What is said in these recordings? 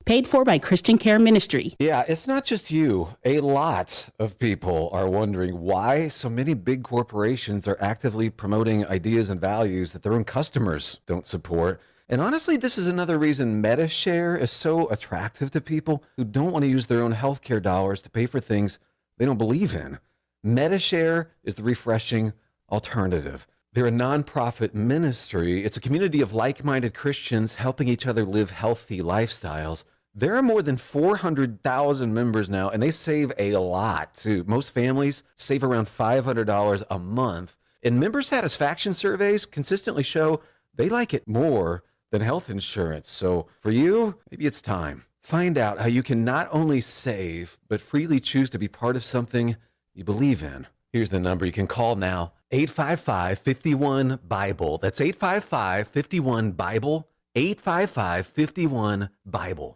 Paid for by Christian Care Ministry. Yeah, it's not just you. A lot of people are wondering why so many big corporations are actively promoting ideas and values that their own customers don't support. And honestly, this is another reason MediShare is so attractive to people who don't want to use their own healthcare dollars to pay for things they don't believe in. MediShare is the refreshing alternative. They're a nonprofit ministry. It's a community of like-minded Christians helping each other live healthy lifestyles. There are more than 400,000 members now, and they save a lot, too. Most families save around $500 a month. And member satisfaction surveys consistently show they like it more than health insurance. So for you, maybe it's time. Find out how you can not only save, but freely choose to be part of something you believe in. Here's the number you can call now, 855-51-BIBLE. That's 855-51-BIBLE, 855-51-BIBLE.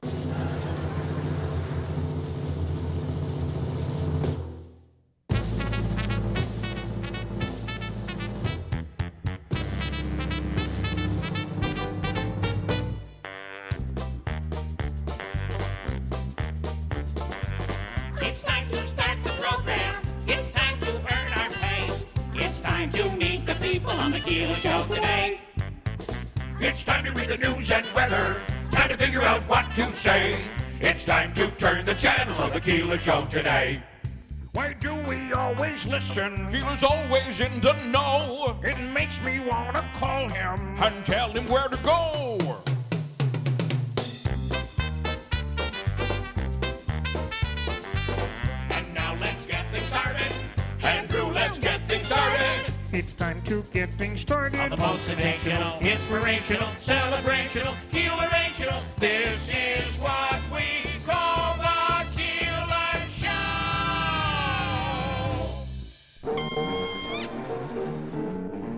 It's time to start the program. It's time to earn our pay. It's time to meet the people on the Keeler Show today. It's time to read the news and weather. Time to figure out what to say. It's time to turn the channel of the Keeler Show today. Why do we always listen? Keeler's always in the know. It makes me want to call him And tell him where to go. And now let's get things started. Andrew, let's get things started. It's time to get things started. On the most sensational, inspirational, celebrational, Keelerational. This is what we call the Keeler Show.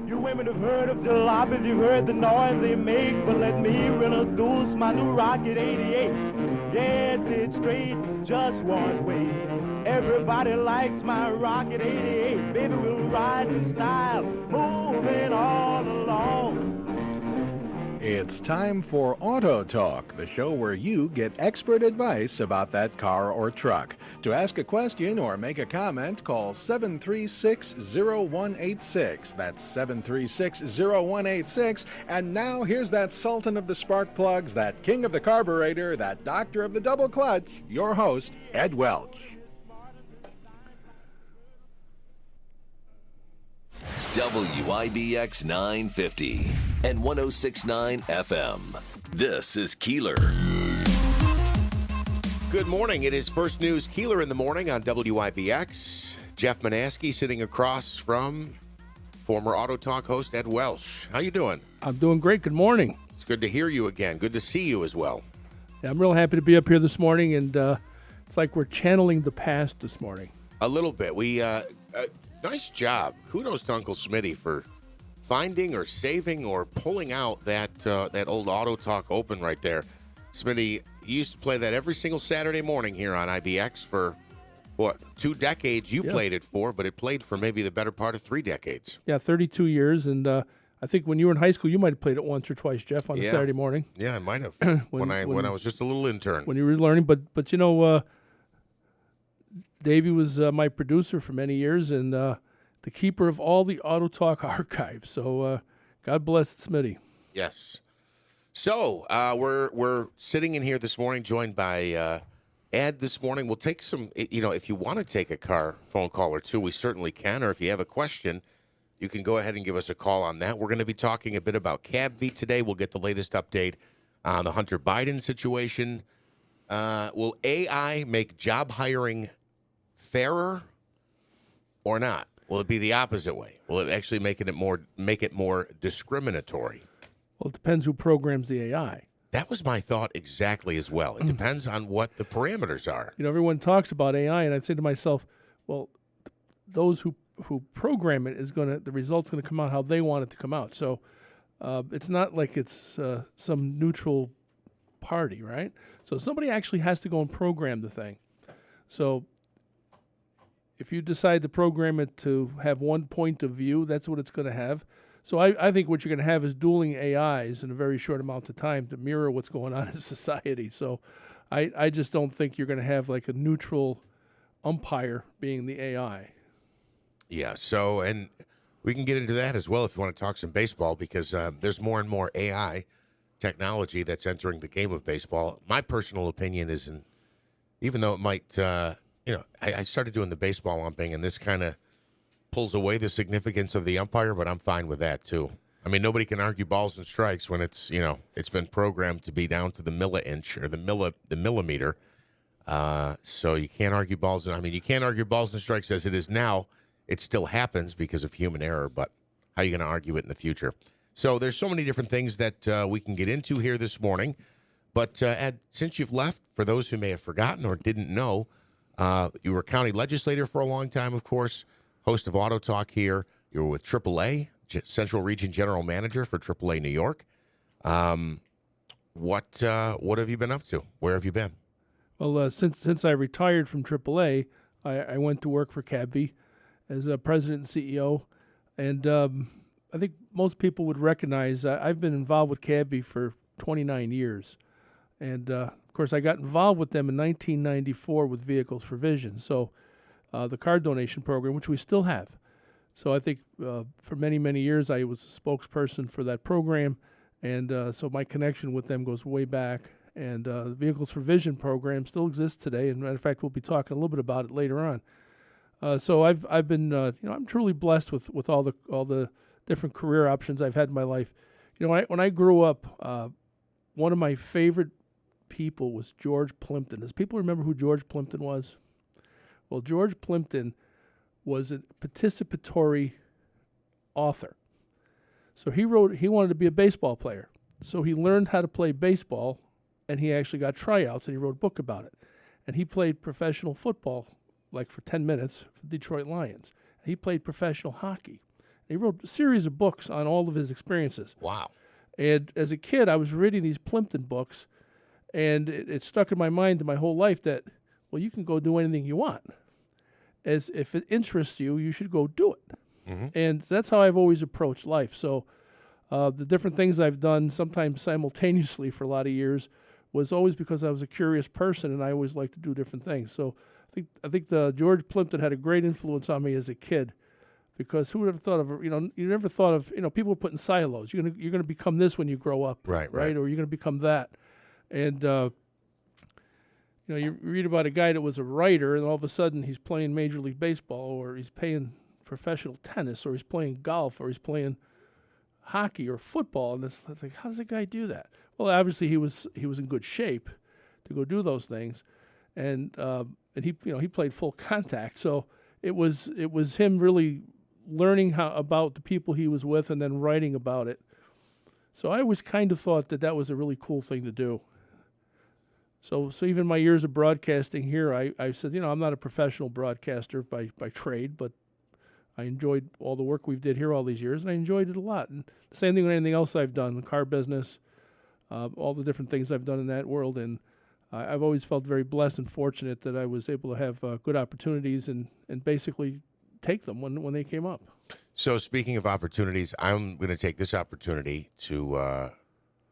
You women have heard of jalopies, you've heard the noise they make, but let me introduce my new Rocket 88. Yes, it's straight, just one way. Everybody likes my Rocket 88. Baby, we'll ride in style, moving all along. It's time for Auto Talk, the show where you get expert advice about that car or truck. To ask a question or make a comment, call 736-0186. That's 736-0186. And now here's that sultan of the spark plugs, that king of the carburetor, that doctor of the double clutch, your host, Ed Welch. WIBX 950 and 106.9 FM. This is Keeler. Good morning. It is First News Keeler in the morning on WIBX. Jeff Manaski sitting across from former Auto Talk host Ed Welch. How you doing? I'm doing great. Good morning. It's good to hear you again. Good to see you as well. Yeah, I'm real happy to be up here this morning, and it's like we're channeling the past this morning. A little bit. Nice job. Kudos to Uncle Smitty for finding or saving or pulling out that old Auto Talk Open right there. Smitty, you used to play that every single Saturday morning here on IBX for, 2 decades you played it for, but it played for maybe the better part of 3 decades. Yeah, 32 years, and I think when you were in high school, you might have played it once or twice, Jeff, on a Saturday morning. Yeah, I might have when I was just a little intern. When you were learning, but you know, Davey was my producer for many years and the keeper of all the Auto Talk archives. So God bless Smitty. Yes. So we're sitting in here this morning, joined by Ed this morning. We'll take some, if you want to take a car phone call or two, we certainly can. Or if you have a question, you can go ahead and give us a call on that. We're going to be talking a bit about CabV today. We'll get the latest update on the Hunter Biden situation. Will AI make job hiring fairer or not? Will it be the opposite way? Will it actually make it more discriminatory? Well, it depends who programs the AI. That was my thought exactly as well. It depends on what the parameters are. You know, everyone talks about AI, and I say to myself, well, those who program it the result's going to come out how they want it to come out. So it's not like it's some neutral party, right? So somebody actually has to go and program the thing. So if you decide to program it to have one point of view, that's what it's going to have. So I think what you're going to have is dueling AIs in a very short amount of time to mirror what's going on in society. So I just don't think you're going to have like a neutral umpire being the AI. Yeah. So, and we can get into that as well if you want to talk some baseball, because there's more and more AI technology that's entering the game of baseball. My personal opinion is, even though it might, I started doing the baseball umping, and this kind of pulls away the significance of the umpire, but I'm fine with that too. I mean, nobody can argue balls and strikes when it's been programmed to be down to the milli-inch or the millimeter. So you can't argue balls. You can't argue balls and strikes as it is now. It still happens because of human error, but how are you going to argue it in the future? So there's so many different things that we can get into here this morning. But Ed, since you've left, for those who may have forgotten or didn't know, you were a county legislator for a long time, of course, host of Auto Talk here. You were with AAA, Central Region General Manager for AAA New York. What have you been up to? Where have you been? Well, since I retired from AAA, I went to work for CABV as a president and CEO, and I think most people would recognize I've been involved with CABV for 29 years. And, of course, I got involved with them in 1994 with Vehicles for Vision, so the car donation program, which we still have. So I think for many, many years I was a spokesperson for that program, and so my connection with them goes way back. And the Vehicles for Vision program still exists today, and matter of fact, we'll be talking a little bit about it later on. So I've been I'm truly blessed with all the different career options I've had in my life. When I grew up, one of my favorite people was George Plimpton. Does people remember who George Plimpton was? Well, George Plimpton was a participatory author. So he wanted to be a baseball player. So he learned how to play baseball, and he actually got tryouts, and he wrote a book about it. And he played professional football, like for 10 minutes, for Detroit Lions. And he played professional hockey. He wrote a series of books on all of his experiences. Wow. And as a kid, I was reading these Plimpton books, and it stuck in my mind my whole life that, well, you can go do anything you want. As if it interests you, you should go do it. Mm-hmm. And that's how I've always approached life. So the different things I've done, sometimes simultaneously for a lot of years, was always because I was a curious person, and I always liked to do different things. So I think the George Plimpton had a great influence on me as a kid. Because who would have thought of, you never thought of, people put in silos. You're gonna become this when you grow up, right? Or you're gonna become that. And you read about a guy that was a writer, and all of a sudden he's playing Major League Baseball, or he's playing professional tennis, or he's playing golf, or he's playing hockey or football. And it's like, how does a guy do that? Well, obviously he was in good shape to go do those things, and he played full contact. So it was him really learning about the people he was with and then writing about it. So I always kind of thought that was a really cool thing to do. So even my years of broadcasting here, I said, I'm not a professional broadcaster by trade, but I enjoyed all the work we've did here all these years, and I enjoyed it a lot. And the same thing with anything else I've done, the car business, all the different things I've done in that world. And I've always felt very blessed and fortunate that I was able to have good opportunities and basically take them when they came up. So speaking of opportunities, I'm going to take this opportunity to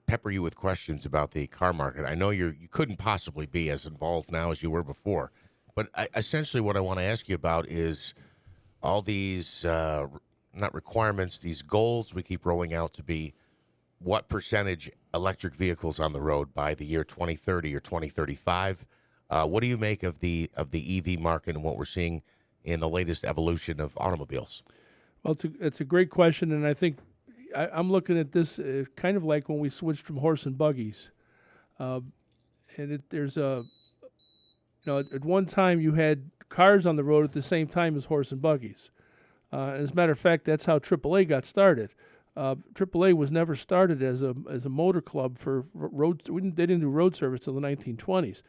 pepper you with questions about the car market. I know you couldn't possibly be as involved now as you were before, but essentially what I want to ask you about is all these, not requirements, these goals we keep rolling out to be what percentage electric vehicles on the road by the year 2030 or 2035. What do you make of the EV market and what we're seeing in the latest evolution of automobiles? Well, it's a great question, and I think I'm looking at this kind of like when we switched from horse and buggies. There's at one time you had cars on the road at the same time as horse and buggies. And as a matter of fact, that's how AAA got started. AAA was never started as a motor club for road. They didn't do road service until the 1920s.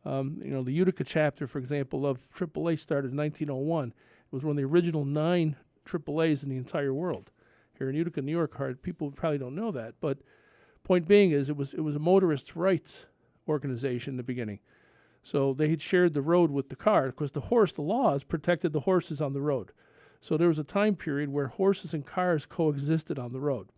The Utica chapter, for example, of AAA started in 1901. It was one of the original 9 AAAs in the entire world. Here in Utica, New York, people probably don't know that, but point being is it was a motorists' rights organization in the beginning. So they had shared the road with the car because the laws protected the horses on the road. So there was a time period where horses and cars coexisted on the road.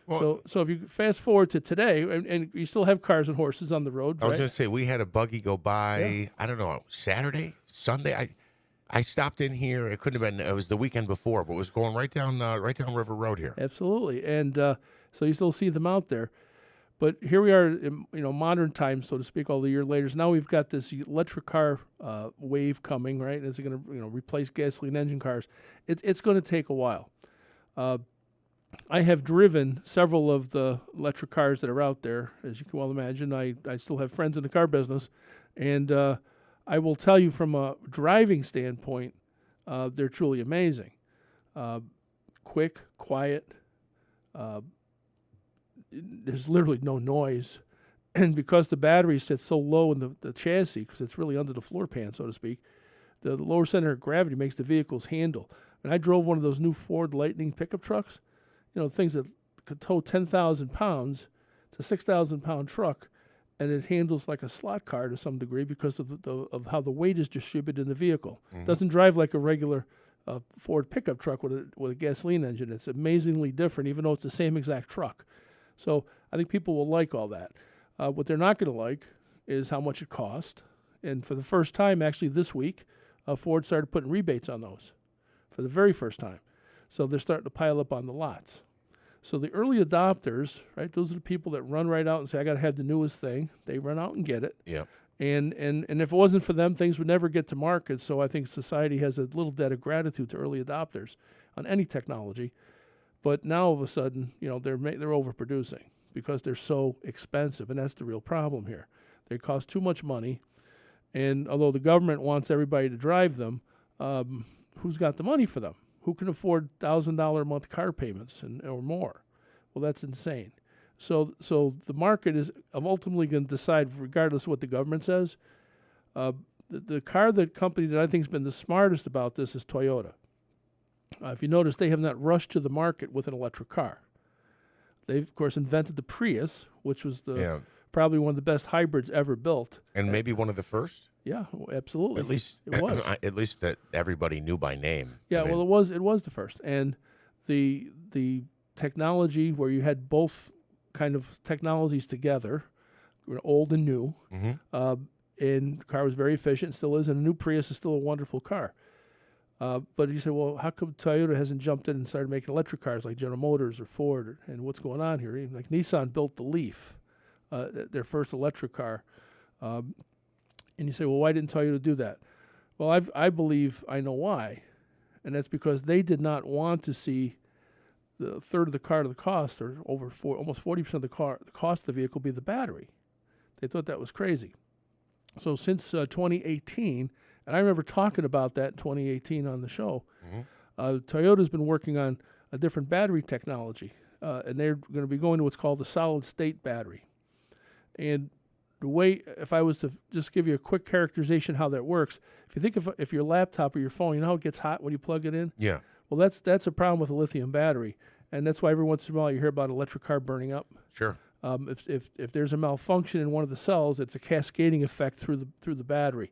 Well, so if you fast forward to today, and you still have cars and horses on the road, I was right? going to say, we had a buggy go by, Yeah. I don't know, Saturday, Sunday. I stopped in here. It couldn't have been, it was the weekend before, but it was going right down River Road here. Absolutely, and so you still see them out there. But here we are, in, modern times, so to speak, all the year later. So now we've got this electric car wave coming, right? Is it going to replace gasoline engine cars? It's going to take a while. I have driven several of the electric cars that are out there, as you can well imagine. I still have friends in the car business, and I will tell you from a driving standpoint, they're truly amazing. Quick, quiet. There's literally no noise. And because the battery sits so low in the chassis, because it's really under the floor pan, so to speak, the lower center of gravity makes the vehicles handle. And I drove one of those new Ford Lightning pickup trucks, things that could tow 10,000 pounds. It's a 6,000-pound truck, and it handles like a slot car to some degree because of how the weight is distributed in the vehicle. It doesn't drive like a regular Ford pickup truck with a gasoline engine. It's amazingly different, even though it's the same exact truck. So I think people will like all that. What they're not going to like is how much it cost. And for the first time, actually this week, Ford started putting rebates on those for the very first time. So they're starting to pile up on the lots. So the early adopters, right, those are the people that run right out and say, I got to have the newest thing. They run out and get it. Yeah. And if it wasn't for them, things would never get to market. So I think society has a little debt of gratitude to early adopters on any technology. But now all of a sudden, they're overproducing because they're so expensive, and that's the real problem here. They cost too much money, and although the government wants everybody to drive them, who's got the money for them? Who can afford $1,000 a month car payments or more? Well, that's insane. So the market is ultimately going to decide, regardless of what the government says. The company that I think has been the smartest about this is Toyota. If you notice, they have not rushed to the market with an electric car. They've, of course, invented the Prius, which was probably one of the best hybrids ever built. And maybe one of the first? Yeah, absolutely. At least it was. At least that everybody knew by name. Yeah, well, it was the first. And the technology where you had both kind of technologies together, old and new, and the car was very efficient, still is, and the new Prius is still a wonderful car. But you say, well, how come Toyota hasn't jumped in and started making electric cars like General Motors or Ford, and what's going on here? Even like Nissan built the Leaf, their first electric car. And you say, well, why didn't Toyota do that? Well, I believe I know why, and that's because they did not want to see the third of the car to the cost, or almost 40% of the cost of the vehicle be the battery. They thought that was crazy. So since 2018, and I remember talking about that in 2018 on the show, Toyota's been working on a different battery technology, and they're going to be going to what's called a solid-state battery. And the way, if I was to just give you a quick characterization how that works, if you think if your laptop or your phone, you know how it gets hot when you plug it in? Yeah. Well, that's a problem with a lithium battery, and that's why every once in a while you hear about an electric car burning up. Sure. If there's a malfunction in one of the cells, it's a cascading effect through the battery.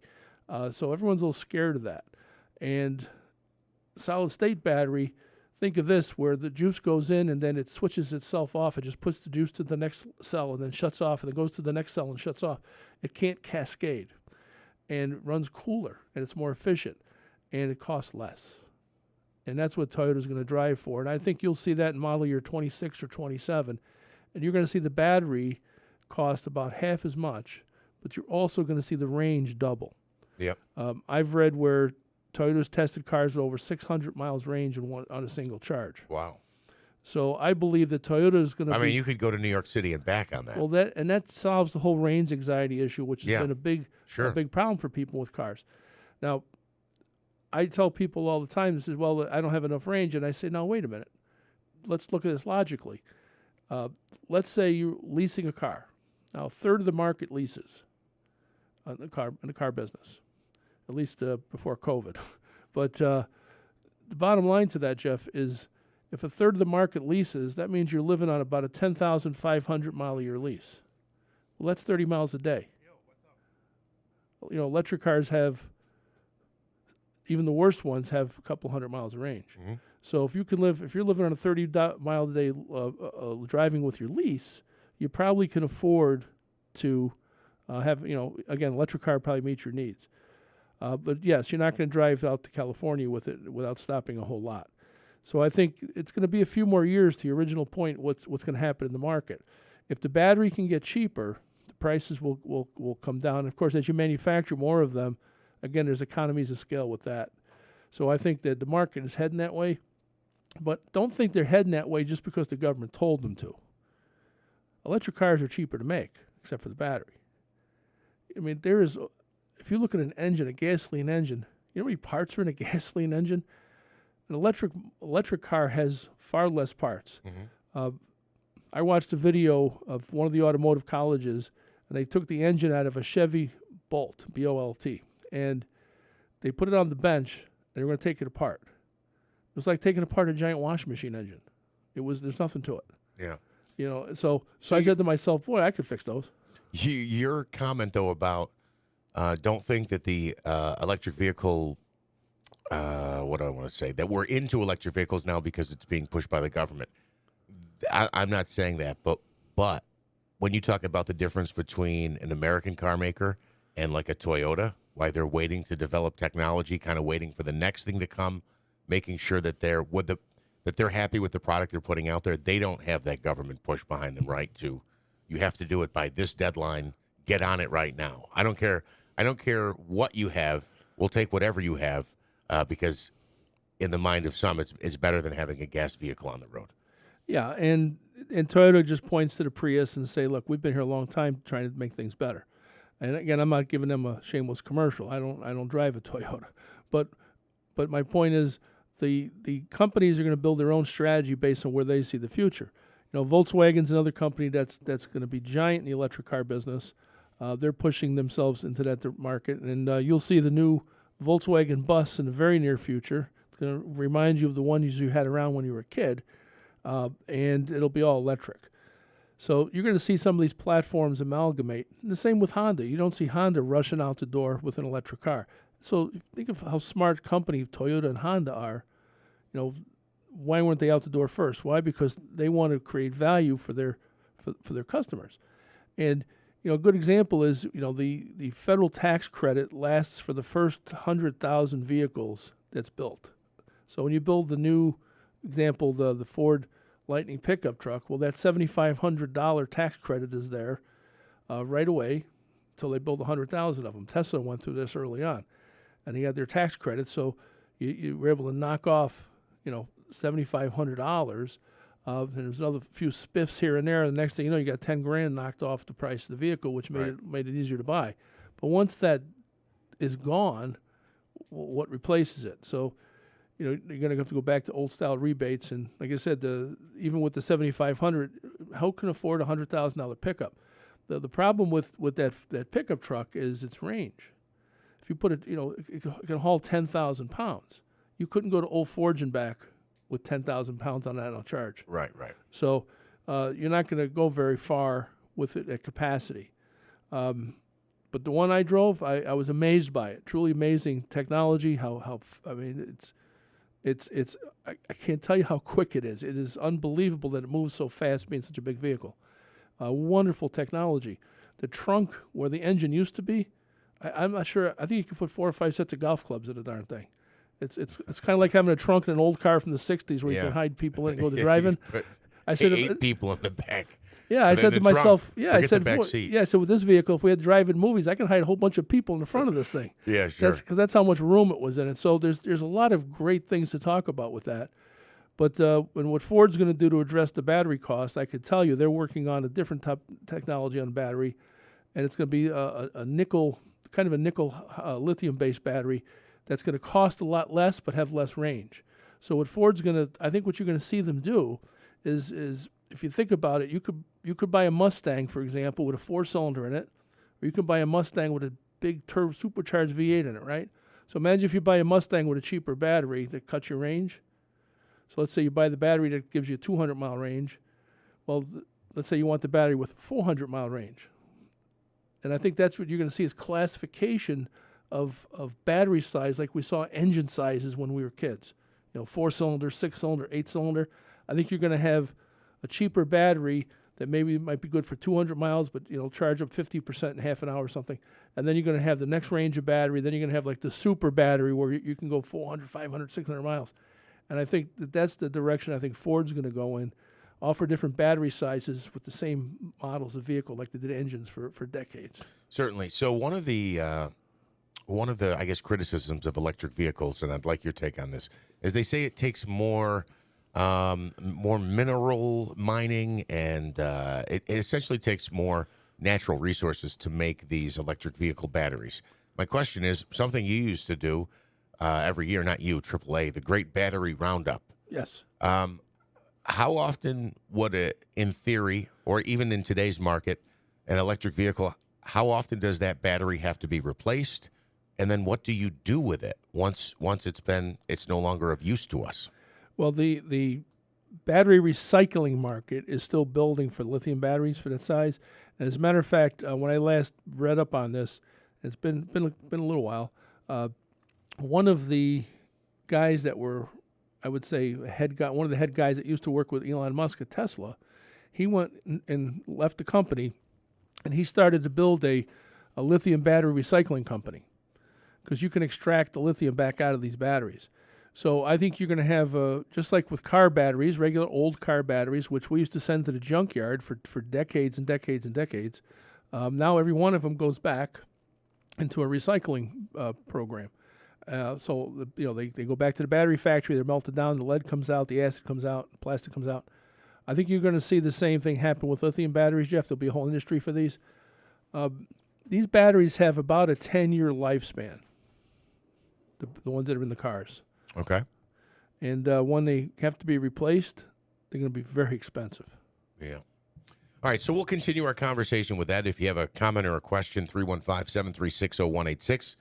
So everyone's a little scared of that. And solid-state battery, think of this, where the juice goes in and then it switches itself off. It just puts the juice to the next cell and then shuts off, and then goes to the next cell and shuts off. It can't cascade. And it runs cooler, and it's more efficient, and it costs less. And that's what Toyota's going to drive for. And I think you'll see that in model year 26 or 27. And you're going to see the battery cost about half as much, but you're also going to see the range double. Yep. I've read where Toyota's tested cars with over 600 miles range on a single charge. Wow. So I believe that Toyota is going to. I mean, you could go to New York City and back on that. Well, that solves the whole range anxiety issue, which has been a big problem for people with cars. Now, I tell people all the time, this is, well, I don't have enough range, and I say, no, wait a minute. Let's look at this logically. Let's say you're leasing a car. Now, a third of the market leases in the car business, at least before COVID. But the bottom line to that, Jeff, is if a third of the market leases, that means you're living on about a 10,500 mile a year lease. Well, that's 30 miles a day. Electric cars have even the worst ones have a couple hundred miles of range. Mm-hmm. So if you're living on a 30-mile a day driving with your lease, you probably can afford to have, again, electric car probably meets your needs. But yes, you're not going to drive out to California with it without stopping a whole lot. So I think it's going to be a few more years to your original point. What's going to happen in the market? If the battery can get cheaper, the prices will come down. Of course, as you manufacture more of them, again, there's economies of scale with that. So I think that the market is heading that way. But don't think they're heading that way just because the government told them to. Electric cars are cheaper to make, except for the battery. I mean, if you look at an engine, a gasoline engine, you know how many parts are in a gasoline engine? An electric car has far less parts. Mm-hmm. I watched a video of one of the automotive colleges, and they took the engine out of a Chevy Bolt, B-O-L-T, and they put it on the bench, and they were going to take it apart. It was like taking apart a giant washing machine engine. There's nothing to it. Yeah. So I said to myself, boy, I could fix those. Your comment, though, about don't think that the electric vehicle, what do I want to say, that we're into electric vehicles now because it's being pushed by the government. I'm not saying that, but when you talk about the difference between an American car maker and like a Toyota, why they're waiting to develop technology, kind of waiting for the next thing to come, making sure that they're happy with the product they're putting out there. They don't have that government push behind them, right? You have to do it by this deadline. Get on it right now. I don't care what you have. We'll take whatever you have because in the mind of some, it's better than having a gas vehicle on the road. Yeah, and Toyota just points to the Prius and say, look, we've been here a long time trying to make things better. And again, I'm not giving them a shameless commercial. I don't drive a Toyota. But my point is the companies are going to build their own strategy based on where they see the future. Volkswagen's another company that's going to be giant in the electric car business. They're pushing themselves into that market, and you'll see the new Volkswagen bus in the very near future. It's going to remind you of the ones you had around when you were a kid, and it'll be all electric. So you're going to see some of these platforms amalgamate. And the same with Honda. You don't see Honda rushing out the door with an electric car. So think of how smart company Toyota and Honda are. Why weren't they out the door first? Why? Because they want to create value for their customers. And a good example is the federal tax credit lasts for the first 100,000 vehicles that's built. So when you build the new example, the Ford Lightning pickup truck, well, that $7,500 tax credit is there right away until they build 100,000 of them. Tesla went through this early on, and they had their tax credit, so you were able to knock off $7,500. And there's another few spiffs here and there. And the next thing you know, you got $10,000 knocked off the price of the vehicle, which made it easier to buy. But once that is gone, what replaces it? So, you're going to have to go back to old style rebates. And like I said, even with the $7,500, who can afford a $100,000 pickup? The problem with that pickup truck is its range. If you put it, it can haul 10,000 pounds. You couldn't go to Old Forge and back with 10,000 pounds on that on charge. Right. So you're not going to go very far with it at capacity. But the one I drove, I was amazed by it. Truly amazing technology. I can't tell you how quick it is. It is unbelievable that it moves so fast being such a big vehicle. Wonderful technology. The trunk where the engine used to be, I'm not sure. I think you can put 4 or 5 sets of golf clubs in the darn thing. It's kind of like having a trunk in an old car from the 60s where you can hide people in and go to drive-in. I said 8 people in the back. Yeah, I said to myself, I said, the back seat. Yeah, I said with this vehicle, if we had drive-in movies, I can hide a whole bunch of people in the front of this thing. Yeah, sure. Because that's how much room it was in it. So there's a lot of great things to talk about with that. But and what Ford's going to do to address the battery cost, I could tell you they're working on a different type technology on battery, and it's going to be a nickel, kind of a nickel lithium-based battery that's going to cost a lot less but have less range. So what Ford's going to, I think what you're going to see them do is if you think about it, you could buy a Mustang, for example, with a 4-cylinder in it, or you could buy a Mustang with a big supercharged V8 in it, right? So imagine if you buy a Mustang with a cheaper battery that cuts your range. So let's say you buy the battery that gives you a 200-mile range. Well, let's say you want the battery with a 400-mile range. And I think that's what you're going to see is classification of battery size like we saw engine sizes when we were kids. 4-cylinder, 6-cylinder, 8-cylinder. I think you're going to have a cheaper battery that maybe might be good for 200 miles, but charge up 50% in half an hour or something. And then you're going to have the next range of battery. Then you're going to have like the super battery where you can go 400, 500, 600 miles. And I think that's the direction I think Ford's going to go in, offer different battery sizes with the same models of vehicle like they did engines for decades. Certainly. So one of the I guess criticisms of electric vehicles, and I'd like your take on this, is they say it takes more mineral mining, and it essentially takes more natural resources to make these electric vehicle batteries. My question is something you used to do every year, not you, AAA, the Great Battery Roundup. Yes. How often would in theory, or even in today's market, an electric vehicle, how often does that battery have to be replaced? And then what do you do with it once it's no longer of use to us? Well, the battery recycling market is still building for lithium batteries for that size. And as a matter of fact, when I last read up on this, it's been a little while. One of the guys that were, I would say, one of the head guys that used to work with Elon Musk at Tesla, he went and left the company, and he started to build a lithium battery recycling company because you can extract the lithium back out of these batteries. So I think you're going to have, just like with car batteries, regular old car batteries, which we used to send to the junkyard for decades and decades and decades, now every one of them goes back into a recycling program. So they go back to the battery factory, they're melted down, the lead comes out, the acid comes out, the plastic comes out. I think you're going to see the same thing happen with lithium batteries, Jeff. There'll be a whole industry for these. These batteries have about a 10-year lifespan, the ones that are in the cars. Okay. And when they have to be replaced, they're going to be very expensive. Yeah. All right, so we'll continue our conversation with that. If you have a comment or a question, 315-736-0186.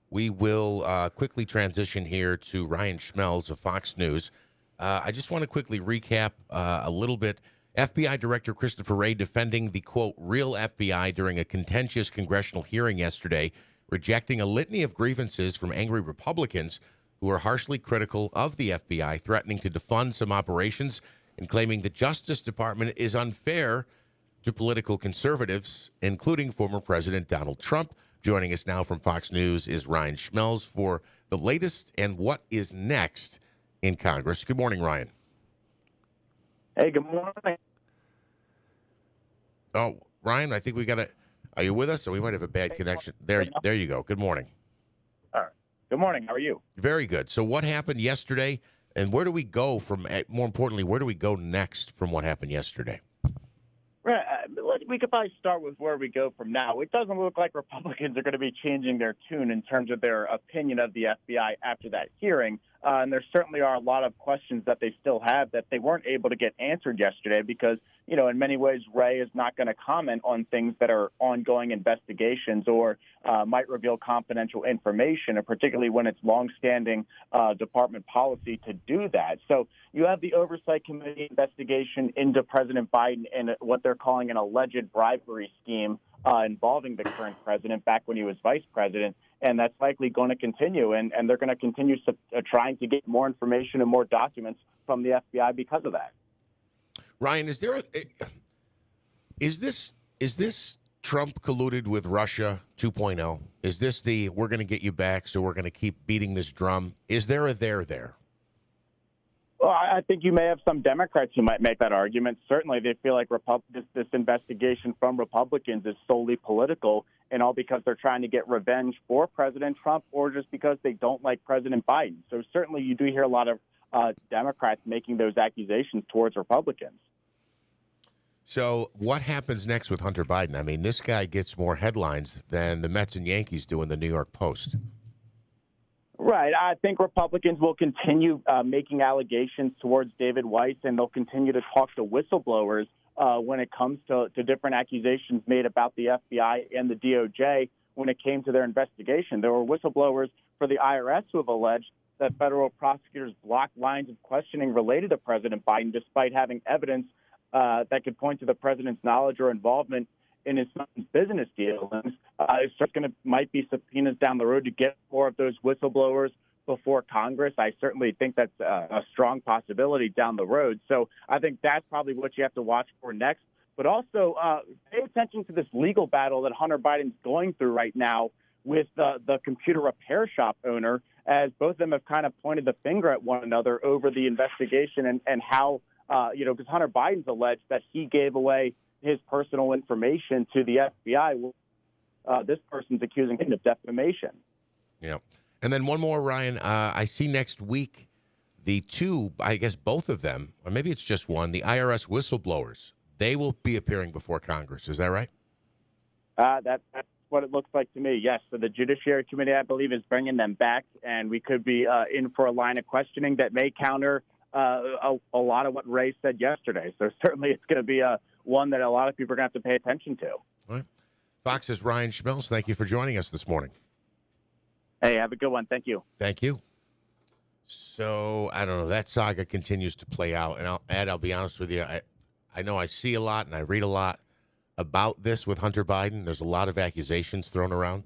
We will quickly transition here to Ryan Schmelz of Fox News. I just want to quickly recap a little bit. FBI Director Christopher Wray defending the, quote, real FBI during a contentious congressional hearing yesterday, rejecting a litany of grievances from angry Republicans who are harshly critical of the FBI, threatening to defund some operations and claiming the Justice Department is unfair to political conservatives, including former President Donald Trump. Joining us now from Fox News is Ryan Schmelz for the latest and what is next in Congress. Good morning, Ryan. Hey, good morning. Oh, Ryan, I think we got to. Are you with us? Or we might have a bad connection. There you go. Good morning. All right. Good morning. How are you? Very good. So what happened yesterday, and where do we go from, more importantly, where do we go next from what happened yesterday? Right. We could probably start with where we go from now. It doesn't look like Republicans are going to be changing their tune in terms of their opinion of the FBI after that hearing. And there certainly are a lot of questions that they still have that they weren't able to get answered yesterday because, in many ways, Wray is not going to comment on things that are ongoing investigations or might reveal confidential information, and particularly when it's longstanding department policy to do that. So you have the Oversight Committee investigation into President Biden and what they're calling an alleged bribery scheme involving the current president back when he was vice president. And that's likely going to continue. And they're going to continue trying to get more information and more documents from the FBI because of that. Ryan, is this Trump colluded with Russia 2.0? Is this the we're going to get you back, so we're going to keep beating this drum? Is there a there? Well, I think you may have some Democrats who might make that argument. Certainly, they feel like this investigation from Republicans is solely political, and all because they're trying to get revenge for President Trump or just because they don't like President Biden. So certainly you do hear a lot of Democrats making those accusations towards Republicans. So what happens next with Hunter Biden? I mean, this guy gets more headlines than the Mets and Yankees do in the New York Post. Right. I think Republicans will continue making allegations towards David Weiss, and they'll continue to talk to whistleblowers when it comes to different accusations made about the FBI and the DOJ when it came to their investigation. There were whistleblowers for the IRS who have alleged that federal prosecutors blocked lines of questioning related to President Biden despite having evidence that could point to the president's knowledge or involvement in his son's business dealings. It's might be subpoenas down the road to get more of those whistleblowers before Congress. I certainly think that's a strong possibility down the road. So I think that's probably what you have to watch for next. But also pay attention to this legal battle that Hunter Biden's going through right now with the computer repair shop owner, as both of them have kind of pointed the finger at one another over the investigation and how, because Hunter Biden's alleged that he gave away his personal information to the FBI. This person's accusing him of defamation. Yeah. And then one more, Ryan. I see next week the two, I guess both of them, or maybe it's just one, the IRS whistleblowers. They will be appearing before Congress. Is that right? That's what it looks like to me, yes. So the Judiciary Committee, I believe, is bringing them back, and we could be in for a line of questioning that may counter a lot of what Ray said yesterday. So certainly it's going to be one that a lot of people are going to have to pay attention to. All right. Fox's Ryan Schmelz, thank you for joining us this morning. Hey, have a good one. Thank you. Thank you. So, I don't know. That saga continues to play out. And I'll be honest with you, I know I see a lot and I read a lot about this with Hunter Biden. There's a lot of accusations thrown around.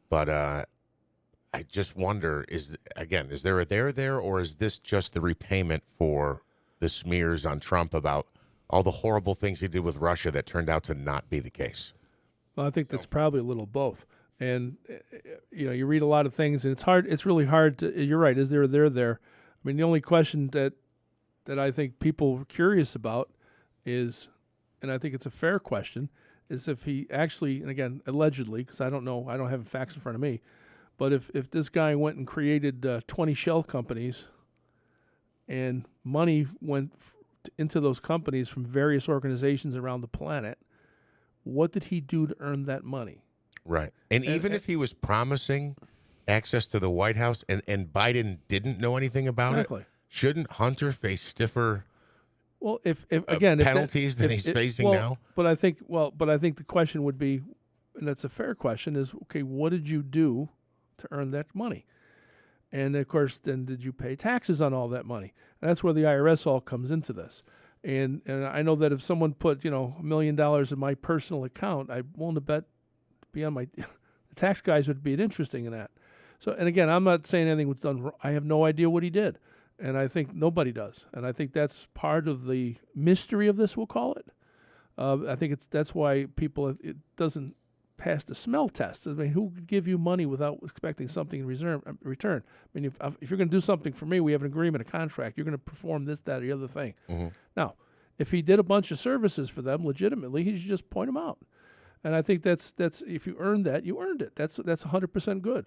But I just wonder, is there a there, or is this just the repayment for the smears on Trump about all the horrible things he did with Russia that turned out to not be the case? Well, I think that's probably a little both. And, you read a lot of things, and it's really hard to, you're right, is there a there? I mean, the only question that I think people are curious about is, and I think it's a fair question, is if he actually, and again, allegedly, because I don't know, I don't have facts in front of me, but if this guy went and created 20 shell companies and money went into those companies from various organizations around the planet, what did he do to earn that money? Right. And even if he was promising access to the White House and Biden didn't know anything about it, shouldn't Hunter face stiffer penalties than he's facing now? But I think the question would be, and that's a fair question, is, okay, what did you do to earn that money? And, of course, then did you pay taxes on all that money? And that's where the IRS all comes into this. And I know that if someone put, $1 million in my personal account, I'm willing to bet beyond the tax guys would be interesting in that. So, and again, I'm not saying anything was done wrong. I have no idea what he did, and I think nobody does. And I think that's part of the mystery of this, we'll call it. I think that's why it doesn't pass the smell test. I mean, who would give you money without expecting something in return? I mean, if you're going to do something for me, we have an agreement, a contract. You're going to perform this, that, or the other thing. Mm-hmm. Now, if he did a bunch of services for them legitimately, he should just point them out. And I think that's if you earned that, you earned it. That's 100% good.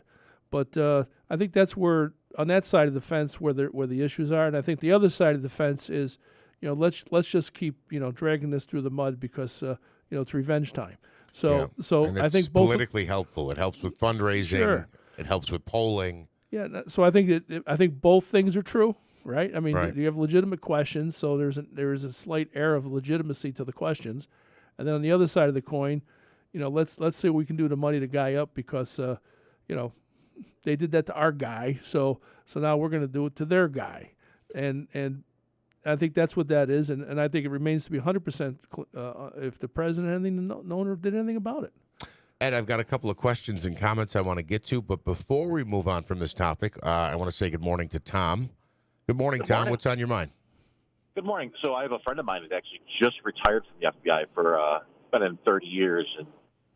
But I think that's where, on that side of the fence, where the issues are. And I think the other side of the fence is, let's just keep dragging this through the mud because it's revenge time. So and I think both politically helpful. It helps with fundraising. Sure. It helps with polling. Yeah. So I think both things are true. Right. I mean, you have legitimate questions, so there is a slight air of legitimacy to the questions, and then on the other side of the coin, let's say we can do to muddy the guy up because, they did that to our guy. So now we're going to do it to their guy. And I think that's what that is. And I think it remains to be 100% if the president had anything, no one did anything about it. Ed, I've got a couple of questions and comments I want to get to. But before we move on from this topic, I want to say good morning to Tom. Good morning, Tom. What's on your mind? Good morning. So I have a friend of mine that actually just retired from the FBI for been in 30 years, and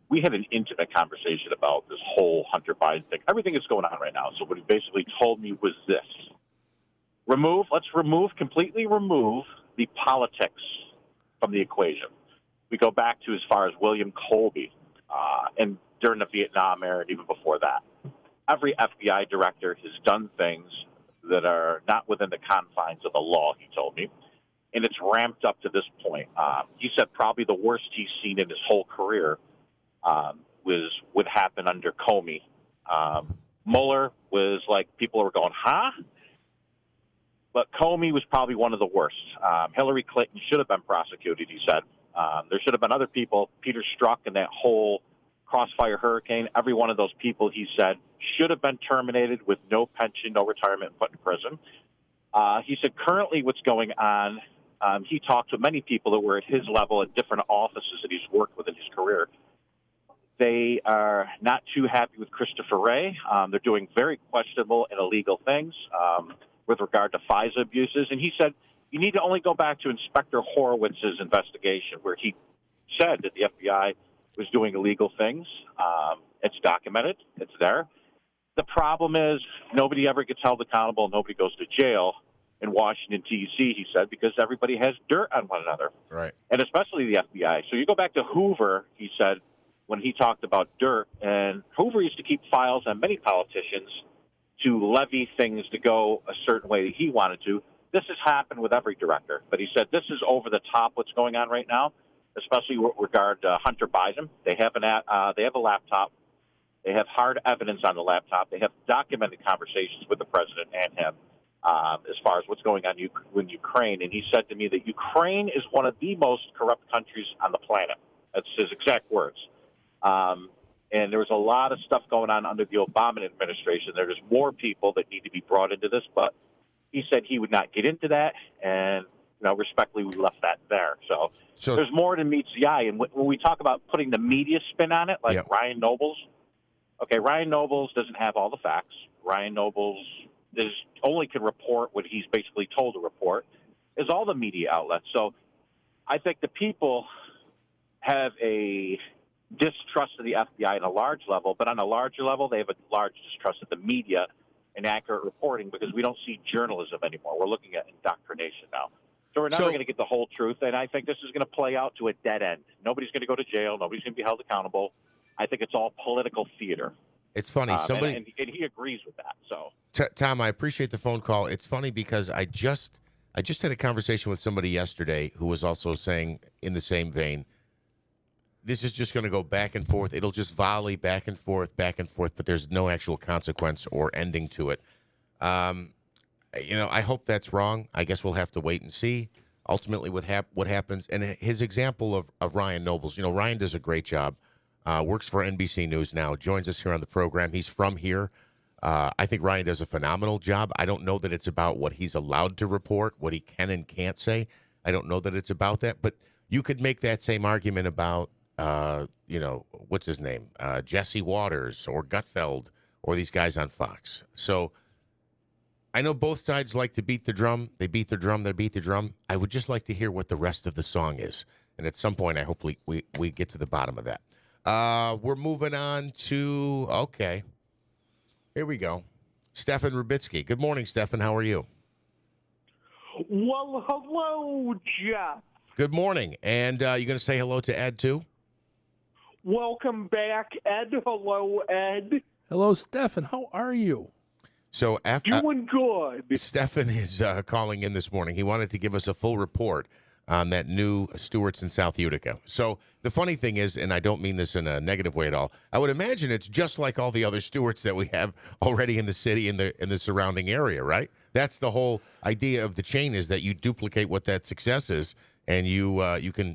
we had an intimate conversation about this whole Hunter Biden thing. Everything that's going on right now. So what he basically told me was this: let's completely remove the politics from the equation. We go back to as far as William Colby, and during the Vietnam era and even before that. Every FBI director has done things that are not within the confines of the law, he told me, and it's ramped up to this point. He said probably the worst he's seen in his whole career would happen under Comey. Mueller was like, people were going, huh? But Comey was probably one of the worst. Hillary Clinton should have been prosecuted, he said. There should have been other people. Peter Strzok in that whole Crossfire hurricane, every one of those people, he said, should have been terminated with no pension, no retirement, and put in prison. He said currently what's going on He talked to many people that were at his level at different offices that he's worked with in his career. They are not too happy with Christopher Wray. They're doing very questionable and illegal things with regard to FISA abuses. And he said, you need to only go back to Inspector Horowitz's investigation, where he said that the FBI was doing illegal things. It's documented. It's there. The problem is nobody ever gets held accountable. Nobody goes to jail in Washington, D.C., he said, because everybody has dirt on one another. Right. And especially the FBI. So you go back to Hoover, he said, when he talked about dirt, and Hoover used to keep files on many politicians to levy things to go a certain way that he wanted to. This has happened with every director. But he said this is over the top what's going on right now, especially with regard to Hunter Biden. They have a laptop. They have hard evidence on the laptop. They have documented conversations with the president and him as far as what's going on in Ukraine. And he said to me that Ukraine is one of the most corrupt countries on the planet. That's his exact words. And there was a lot of stuff going on under the Obama administration. There's more people that need to be brought into this, but he said he would not get into that. And, respectfully, we left that there. So there's more than meets the eye. And when we talk about putting the media spin on it, like Ryan Nobles, Ryan Nobles doesn't have all the facts. Ryan Nobles only can report what he's basically told to report, is all the media outlets. So I think the people have a distrust of the FBI on a large level, but on a larger level, they have a large distrust of the media and accurate reporting because we don't see journalism anymore. We're looking at indoctrination now. So we're never going to get the whole truth, and I think this is going to play out to a dead end. Nobody's going to go to jail. Nobody's going to be held accountable. I think it's all political theater. It's funny. And he agrees with that. So, Tom, I appreciate the phone call. It's funny because I just had a conversation with somebody yesterday who was also saying in the same vein, this is just going to go back and forth. It'll just volley back and forth, but there's no actual consequence or ending to it. I hope that's wrong. I guess we'll have to wait and see ultimately what happens. And his example of Ryan Nobles, Ryan does a great job. Works for NBC News now, joins us here on the program. He's from here. I think Ryan does a phenomenal job. I don't know that it's about what he's allowed to report, what he can and can't say. I don't know that it's about that. But you could make that same argument about, what's his name? Jesse Waters or Gutfeld or these guys on Fox. So I know both sides like to beat the drum. They beat the drum. They beat the drum. I would just like to hear what the rest of the song is. And at some point, I hope we get to the bottom of that. We're moving on to, here we go. Stefan Rubitsky. Good morning, Stefan. How are you? Well, hello, Jeff. Good morning. And you going to say hello to Ed, too? Welcome back, Ed. Hello, Ed. Hello, Stefan. How are you? So doing good. Stefan is calling in this morning. He wanted to give us a full report on that new Stewart's in South Utica. So the funny thing is, and I don't mean this in a negative way at all, I would imagine it's just like all the other Stewart's that we have already in the city in the surrounding area, right? That's the whole idea of the chain, is that you duplicate what that success is, and you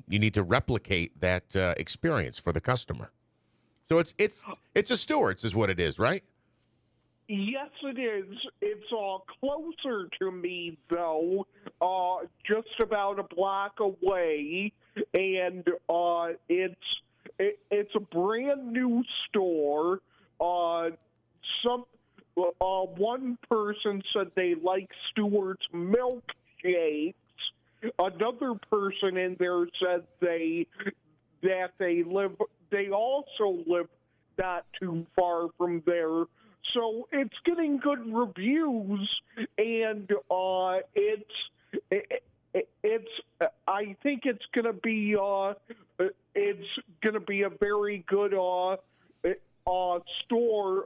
need to replicate that experience for the customer. So it's a Stewart's is what it is, right? Yes, it is. It's closer to me, though, just about a block away, and it's a brand new store. One person said they like Stewart's milkshakes. Another person in there said they also live not too far from there. So it's getting good reviews, and I think it's going to be a very good store,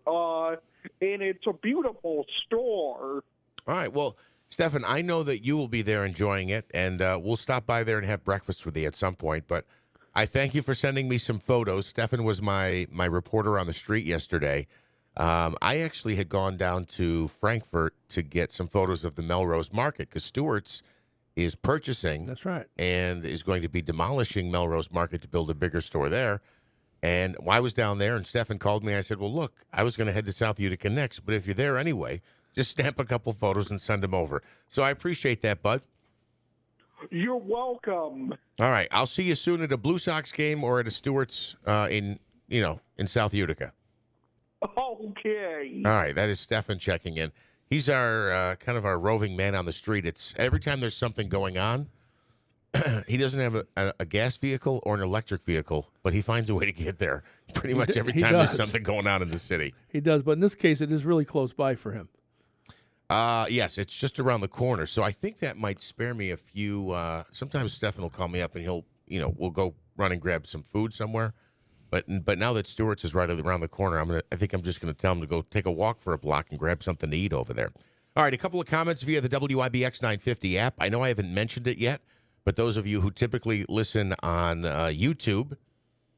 and it's a beautiful store. All right. Well, Stefan, I know that you will be there enjoying it, and we'll stop by there and have breakfast with you at some point. But I thank you for sending me some photos. Stefan was my reporter on the street yesterday. I actually had gone down to Frankfurt to get some photos of the Melrose Market because Stewart's is purchasing. That's right. And is going to be demolishing Melrose Market to build a bigger store there. And I was down there, and Stefan called me. I said, well, look, I was going to head to South Utica next, but if you're there anyway, just stamp a couple photos and send them over. So I appreciate that, bud. You're welcome. All right. I'll see you soon at a Blue Sox game or at a Stewart's in South Utica. Okay. All right. That is Stefan checking in. He's our kind of our roving man on the street. It's every time there's something going on, he doesn't have a gas vehicle or an electric vehicle, but he finds a way to get there pretty much every time there's something going on in the city. He does, but in this case, it is really close by for him. Yes, it's just around the corner. So I think that might spare me a few. Sometimes Stefan will call me up and we'll go run and grab some food somewhere. But now that Stewart's is right around the corner, I think I'm just going to tell him to go take a walk for a block and grab something to eat over there. All right, a couple of comments via the WIBX 950 app. I know I haven't mentioned it yet, but those of you who typically listen on YouTube,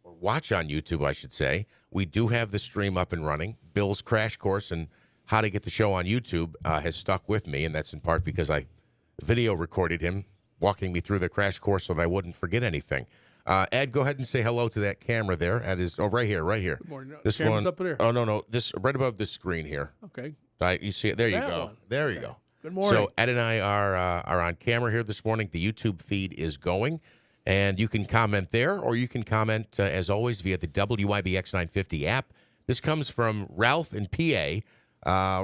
or watch on YouTube, I should say, we do have the stream up and running. Bill's Crash Course and how to get the show on YouTube has stuck with me, and that's in part because I video recorded him walking me through the crash course so that I wouldn't forget anything. Ed, go ahead and say hello to that camera there. Ed is right here. Good morning. This Camera's one up there. Oh no, this right above the screen here. Okay. You see it? There you That go. one. There you go. Good morning. So Ed and I are on camera here this morning. The YouTube feed is going, and you can comment there, or you can comment as always via the WIBX 950 app. This comes from Ralph in PA.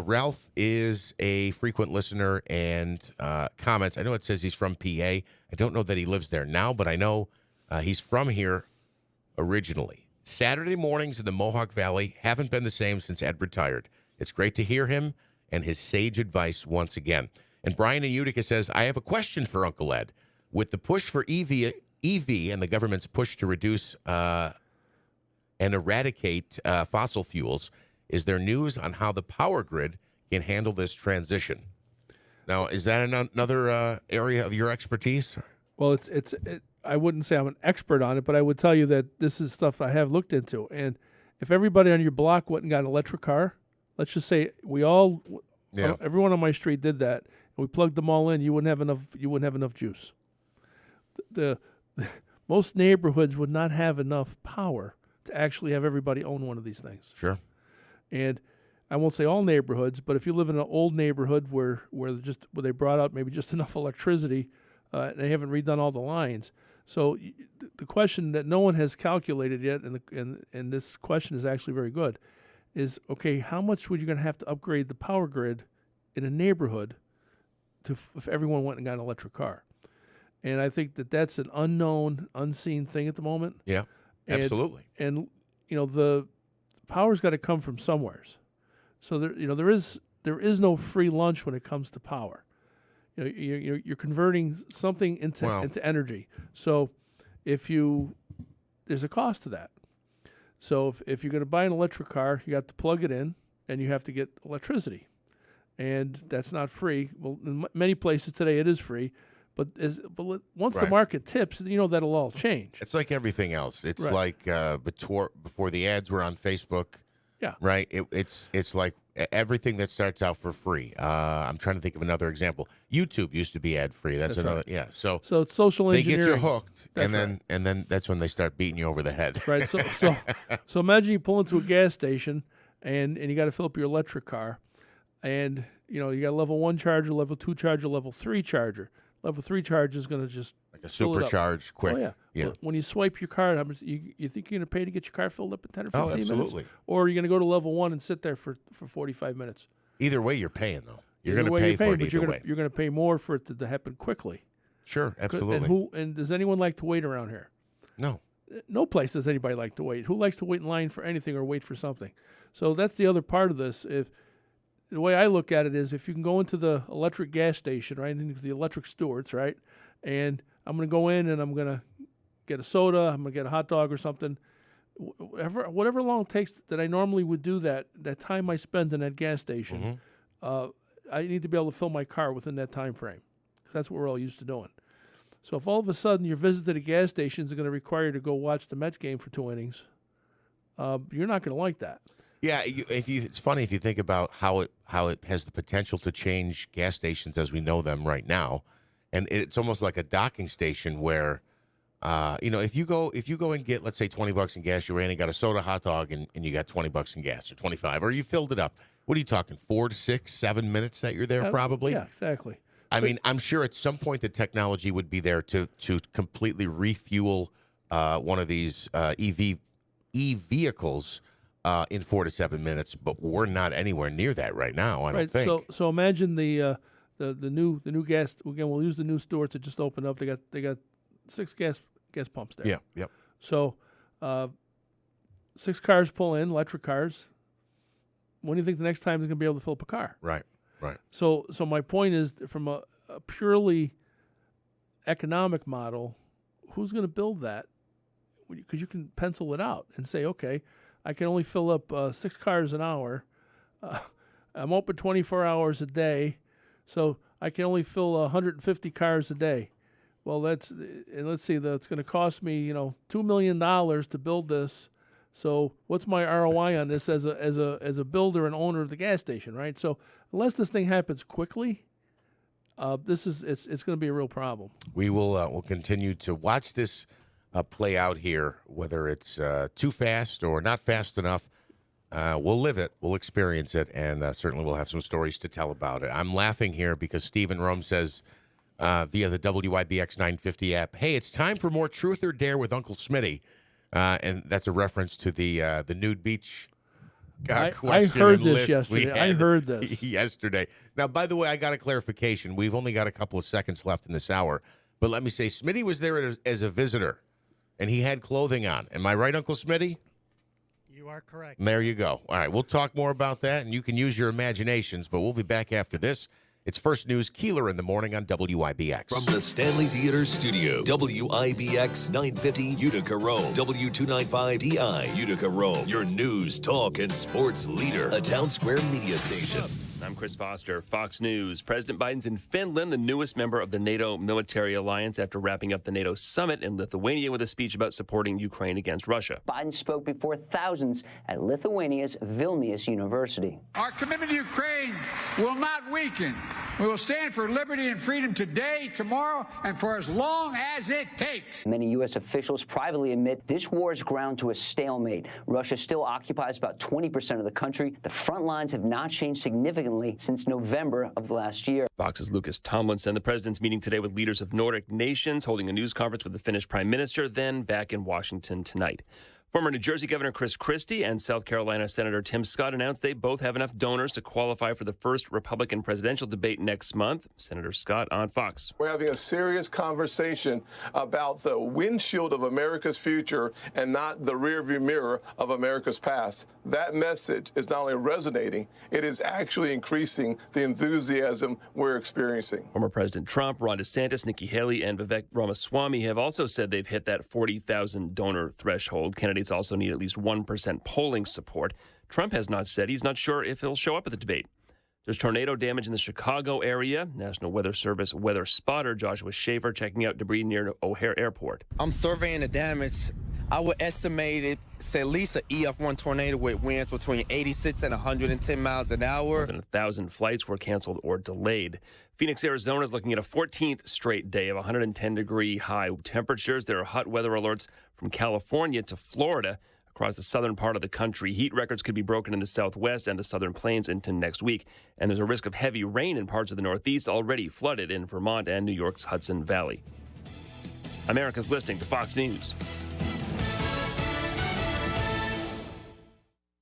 Ralph is a frequent listener and comments. I know it says he's from PA. I don't know that he lives there now, but I know he's from here originally. Saturday mornings in the Mohawk Valley haven't been the same since Ed retired. It's great to hear him and his sage advice once again. And Brian in Utica says, I have a question for Uncle Ed. With the push for EV and the government's push to reduce and eradicate fossil fuels, is there news on how the power grid can handle this transition? Now, is that another area of your expertise? Well, I wouldn't say I'm an expert on it, but I would tell you that this is stuff I have looked into. And if everybody on your block went and got an electric car, let's just say everyone on my street did that, and we plugged them all in, you wouldn't have enough juice. The most neighborhoods would not have enough power to actually have everybody own one of these things. Sure. And I won't say all neighborhoods, but if you live in an old neighborhood where they brought out maybe just enough electricity, and they haven't redone all the lines. So the question that no one has calculated yet, and this question is actually very good, is, okay, how much would you going to have to upgrade the power grid in a neighborhood if everyone went and got an electric car? And I think that's an unknown, unseen thing at the moment. Yeah, absolutely. And the power's got to come from somewheres. So there is no free lunch when it comes to power. You're converting something into energy. So there's a cost to that. So if you're going to buy an electric car, you have to plug it in, and you have to get electricity, and that's not free. Well, in many places today it is free, but once the market tips, that'll all change. It's like everything else. It's like before the ads were on Facebook. Yeah. Right. It's like everything that starts out for free. I'm trying to think of another example. YouTube used to be ad free. That's another. Right. Yeah. So it's social engineering. They get you hooked, That's and then that's when they start beating you over the head. Right. So imagine you pull into a gas station and you got to fill up your electric car, and you got a level 1 charger, level 2 charger, level 3 charger. Level 3 charge is going to just like a supercharged quick. Oh, yeah. When you swipe your card, you think you're going to pay to get your car filled up in 10 or 15 minutes? Absolutely. Or you're going to go to level 1 and sit there for 45 minutes? Either way, you're paying, though. You're going to pay for it either way. You're going to pay more for it to happen quickly. Sure, absolutely. And does anyone like to wait around here? No. No place does anybody like to wait. Who likes to wait in line for anything or wait for something? So that's the other part of this. The way I look at it is, if you can go into the electric gas station, right, into the electric Stewart's, right, and I'm going to go in and I'm going to get a soda, I'm going to get a hot dog or something, whatever long it takes that I normally would do that time I spend in that gas station, I need to be able to fill my car within that time frame. That's what we're all used to doing. So if all of a sudden your visit to the gas station is going to require you to go watch the Mets game for 2 innings, you're not going to like that. Yeah, it's funny if you think about how it has the potential to change gas stations as we know them right now, and it's almost like a docking station where, if you go and get, let's say, $20 in gas, you ran and got a soda, hot dog, and you got $20 in gas, or 25, or you filled it up. What are you talking? 4 to 6, 7 minutes that you're there, probably. Yeah, exactly. I mean, I'm sure at some point the technology would be there to completely refuel one of these EV vehicles in 4 to 7 minutes, but we're not anywhere near that right now. I don't think. So imagine the new gas. Again, we'll use the new stores that just opened up. They got 6 gas pumps there. Yeah. Yep. So 6 cars pull in, electric cars. When do you think the next time they're going to be able to fill up a car? Right. So my point is, from a purely economic model, who's going to build that? Because you can pencil it out and say, okay, I can only fill up 6 cars an hour. I'm open 24 hours a day, so I can only fill 150 cars a day. Well, let's see, that's going to cost me, $2 million to build this. So what's my ROI on this as a builder and owner of the gas station, right? So unless this thing happens quickly, it's going to be a real problem. We will we'll continue to watch this play out here, whether it's too fast or not fast enough. We'll live it, we'll experience it, and certainly we'll have some stories to tell about it. I'm laughing here because Stephen Rome says via the WIBX 950 app, hey, it's time for more Truth or Dare with Uncle Smitty. And that's a reference to the nude beach question. I heard and this list yesterday. we had I heard this yesterday. Now, by the way, I got a clarification. We've only got a couple of seconds left in this hour, but let me say, Smitty was there as a visitor, and he had clothing on. Am I right, Uncle Smitty? You are correct. There you go. All right, we'll talk more about that, and you can use your imaginations, but we'll be back after this. It's First News Keeler in the morning on WIBX. From the Stanley Theater Studio, WIBX 950 Utica Rome, W295DI Utica Rome, your news, talk, and sports leader, a Town Square media station. I'm Chris Foster, Fox News. President Biden's in Finland, the newest member of the NATO military alliance, after wrapping up the NATO summit in Lithuania with a speech about supporting Ukraine against Russia. Biden spoke before thousands at Lithuania's Vilnius University. Our commitment to Ukraine will not weaken. We will stand for liberty and freedom today, tomorrow, and for as long as it takes. Many U.S. officials privately admit this war is ground to a stalemate. Russia still occupies about 20% of the country. The front lines have not changed significantly since November of last year. Fox's Lucas Tomlinson. The president's meeting today with leaders of Nordic nations, holding a news conference with the Finnish prime minister, then back in Washington tonight. Former New Jersey Governor Chris Christie and South Carolina Senator Tim Scott announced they both have enough donors to qualify for the first Republican presidential debate next month. Senator Scott on Fox. We're having a serious conversation about the windshield of America's future and not the rearview mirror of America's past. That message is not only resonating, it is actually increasing the enthusiasm we're experiencing. Former President Trump, Ron DeSantis, Nikki Haley, and Vivek Ramaswamy have also said they've hit that 40,000 donor threshold. Candidates also need at least 1% polling support. Trump has not said he's not sure if he'll show up at the debate. There's tornado damage in the Chicago area. National Weather Service weather spotter Joshua Schaefer checking out debris near O'Hare Airport. I'm surveying the damage. I would estimate it's at least an EF1 tornado with winds between 86 and 110 miles an hour. More than 1,000 flights were canceled or delayed. Phoenix, Arizona is looking at a 14th straight day of 110-degree high temperatures. There are hot weather alerts from California to Florida. Across the southern part of the country, heat records could be broken in the southwest and the southern plains into next week. And there's a risk of heavy rain in parts of the northeast, already flooded in Vermont and New York's Hudson Valley. America's listening to Fox News.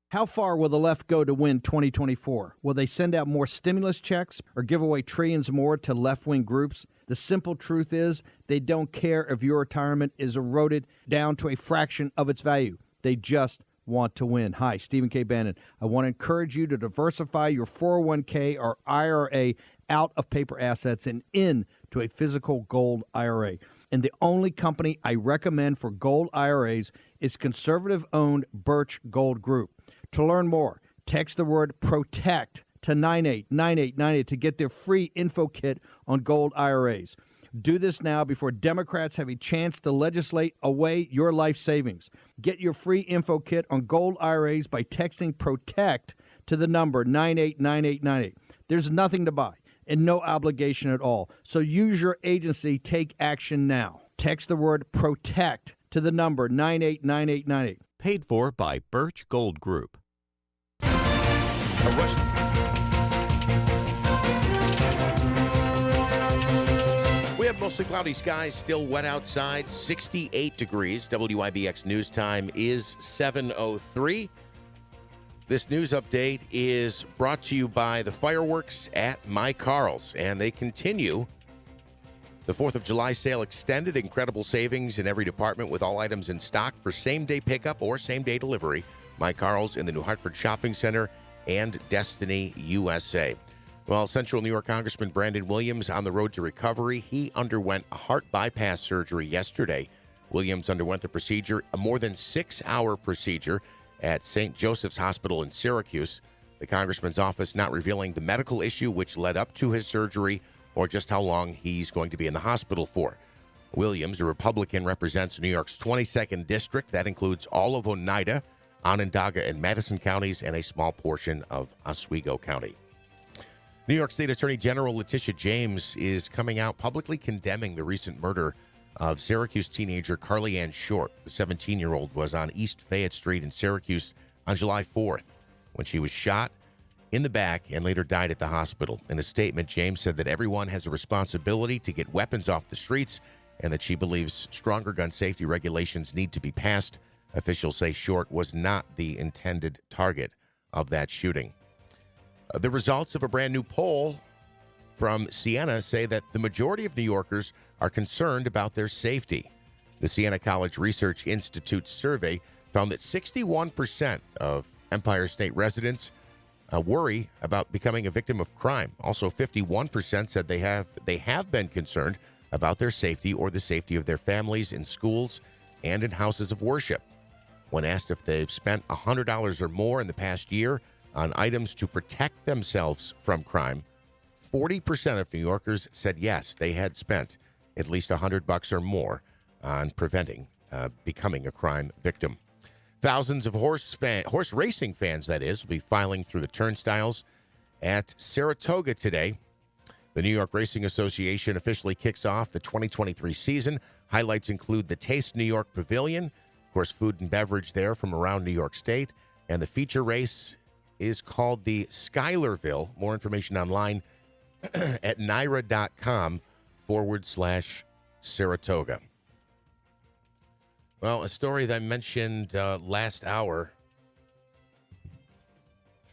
How far will the left go to win 2024? Will they send out more stimulus checks or give away trillions more to left-wing groups? The simple truth is they don't care if your retirement is eroded down to a fraction of its value. They just want to win. Hi, Stephen K. Bannon. I want to encourage you to diversify your 401k or IRA out of paper assets and into a physical gold IRA. And the only company I recommend for gold IRAs is conservative-owned Birch Gold Group. To learn more, text the word PROTECT to 989898 to get their free info kit on gold IRAs. Do this now before Democrats have a chance to legislate away your life savings. Get your free info kit on gold IRAs by texting PROTECT to the number 989898. There's nothing to buy and no obligation at all. So use your agency. Take action now. Text the word PROTECT to the number 989898. Paid for by Birch Gold Group. mostly cloudy skies, still wet outside, 68 degrees. WIBX news time is 7:03. This news update is brought to you by the fireworks at My Carl's, and they continue. The 4th of July sale extended. Incredible savings in every department with all items in stock for same-day pickup or same-day delivery. My Carl's in the New Hartford Shopping Center and Destiny USA. Well, Central New York Congressman Brandon Williams on the road to recovery. He underwent a heart bypass surgery yesterday. Williams underwent the procedure, a more than 6-hour procedure at St. Joseph's Hospital in Syracuse. The congressman's office not revealing the medical issue which led up to his surgery or just how long he's going to be in the hospital for. Williams, a Republican, represents New York's 22nd district. That includes all of Oneida, Onondaga, and Madison counties, and a small portion of Oswego County. New York State Attorney General Letitia James is coming out publicly condemning the recent murder of Syracuse teenager Carly Ann Short. The 17-year-old was on East Fayette Street in Syracuse on July 4th when she was shot in the back and later died at the hospital. In a statement, James said that everyone has a responsibility to get weapons off the streets and that she believes stronger gun safety regulations need to be passed. Officials say Short was not the intended target of that shooting. The results of a brand new poll from Siena say that the majority of New Yorkers are concerned about their safety. The Siena College Research Institute survey found that 61% of Empire State residents worry about becoming a victim of crime. Also, 51% said they have been concerned about their safety or the safety of their families in schools and in houses of worship. When asked if they've spent $100 or more in the past year on items to protect themselves from crime, 40% of New Yorkers said yes, they had spent at least $100 or more on preventing becoming a crime victim. Thousands of horse racing fans, that is, will be filing through the turnstiles at Saratoga today. The New York Racing Association officially kicks off the 2023 season. Highlights include the Taste New York Pavilion, of course, food and beverage there from around New York State, and the feature race is called the Schuylerville. More information online at NYRA.com/Saratoga. Well, a story that I mentioned last hour.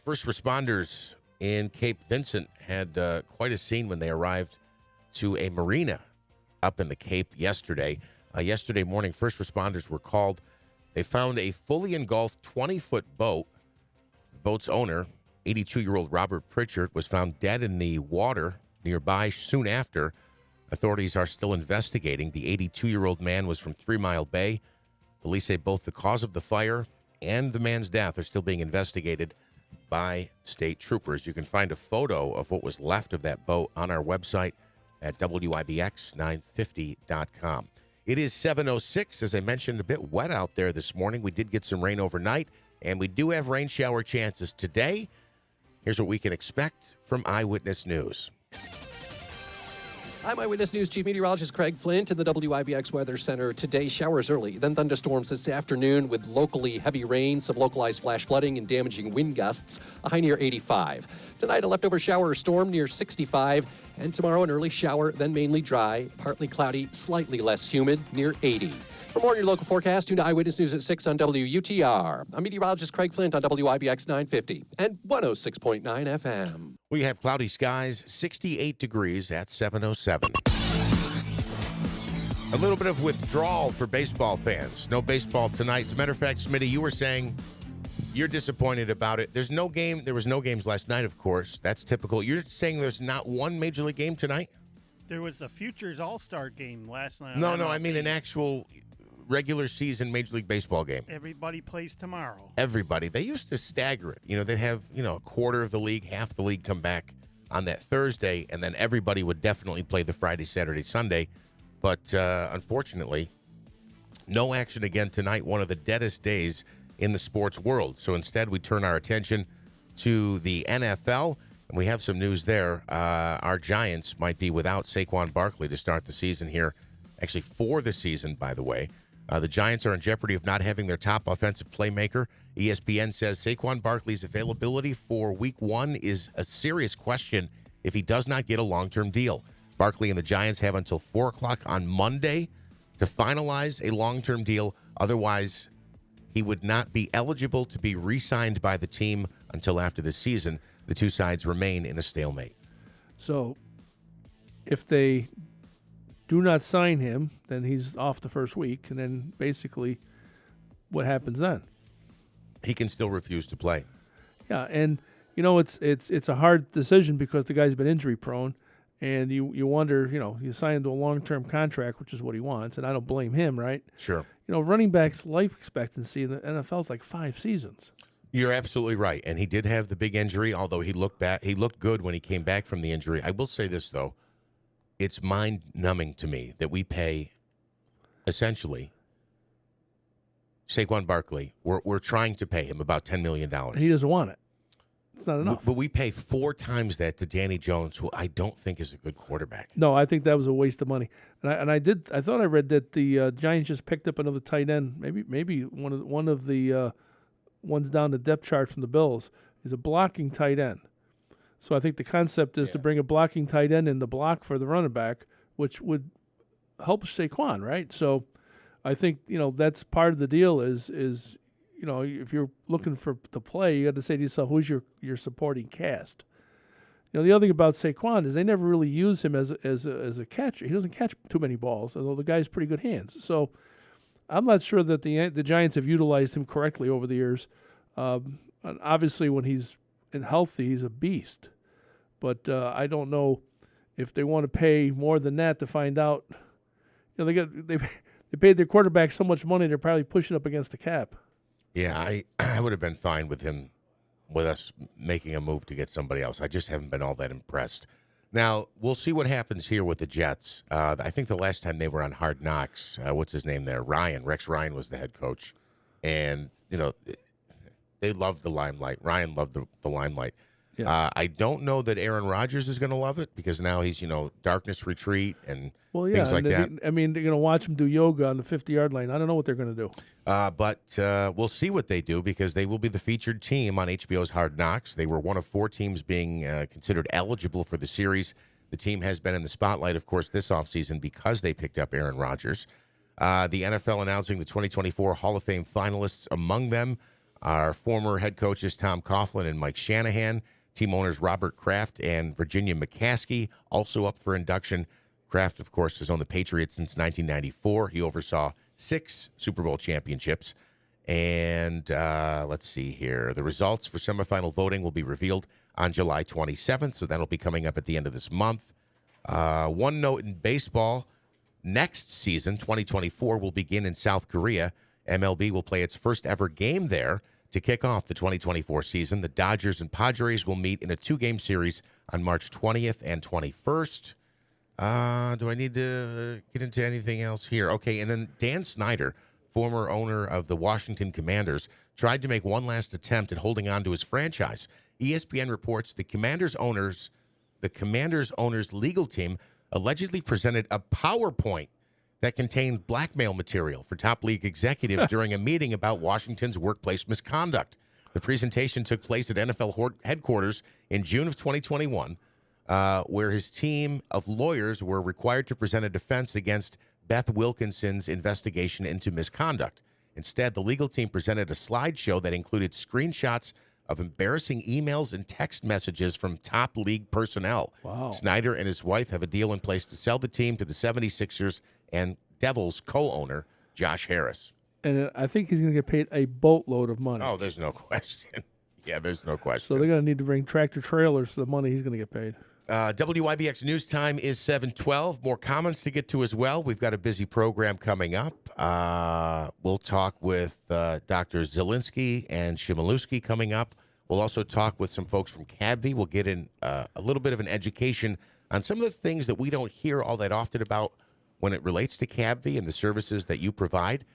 First responders in Cape Vincent had quite a scene when they arrived to a marina up in the Cape yesterday. Yesterday morning, first responders were called. They found a fully engulfed 20-foot boat. The boat's owner, 82-year-old Robert Pritchard, was found dead in the water nearby soon after. Authorities are still investigating. The 82-year-old man was from 3 Mile Bay. Police say both the cause of the fire and the man's death are still being investigated by state troopers. You can find a photo of what was left of that boat on our website at WIBX950.com. It is 7:06. As I mentioned, a bit wet out there this morning. We did get some rain overnight, and we do have rain shower chances today. Here's what we can expect from Eyewitness News. I'm Eyewitness News Chief Meteorologist Craig Flint in the WIBX Weather Center. Today, showers early, then thunderstorms this afternoon with locally heavy rain, some localized flash flooding and damaging wind gusts, a high near 85. Tonight, a leftover shower or storm near 65. And tomorrow, an early shower, then mainly dry, partly cloudy, slightly less humid, near 80. For more on your local forecast, tune to Eyewitness News at 6 on WUTR. I'm meteorologist Craig Flint on WIBX 950 and 106.9 FM. We have cloudy skies, 68 degrees at 7:07. A little bit of withdrawal for baseball fans. No baseball tonight. As a matter of fact, Smitty, you were saying you're disappointed about it. There was no games last night, of course. That's typical. You're saying there's not one Major League game tonight? There was a Futures All-Star game last night. No, I mean an actual regular season Major League Baseball game. Everybody plays tomorrow. Everybody. They used to stagger it. They'd have, a quarter of the league, half the league come back on that Thursday, and then everybody would definitely play the Friday, Saturday, Sunday. But unfortunately, no action again tonight, one of the deadest days in the sports world. So instead, we turn our attention to the NFL, and we have some news there. Our Giants might be without Saquon Barkley to start the season here, actually for the season, by the way. The Giants are in jeopardy of not having their top offensive playmaker. ESPN says Saquon Barkley's availability for Week 1 is a serious question if he does not get a long-term deal. Barkley and the Giants have until 4 o'clock on Monday to finalize a long-term deal. Otherwise, he would not be eligible to be re-signed by the team until after the season. The two sides remain in a stalemate. So if they do not sign him, then he's off the first week. And then basically what happens then? He can still refuse to play. Yeah, and it's a hard decision because the guy's been injury prone, and you wonder, you sign him to a long-term contract, which is what he wants, and I don't blame him, right? Sure. Running backs' life expectancy in the NFL is like 5 seasons. You're absolutely right, and he did have the big injury, although he looked good when he came back from the injury. I will say this, though. It's mind-numbing to me that we pay, essentially, Saquon Barkley, we're trying to pay him about $10 million. And he doesn't want it. It's not enough. But we pay 4 times that to Danny Jones, who I don't think is a good quarterback. No, I think that was a waste of money. And I thought I read that the Giants just picked up another tight end. Maybe one of the ones down the depth chart from the Bills is a blocking tight end. So I think the concept is to bring a blocking tight end in the block for the running back, which would help Saquon, right? So I think that's part of the deal. Is if you're looking to play, you got to say to yourself, who's your supporting cast? The other thing about Saquon is they never really use him as a catcher. He doesn't catch too many balls, although the guy's pretty good hands. So I'm not sure that the Giants have utilized him correctly over the years. And obviously, when he's healthy, he's a beast. But I don't know if they want to pay more than that to find out. They paid their quarterback so much money, they're probably pushing up against the cap. Yeah, I would have been fine with us making a move to get somebody else. I just haven't been all that impressed. Now, we'll see what happens here with the Jets. I think the last time they were on Hard Knocks, what's his name there? Rex Ryan was the head coach. And, they loved the limelight. Ryan loved the limelight. Yes. I don't know that Aaron Rodgers is going to love it because now he's, darkness retreat and things like that. They're going to watch him do yoga on the 50-yard line. I don't know what they're going to do. But we'll see what they do because they will be the featured team on HBO's Hard Knocks. They were one of 4 teams being considered eligible for the series. The team has been in the spotlight, of course, this offseason because they picked up Aaron Rodgers. The NFL announcing the 2024 Hall of Fame finalists. Among them are former head coaches Tom Coughlin and Mike Shanahan. Team owners Robert Kraft and Virginia McCaskey also up for induction. Kraft, of course, has owned the Patriots since 1994. He oversaw 6 Super Bowl championships. And let's see here. The results for semifinal voting will be revealed on July 27th, so that'll be coming up at the end of this month. One note in baseball, next season, 2024, will begin in South Korea. MLB will play its first ever game there. To kick off the 2024 season, the Dodgers and Padres will meet in a 2-game series on March 20th and 21st. Do I need to get into anything else here? Okay, and then Dan Snyder, former owner of the Washington Commanders, tried to make one last attempt at holding on to his franchise. ESPN reports the Commanders owners' legal team allegedly presented a PowerPoint that contained blackmail material for top league executives during a meeting about Washington's workplace misconduct. The presentation took place at NFL headquarters in June of 2021, where his team of lawyers were required to present a defense against Beth Wilkinson's investigation into misconduct. Instead, the legal team presented a slideshow that included screenshots of embarrassing emails and text messages from top league personnel. Wow. Snyder and his wife have a deal in place to sell the team to the 76ers and Devils co-owner Josh Harris. And I think he's going to get paid a boatload of money. Oh, there's no question. Yeah, there's no question. So they're going to need to bring tractor trailers for the money he's going to get paid. WIBX News Time is 7:12. More comments to get to as well. We've got a busy program coming up. We'll talk with Dr. Zielinski and Shimilewski coming up. We'll also talk with some folks from CABV. We'll get in a little bit of an education on some of the things that we don't hear all that often about when it relates to CABV and the services that you provide.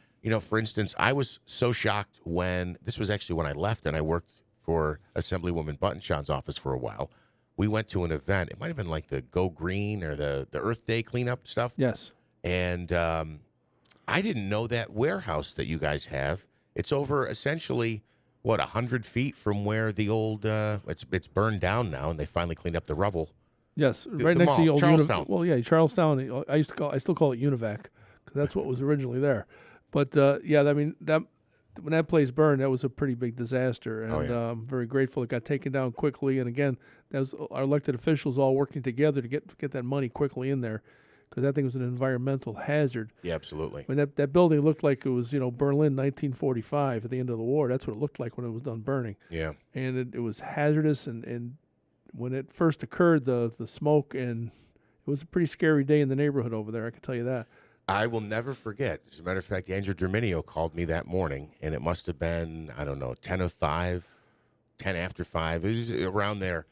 For instance, I was so shocked this was actually when I left and I worked for Assemblywoman Buttonshawn's office for a while. We went to an event. It might have been like the Go Green or the Earth Day cleanup stuff. Yes. And I didn't know that warehouse that you guys have. It's over essentially, 100 feet from where the old, it's burned down now, and they finally cleaned up the rubble. Yes, right next to the old Charlestown. Charlestown. I still call it Univac because that's what was originally there. But I mean that when that place burned, that was a pretty big disaster, and I'm very grateful it got taken down quickly. And again, that was our elected officials all working together to get that money quickly in there, because that thing was an environmental hazard. Yeah, absolutely. I mean, that building looked like it was, Berlin 1945 at the end of the war. That's what it looked like when it was done burning. Yeah. And it was hazardous, and when it first occurred, the smoke, and it was a pretty scary day in the neighborhood over there, I can tell you that. I will never forget. As a matter of fact, Andrew Germinio called me that morning, and it must have been, 10:05, 10 after 5. It was around there.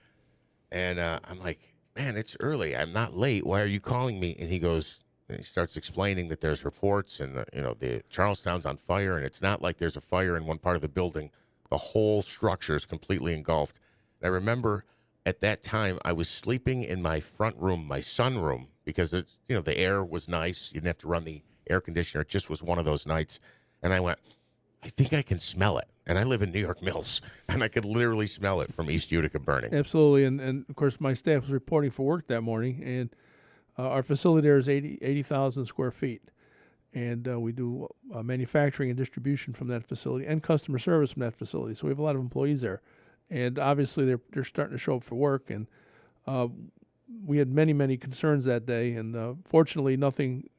And I'm like, man, it's early. I'm not late. Why are you calling me? And he starts explaining that there's reports and, the Charlestown's on fire, and it's not like there's a fire in one part of the building. The whole structure is completely engulfed. And I remember at that time I was sleeping in my front room, my sunroom, because it's, the air was nice. You didn't have to run the air conditioner. It just was one of those nights. And I went, I think I can smell it. And I live in New York Mills, and I could literally smell it from East Utica burning. Absolutely. And of course, my staff was reporting for work that morning, and our facility there is 80,000 square feet. And we do manufacturing and distribution from that facility and customer service from that facility. So we have a lot of employees there. And obviously, they're starting to show up for work. And we had many, many concerns that day. And fortunately, nothing,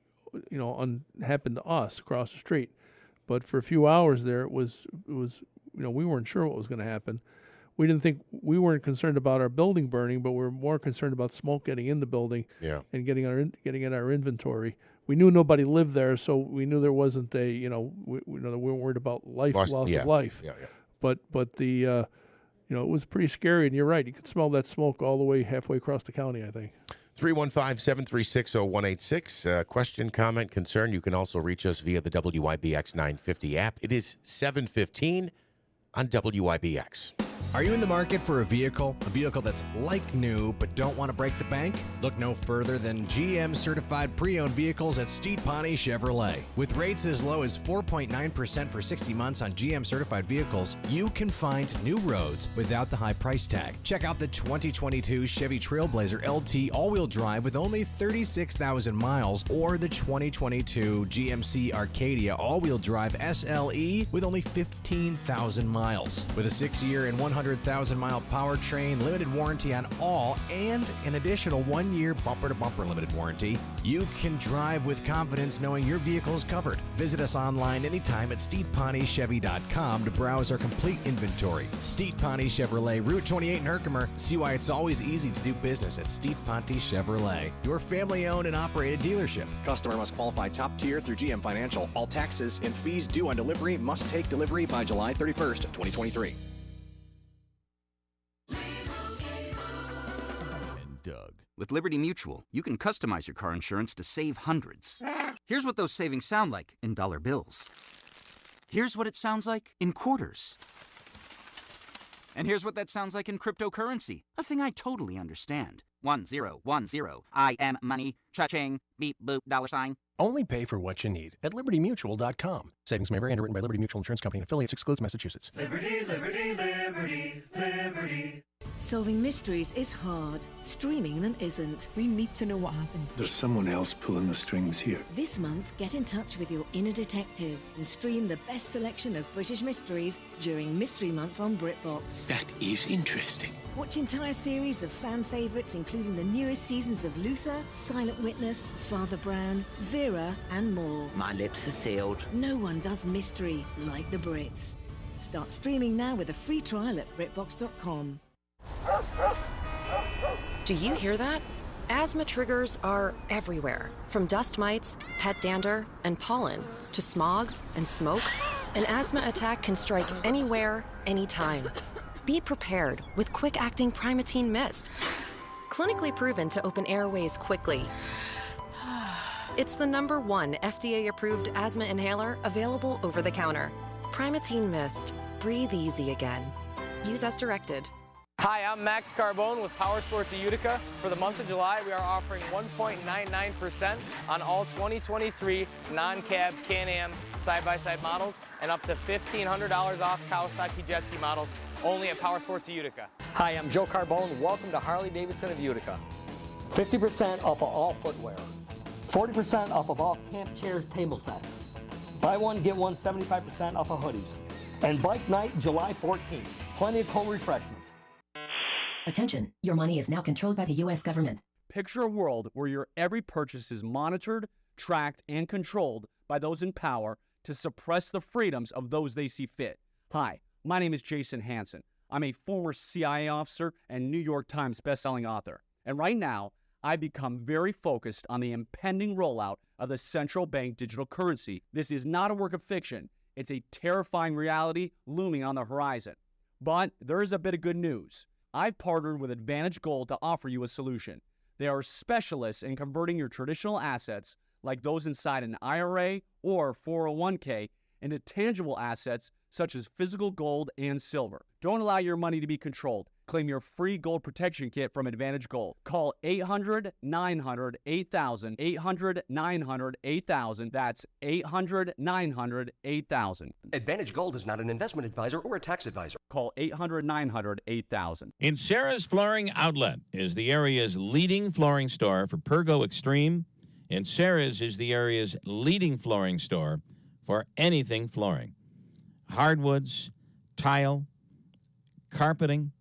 happened to us across the street. But for a few hours there, it was we weren't sure what was going to happen. We weren't concerned about our building burning, but we were more concerned about smoke getting in the building and getting in our inventory. We knew nobody lived there, so we knew there wasn't we weren't worried about loss of life. Yeah. But the it was pretty scary, and you're right. You could smell that smoke all the way halfway across the county, I think. 315-736-0186. Question, comment, concern. You can also reach us via the WIBX 950 app. It is 7:15 on WIBX. Are you in the market for a vehicle that's like new but don't want to break the bank? Look no further than GM certified pre-owned vehicles at Steed Pawnee Chevrolet. With rates as low as 4.9% for 60 months on GM certified vehicles, you can find new roads without the high price tag. Check out the 2022 Chevy Trailblazer LT all-wheel drive with only 36,000 miles, or the 2022 GMC Arcadia all-wheel drive SLE with only 15,000 miles. With a 6-year and 100,000-mile powertrain, limited warranty on all, and an additional 1-year bumper-to-bumper limited warranty, you can drive with confidence knowing your vehicle is covered. Visit us online anytime at SteedPawneeChevy.com to browse our complete inventory. Steed Pawnee Chevrolet, Route 28 in Herkimer. See why it's always easy to do business at Steed Pawnee Chevrolet, your family-owned and operated dealership. Customer must qualify top tier through GM Financial. All taxes and fees due on delivery must take delivery by July 31st, 2023. Doug. With Liberty Mutual, you can customize your car insurance to save hundreds. Here's what those savings sound like in dollar bills. Here's what it sounds like in quarters. And here's what that sounds like in cryptocurrency, a thing I totally understand. 1010, I am money, cha-ching, beep boop, $. Only pay for what you need at LibertyMutual.com. Savings may vary. Underwritten by Liberty Mutual Insurance Company and affiliates. Excludes Massachusetts. Liberty, liberty, liberty, liberty. Solving mysteries is hard. Streaming them isn't. We need to know what happened. There's someone else pulling the strings here. This month, get in touch with your inner detective and stream the best selection of British mysteries during Mystery Month on BritBox. That is interesting. Watch entire series of fan favorites, including the newest seasons of Luther, Silent Witness, Father Brown, Vera, and more. My lips are sealed. No one does mystery like the Brits. Start streaming now with a free trial at BritBox.com. Do you hear that? Asthma triggers are everywhere. From dust mites, pet dander, and pollen, to smog and smoke, an asthma attack can strike anywhere, anytime. Be prepared with quick-acting Primatene Mist. Clinically proven to open airways quickly. It's the #1 FDA-approved asthma inhaler available over the counter. Primatene Mist. Breathe easy again. Use as directed. Hi, I'm Max Carbone with Power Sports of Utica. For the month of July, we are offering 1.99% on all 2023 non-cab Can-Am side-by-side models and up to $1,500 off Kawasaki jet ski models only at Power Sports of Utica. Hi, I'm Joe Carbone. Welcome to Harley-Davidson of Utica. 50% off of all footwear. 40% off of all camp chairs, table sets. Buy one, get one, 75% off of hoodies. And Bike Night, July 14th. Plenty of cold refreshments. Attention, your money is now controlled by the U.S. government. Picture a world where your every purchase is monitored, tracked, and controlled by those in power to suppress the freedoms of those they see fit. Hi, my name is Jason Hansen. I'm a former CIA officer and New York Times bestselling author. And right now, I've become very focused on the impending rollout of the central bank digital currency. This is not a work of fiction. It's a terrifying reality looming on the horizon. But there is a bit of good news. I've partnered with Advantage Gold to offer you a solution. They are specialists in converting your traditional assets, like those inside an IRA or 401k, into tangible assets such as physical gold and silver. Don't allow your money to be controlled. Claim your free gold protection kit from Advantage Gold. Call 800-900-8000, 800-900-8000. That's 800-900-8000. Advantage Gold is not an investment advisor or a tax advisor. Call 800-900-8000. In Sarah's Flooring Outlet is the area's leading flooring store for Pergo Extreme, and Sarah's is the area's leading flooring store for anything flooring. Hardwoods, tile, carpeting,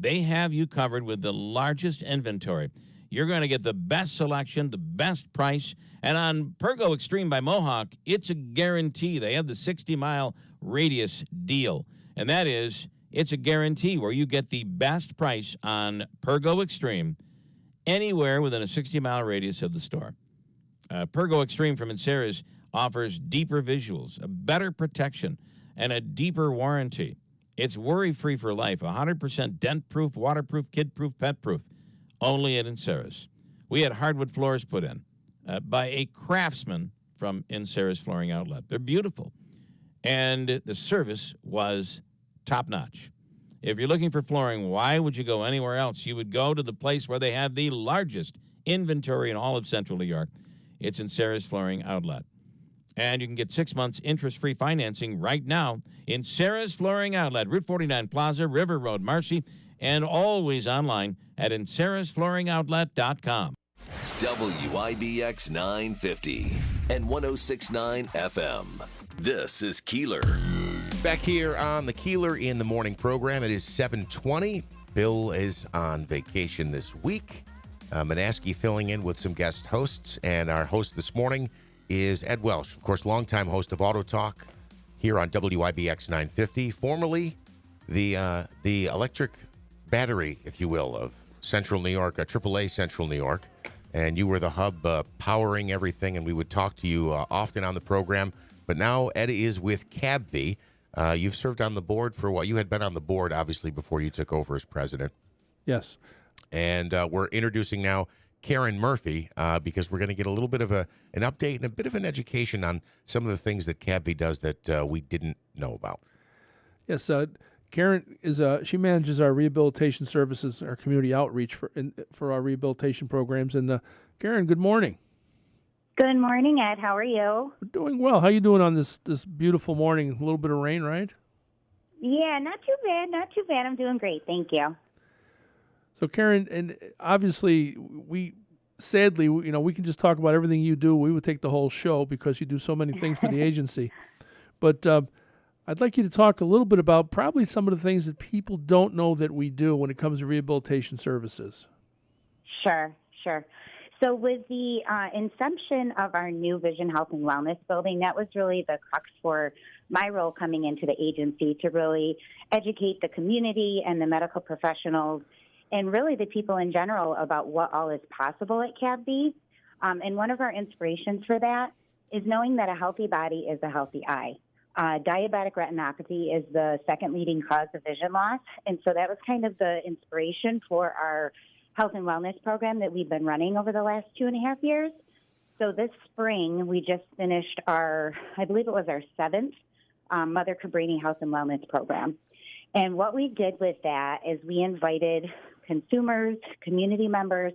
they have you covered with the largest inventory. You're going to get the best selection, the best price. And on Pergo Extreme by Mohawk, it's a guarantee. They have the 60-mile radius deal. And that is, it's a guarantee where you get the best price on Pergo Extreme anywhere within a 60-mile radius of the store. Pergo Extreme from Insera's offers deeper visuals, a better protection, and a deeper warranty. It's worry-free for life, 100% dent-proof, waterproof, kid-proof, pet-proof, only at Insera's. We had hardwood floors put in by a craftsman from Insera's Flooring Outlet. They're beautiful. And the service was top-notch. If you're looking for flooring, why would you go anywhere else? You would go to the place where they have the largest inventory in all of Central New York. It's Insera's Flooring Outlet. And you can get 6 months interest-free financing right now in Sarah's Flooring Outlet, Route 49 Plaza, River Road, Marcy, and always online at insarasflooringoutlet.com. WIBX 950 and 106.9 FM. This is Keeler. Back here on the Keeler in the Morning program, it is 7:20. Bill is on vacation this week. Manaski filling in with some guest hosts, and our host this morning is Ed Welsh, of course, longtime host of Auto Talk here on WIBX 950, formerly the electric battery, if you will, of Central New York, AAA Central New York, and you were the hub powering everything, and we would talk to you often on the program. But now Ed is with CABV. You've served on the board for what? You had been on the board, obviously, before you took over as president. Yes. And we're introducing now Karen Murphy, because we're going to get a little bit of an update and a bit of an education on some of the things that CABV does that we didn't know about. Yes, Karen is she manages our rehabilitation services, our community outreach for our rehabilitation programs. And Karen, good morning. Good morning, Ed. How are you? We're doing well. How you doing on this beautiful morning? A little bit of rain, right? Yeah, not too bad. Not too bad. I'm doing great. Thank you. So, Karen, and obviously, we can just talk about everything you do. We would take the whole show because you do so many things for the agency. But I'd like you to talk a little bit about probably some of the things that people don't know that we do when it comes to rehabilitation services. Sure. So with the inception of our new Vision Health and Wellness building, that was really the crux for my role coming into the agency, to really educate the community and the medical professionals and really the people in general about what all is possible at CABV. And one of our inspirations for that is knowing that a healthy body is a healthy eye. Diabetic retinopathy is the second leading cause of vision loss. And so that was kind of the inspiration for our health and wellness program that we've been running over the last 2.5 years. So this spring, we just finished I believe it was our 7th Mother Cabrini Health and Wellness program. And what we did with that is we invited consumers, community members,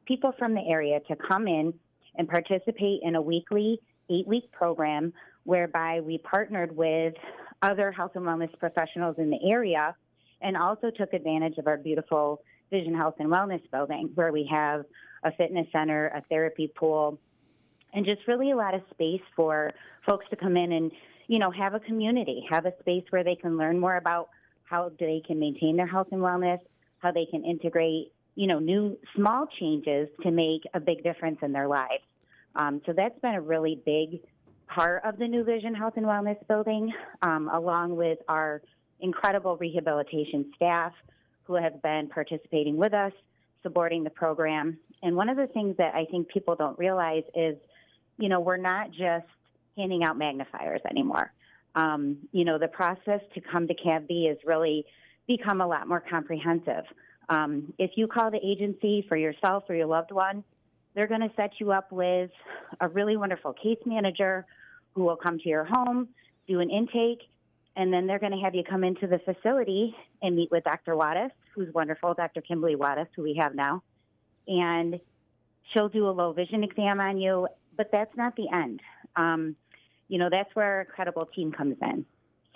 people from the area to come in and participate in a weekly 8-week program whereby we partnered with other health and wellness professionals in the area and also took advantage of our beautiful Vision Health and Wellness building, where we have a fitness center, a therapy pool, and just really a lot of space for folks to come in and, have a community, have a space where they can learn more about how they can maintain their health and wellness, how they can integrate, new small changes to make a big difference in their lives. So that's been a really big part of the new Vision Health and Wellness building, along with our incredible rehabilitation staff who have been participating with us, supporting the program. And one of the things that I think people don't realize is, we're not just handing out magnifiers anymore. The process to come to CAVB has really become a lot more comprehensive. If you call the agency for yourself or your loved one, they're going to set you up with a really wonderful case manager who will come to your home, do an intake, and then they're going to have you come into the facility and meet with Dr. Wattis, who's wonderful, Dr. Kimberly Wattis, who we have now. And she'll do a low vision exam on you, but that's not the end. That's where our incredible team comes in.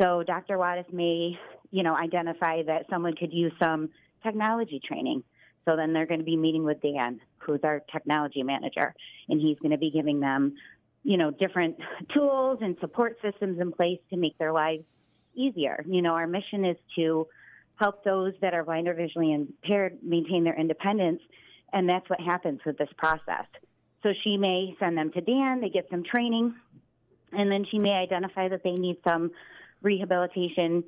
So Dr. Wattis may, identify that someone could use some technology training. So then they're going to be meeting with Dan, who's our technology manager, and he's going to be giving them, different tools and support systems in place to make their lives easier. Our mission is to help those that are blind or visually impaired maintain their independence, and that's what happens with this process. So she may send them to Dan, they get some training, and then she may identify that they need some rehabilitation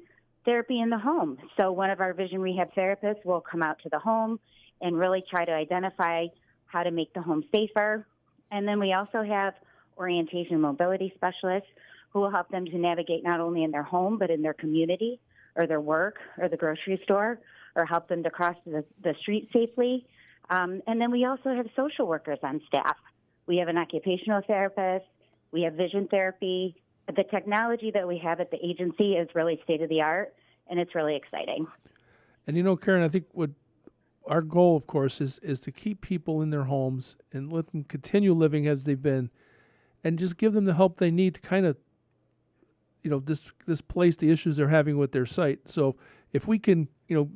therapy in the home. So one of our vision rehab therapists will come out to the home and really try to identify how to make the home safer. And then we also have orientation and mobility specialists who will help them to navigate not only in their home, but in their community or their work or the grocery store, or help them to cross the street safely. And then we also have social workers on staff. We have an occupational therapist. We have vision therapy. The technology that we have at the agency is really state-of-the-art, and it's really exciting. And, Karen, I think what our goal, of course, is to keep people in their homes and let them continue living as they've been, and just give them the help they need to kind of, displace the issues they're having with their sight. So if we can,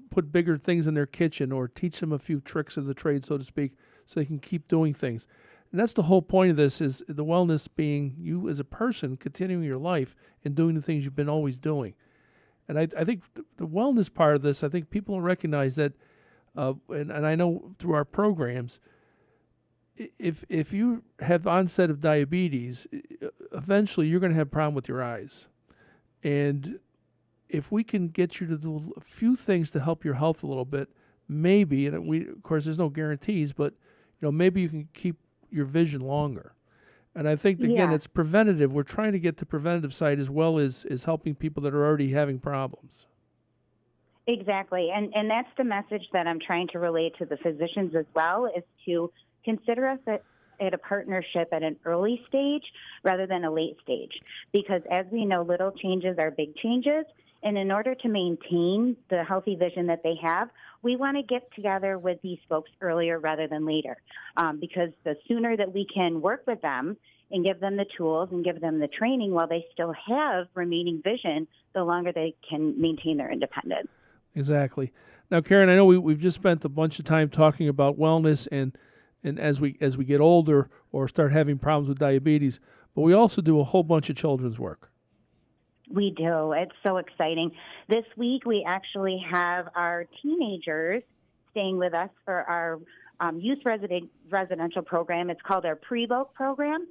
put bigger things in their kitchen or teach them a few tricks of the trade, so to speak, so they can keep doing things. And that's the whole point of this, is the wellness being you as a person continuing your life and doing the things you've been always doing. And I think the wellness part of this, I think people don't recognize that, and I know through our programs, if you have onset of diabetes, eventually you're going to have a problem with your eyes. And if we can get you to do a few things to help your health a little bit, maybe, and of course there's no guarantees, but maybe you can keep your vision longer. And I think, again, it's preventative. We're trying to get the preventative side as well as helping people that are already having problems. Exactly. And that's the message that I'm trying to relay to the physicians as well, is to consider us at a partnership at an early stage rather than a late stage. Because as we know, little changes are big changes. And in order to maintain the healthy vision that they have, we want to get together with these folks earlier rather than later, because the sooner that we can work with them and give them the tools and give them the training while they still have remaining vision, the longer they can maintain their independence. Exactly. Now, Karen, I know we've just spent a bunch of time talking about wellness and as we get older or start having problems with diabetes, but we also do a whole bunch of children's work. We do. It's so exciting. This week, we actually have our teenagers staying with us for our youth residential program. It's called our Pre-Voc program.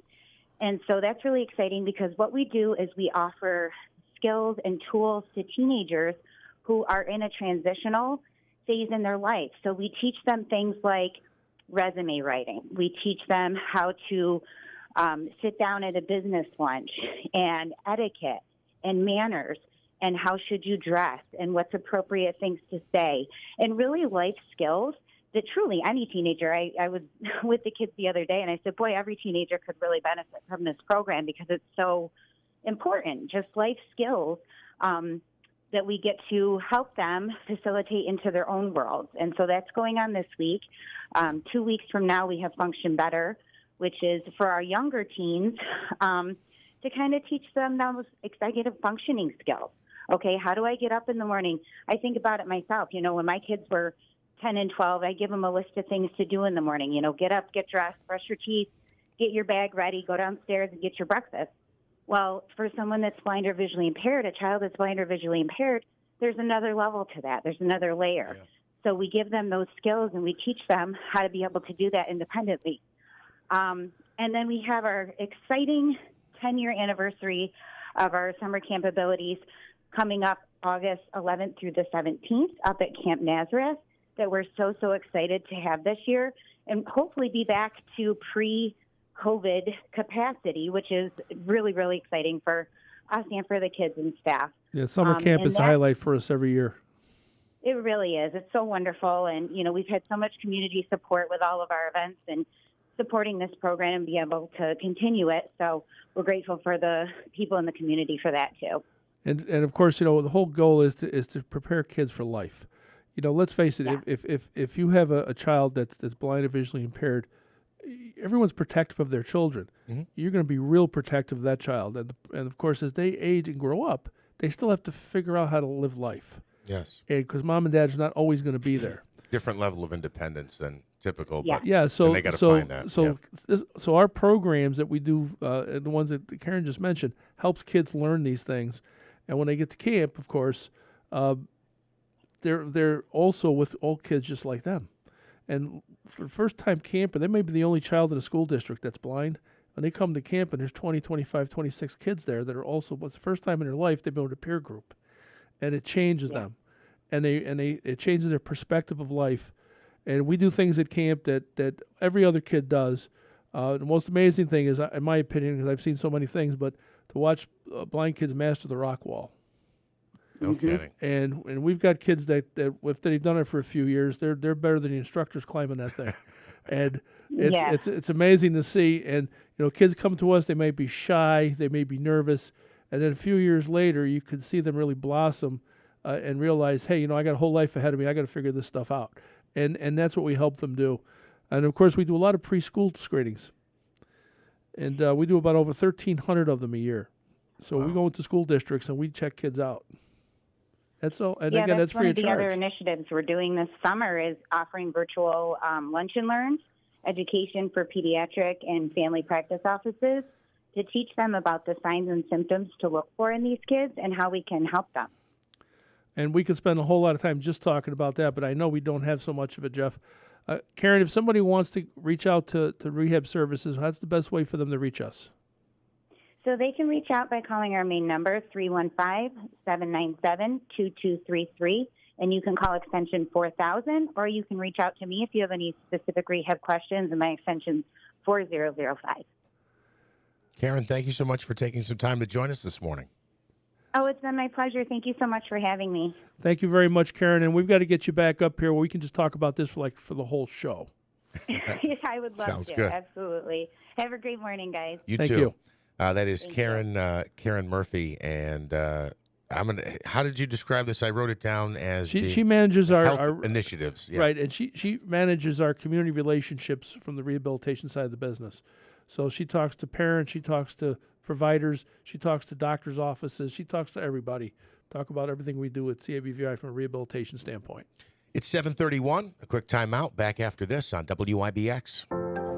And so that's really exciting, because what we do is we offer skills and tools to teenagers who are in a transitional phase in their life. So we teach them things like resume writing. We teach them how to sit down at a business lunch, and etiquette and manners, and how should you dress, and what's appropriate things to say, and really life skills that truly any teenager, I was with the kids the other day, and I said, boy, every teenager could really benefit from this program, because it's so important, just life skills that we get to help them facilitate into their own worlds. And so that's going on this week. 2 weeks from now, we have Function Better, which is for our younger teens, to kind of teach them those executive functioning skills. Okay, how do I get up in the morning? I think about it myself. When my kids were 10 and 12, I give them a list of things to do in the morning. Get up, get dressed, brush your teeth, get your bag ready, go downstairs and get your breakfast. Well, for someone that's blind or visually impaired, a child that's blind or visually impaired, there's another level to that. There's another layer. Yeah. So we give them those skills and we teach them how to be able to do that independently. And then we have our exciting 10-year anniversary of our summer camp abilities coming up August 11th through the 17th up at Camp Nazareth that we're so excited to have this year and hopefully be back to pre-COVID capacity, which is really, really exciting for us and for the kids and staff. Yeah, summer camp is a highlight for us every year. It really is. It's so wonderful. And, we've had so much community support with all of our events and supporting this program and be able to continue it. So we're grateful for the people in the community for that too. And of course, the whole goal is to prepare kids for life. Let's face it, if you have a child that's blind or visually impaired, everyone's protective of their children. Mm-hmm. You're going to be real protective of that child. And of course, as they age and grow up, they still have to figure out how to live life. Yes. Because mom and dad's not always going to be there. Different level of independence than typical. Yeah. But yeah. So they got to find that. So our programs that we do, the ones that Karen just mentioned, helps kids learn these things. And when they get to camp, of course, they're also with all kids just like them. And for the first time camper, they may be the only child in a school district that's blind. And they come to camp and there's 20, 25, 26 kids there that are also, it's the first time in their life they've been with a peer group. And it changes them. And it changes their perspective of life. And we do things at camp that every other kid does. The most amazing thing is, in my opinion, because I've seen so many things, but to watch blind kids master the rock wall. No kidding. And we've got kids that if they've done it for a few years, they're better than the instructors climbing that thing. And it's amazing to see. And kids come to us, they may be shy, they may be nervous, and then a few years later, you can see them really blossom and realize, hey, I got a whole life ahead of me. I got to figure this stuff out. And that's what we help them do. And of course, we do a lot of preschool screenings, and we do about over 1,300 of them a year. So we go into school districts and we check kids out. That's all. And again, that's free of charge. One of the other initiatives we're doing this summer is offering virtual lunch and learns, education for pediatric and family practice offices to teach them about the signs and symptoms to look for in these kids and how we can help them. And we could spend a whole lot of time just talking about that, but I know we don't have so much of it, Jeff. Karen, if somebody wants to reach out to Rehab Services, what's the best way for them to reach us? So they can reach out by calling our main number, 315-797-2233, and you can call extension 4000, or you can reach out to me if you have any specific rehab questions, and my extension 4005. Karen, thank you so much for taking some time to join us this morning. Oh, it's been my pleasure. Thank you so much for having me. Thank you very much, Karen, and we've got to get you back up here where we can just talk about this for the whole show. I would love Sounds to. Good. Absolutely. Have a great morning, guys. Thank you. That is Karen Murphy, and how did you describe this? I wrote it down as she manages our initiatives, right? And she manages our community relationships from the rehabilitation side of the business. So she talks to parents, she talks to providers, she talks to doctors' offices, she talks to everybody. Talk about everything we do at CABVI from a rehabilitation standpoint. It's 7:31. A quick timeout. Back after this on WIBX.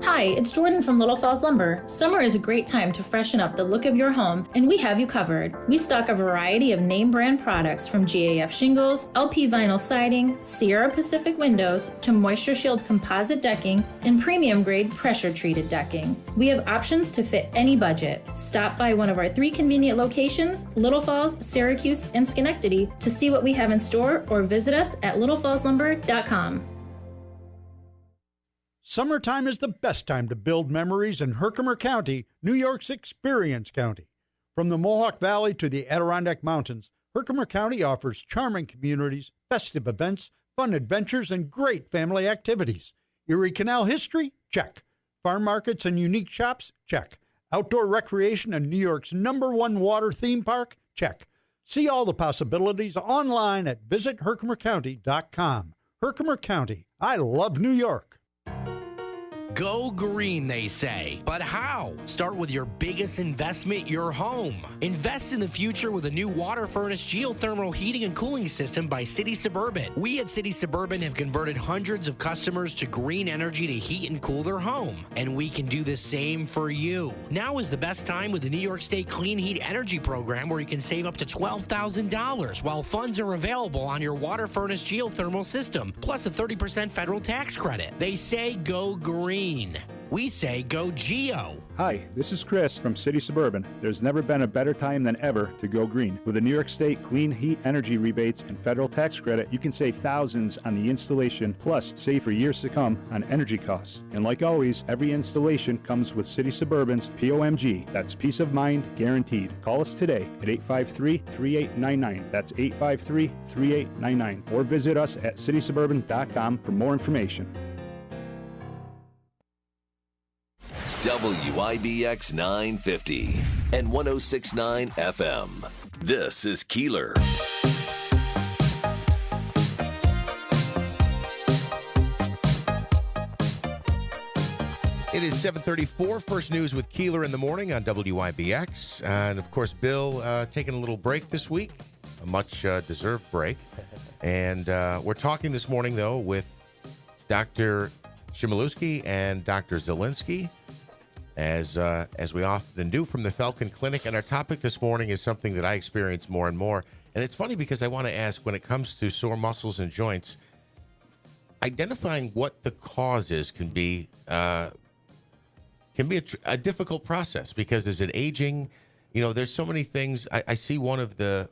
Hi, it's Jordan from Little Falls Lumber. Summer is a great time to freshen up the look of your home, and we have you covered. We stock a variety of name brand products from GAF shingles, LP vinyl siding, Sierra Pacific windows, to Moisture Shield composite decking, and premium grade pressure treated decking. We have options to fit any budget. Stop by one of our 3 convenient locations, Little Falls, Syracuse, and Schenectady, to see what we have in store, or visit us at littlefallslumber.com. Summertime is the best time to build memories in Herkimer County, New York's Experience County. From the Mohawk Valley to the Adirondack Mountains, Herkimer County offers charming communities, festive events, fun adventures, and great family activities. Erie Canal history? Check. Farm markets and unique shops? Check. Outdoor recreation and New York's #1 water theme park? Check. See all the possibilities online at visitherkimercounty.com. Herkimer County. I love New York. Go green, they say. But how? Start with your biggest investment, your home. Invest in the future with a new water furnace geothermal heating and cooling system by City Suburban. We at City Suburban have converted hundreds of customers to green energy to heat and cool their home. And we can do the same for you. Now is the best time with the New York State Clean Heat Energy Program, where you can save up to $12,000 while funds are available on your water furnace geothermal system, plus a 30% federal tax credit. They say go green. We say go Geo. Hi, this is Chris from City Suburban. There's never been a better time than ever to go green. With the New York State Clean Heat Energy rebates and federal tax credit, you can save thousands on the installation, plus save for years to come on energy costs. And like always, every installation comes with City Suburban's POMG. That's peace of mind guaranteed. Call us today at 853-3899. That's 853-3899. Or visit us at citysuburban.com for more information. WIBX 950 and 106.9 FM. This is Keeler. It is 7:34. First news with Keeler in the morning on WIBX. And, of course, Bill taking a little break this week, a much-deserved break. And we're talking this morning, though, with Dr. Chmielewski and Dr. Zielinski, as we often do from the Falcon Clinic. And our topic this morning is something that I experience more and more. And it's funny because I want to ask, when it comes to sore muscles and joints, identifying what the cause is can be a difficult process, because as an aging, there's so many things. I see one of the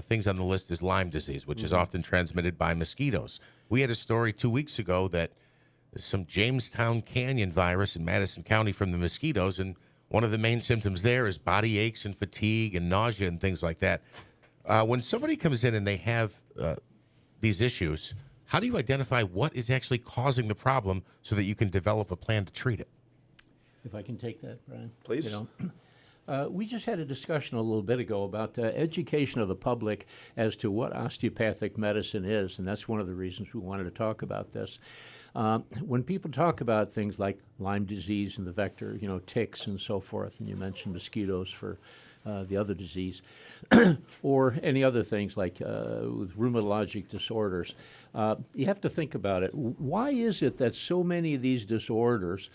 things on the list is Lyme disease, which is often transmitted by mosquitoes. We had a story 2 weeks ago that some Jamestown Canyon virus in Madison County from the mosquitoes, and one of the main symptoms there is body aches and fatigue and nausea and things like that. When somebody comes in and they have these issues, how do you identify what is actually causing the problem so that you can develop a plan to treat it? If I can take that, Brian? Please. We just had a discussion a little bit ago about education of the public as to what osteopathic medicine is, and that's one of the reasons we wanted to talk about this. When people talk about things like Lyme disease and the vector, ticks and so forth, and you mentioned mosquitoes for the other disease, or any other things like with rheumatologic disorders, you have to think about it. Why is it that so many of these disorders,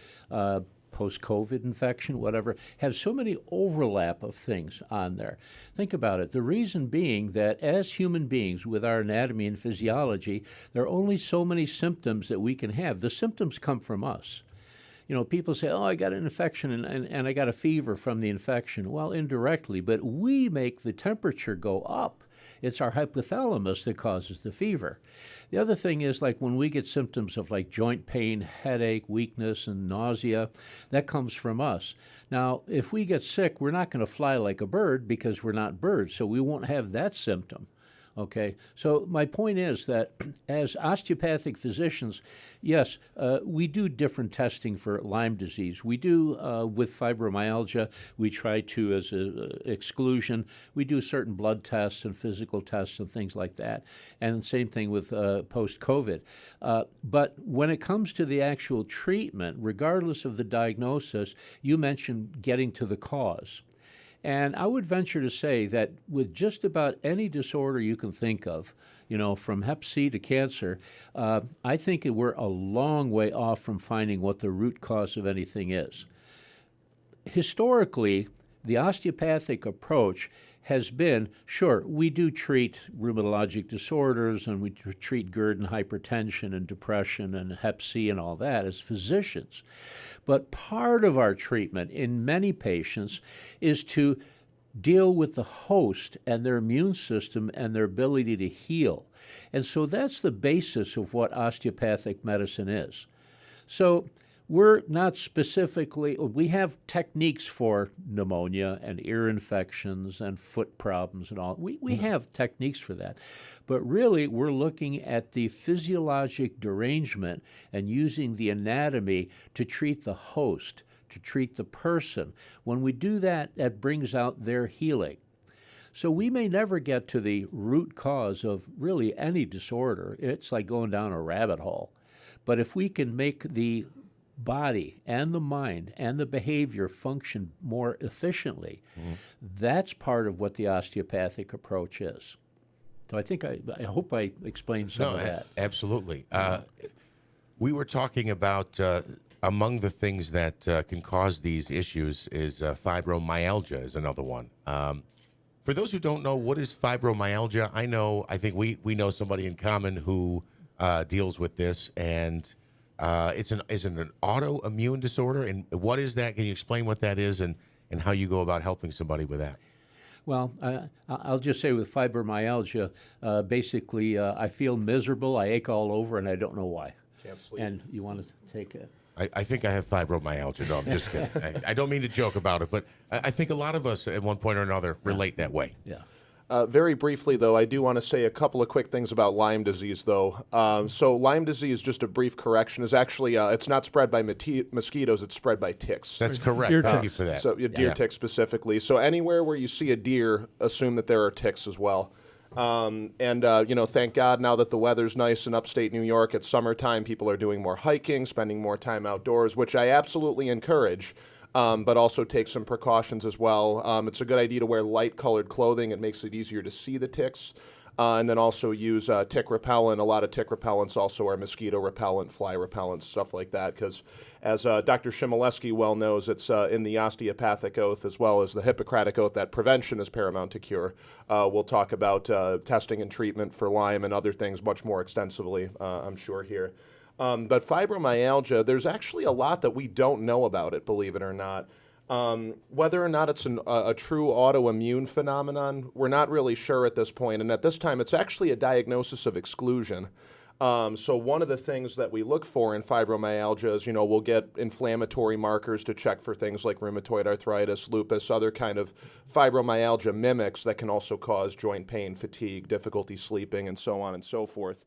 post-COVID infection, whatever, have so many overlap of things on there? Think about it. The reason being that as human beings with our anatomy and physiology, there are only so many symptoms that we can have. The symptoms come from us. People say, oh, I got an infection and I got a fever from the infection. Well, indirectly, but we make the temperature go up. It's our hypothalamus that causes the fever. The other thing is, like, when we get symptoms of like joint pain, headache, weakness, and nausea, that comes from us. Now, if we get sick, we're not going to fly like a bird because we're not birds, so we won't have that symptom. Okay, so my point is that as osteopathic physicians, yes, we do different testing for Lyme disease. We do with fibromyalgia. We try to, as an exclusion, we do certain blood tests and physical tests and things like that. And same thing with post-COVID. But when it comes to the actual treatment, regardless of the diagnosis, you mentioned getting to the cause. And I would venture to say that with just about any disorder you can think of, from hep C to cancer, I think we're a long way off from finding what the root cause of anything is. Historically, the osteopathic approach has been, sure, we do treat rheumatologic disorders and we treat GERD and hypertension and depression and hep C and all that as physicians. But part of our treatment in many patients is to deal with the host and their immune system and their ability to heal. And so that's the basis of what osteopathic medicine is. So we're not specifically, we have techniques for pneumonia and ear infections and foot problems and all. We have techniques for that. But really, we're looking at the physiologic derangement and using the anatomy to treat the host, to treat the person. When we do that, that brings out their healing. So we may never get to the root cause of really any disorder. It's like going down a rabbit hole. But if we can make the body and the mind and the behavior function more efficiently, that's part of what the osteopathic approach is. So I think I hope I explained some of that. Absolutely. We were talking about among the things that can cause these issues is fibromyalgia is another one. For those who don't know, what is fibromyalgia? I think we know somebody in common who deals with this, and is it an autoimmune disorder? And what is that? Can you explain what that is and how you go about helping somebody with that? Well, I'll just say with fibromyalgia, basically I feel miserable, I ache all over, and I don't know why. Can't sleep. And you want to take it? I think I have fibromyalgia. No, I'm just kidding. I don't mean to joke about it, but I think a lot of us at one point or another relate that way. Yeah. Very briefly, though, I do want to say a couple of quick things about Lyme disease, though. So Lyme disease, just a brief correction, is actually, it's not spread by mosquitoes, it's spread by ticks. That's correct. Thank you for that. So deer ticks specifically. So anywhere where you see a deer, assume that there are ticks as well. Thank God now that the weather's nice in upstate New York, it's summertime, people are doing more hiking, spending more time outdoors, which I absolutely encourage. But also take some precautions as well. It's a good idea to wear light-colored clothing. It makes it easier to see the ticks. And then also use tick repellent. A lot of tick repellents also are mosquito repellent, fly repellent, stuff like that. Because as Dr. Shimoleski well knows, it's in the osteopathic oath as well as the Hippocratic oath that prevention is paramount to cure. We'll talk about testing and treatment for Lyme and other things much more extensively, I'm sure, here. But fibromyalgia, there's actually a lot that we don't know about it, believe it or not. Whether or not it's a true autoimmune phenomenon, we're not really sure at this point. And at this time, it's actually a diagnosis of exclusion. So one of the things that we look for in fibromyalgia is, we'll get inflammatory markers to check for things like rheumatoid arthritis, lupus, other kind of fibromyalgia mimics that can also cause joint pain, fatigue, difficulty sleeping, and so on and so forth.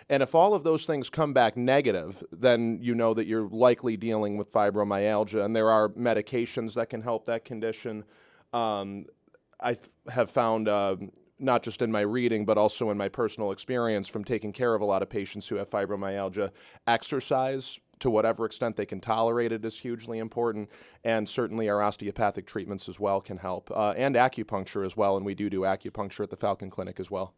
And if all of those things come back negative, then you know that you're likely dealing with fibromyalgia, and there are medications that can help that condition. I have found, not just in my reading, but also in my personal experience from taking care of a lot of patients who have fibromyalgia, exercise to whatever extent they can tolerate it is hugely important, and certainly our osteopathic treatments as well can help, and acupuncture as well, and we do acupuncture at the Falcon Clinic as well.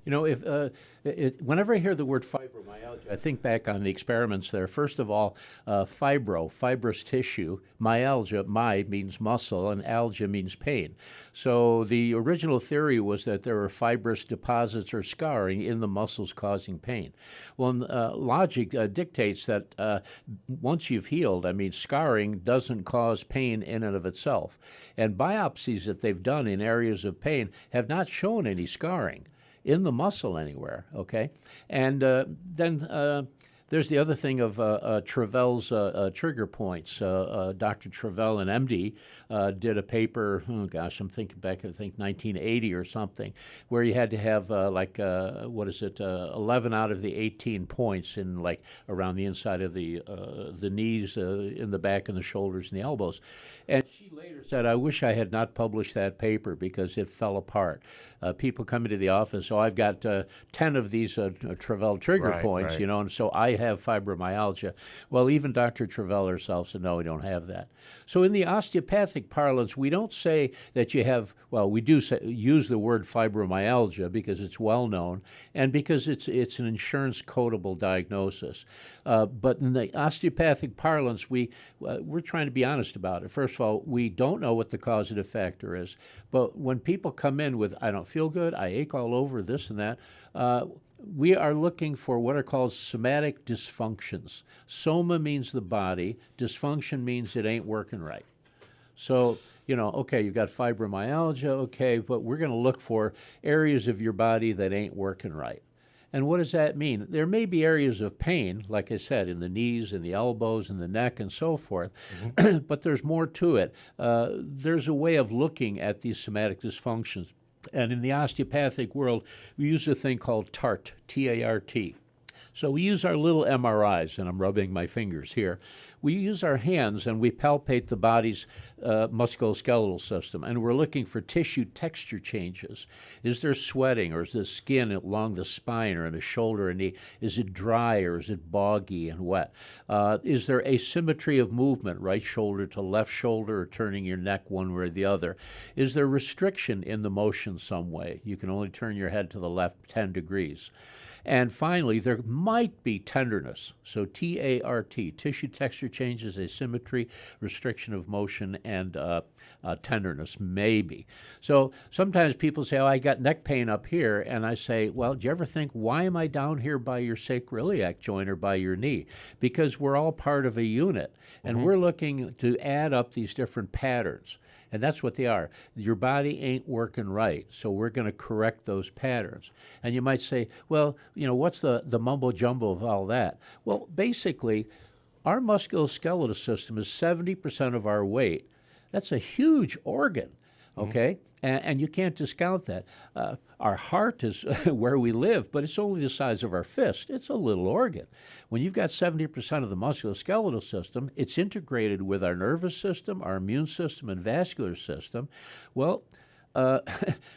Whenever I hear the word fibromyalgia, I think back on the experiments there. First of all, fibrous tissue. Myalgia, means muscle, and algia means pain. So the original theory was that there were fibrous deposits or scarring in the muscles causing pain. Well, logic dictates that once you've healed, scarring doesn't cause pain in and of itself. And biopsies that they've done in areas of pain have not shown any scarring in the muscle anywhere, okay? And then there's the other thing of Travell's trigger points. Dr. Travell, an MD, did a paper, I'm thinking back, 1980 or something, where you had to have 11 out of the 18 points in around the inside of the knees, in the back and the shoulders and the elbows. And she later said, I wish I had not published that paper because it fell apart. People come into the office, I've got 10 of these Travell trigger points, and so I have fibromyalgia. Well, even Dr. Travell herself said, no, we don't have that. So in the osteopathic parlance, we don't say that you have, we do use the word fibromyalgia because it's well known and because it's an insurance codable diagnosis. But in the osteopathic parlance, we're trying to be honest about it. First of all, we don't know what the causative factor is. But when people come in with, I don't feel good, I ache all over, this and that, we are looking for what are called somatic dysfunctions. Soma means the body, dysfunction means it ain't working right. So, okay, you've got fibromyalgia, okay, but we're going to look for areas of your body that ain't working right. And what does that mean? There may be areas of pain, like I said, in the knees, in the elbows, in the neck, and so forth, but there's more to it. There's a way of looking at these somatic dysfunctions. And in the osteopathic world, we use a thing called TART, T-A-R-T. So we use our little MRIs, and I'm rubbing my fingers here. We use our hands and we palpate the body's musculoskeletal system, and we're looking for tissue texture changes. Is there sweating, or is the skin along the spine or in the shoulder and knee? Is it dry, or is it boggy and wet? Is there asymmetry of movement, right shoulder to left shoulder, or turning your neck one way or the other? Is there restriction in the motion some way? You can only turn your head to the left 10 degrees. And finally, there might be tenderness. So T-A-R-T, tissue texture changes, asymmetry, restriction of motion, and tenderness, maybe. So sometimes people say, oh, I got neck pain up here. And I say, well, do you ever think, why am I down here by your sacroiliac joint or by your knee? Because we're all part of a unit. And we're looking to add up these different patterns. And that's what they are. Your body ain't working right, so we're going to correct those patterns. And you might say, well, what's the mumbo-jumbo of all that? Well, basically, our musculoskeletal system is 70% of our weight. That's a huge organ, okay? And you can't discount that. Our heart is where we live, but it's only the size of our fist. It's a little organ. When you've got 70% of the musculoskeletal system, it's integrated with our nervous system, our immune system, and vascular system. Well,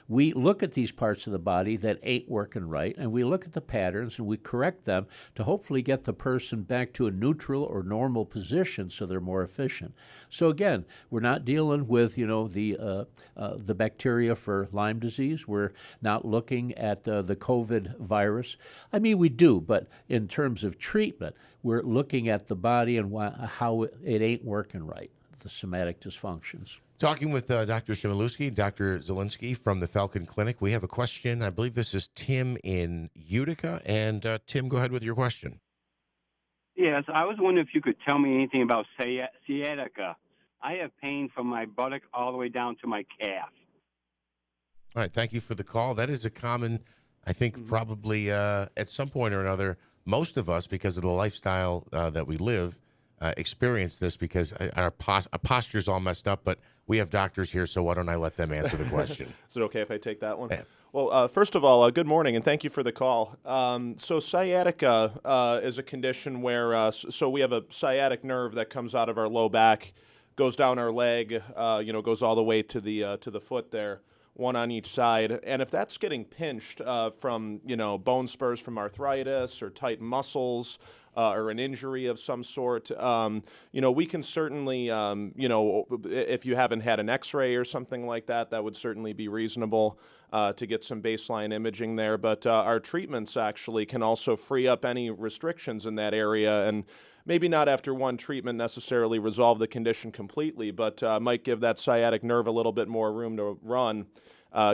we look at these parts of the body that ain't working right, and we look at the patterns and we correct them to hopefully get the person back to a neutral or normal position so they're more efficient. So again, we're not dealing with the bacteria for Lyme disease. We're not looking at the COVID virus. I mean, we do, but in terms of treatment, we're looking at the body and how it ain't working right, the somatic dysfunctions. Talking with Dr. Chmielewski, Dr. Zielinski from the Falcon Clinic. We have a question. I believe this is Tim in Utica. And Tim, go ahead with your question. Yes, I was wondering if you could tell me anything about sciatica. I have pain from my buttock all the way down to my calf. All right, thank you for the call. That is a common, I think, probably at some point or another, most of us, because of the lifestyle that we live, experience this because our posture's all messed up, but we have doctors here, so why don't I let them answer the question? Is it okay if I take that one? Yeah. Well, first of all, good morning, and thank you for the call. So sciatica is a condition where so we have a sciatic nerve that comes out of our low back, goes down our leg, goes all the way to the foot there, one on each side. And if that's getting pinched from bone spurs from arthritis or tight muscles, or an injury of some sort, we can certainly, if you haven't had an x-ray or something like that, that would certainly be reasonable to get some baseline imaging there. But our treatments actually can also free up any restrictions in that area, and maybe not after one treatment necessarily resolve the condition completely, but might give that sciatic nerve a little bit more room to run.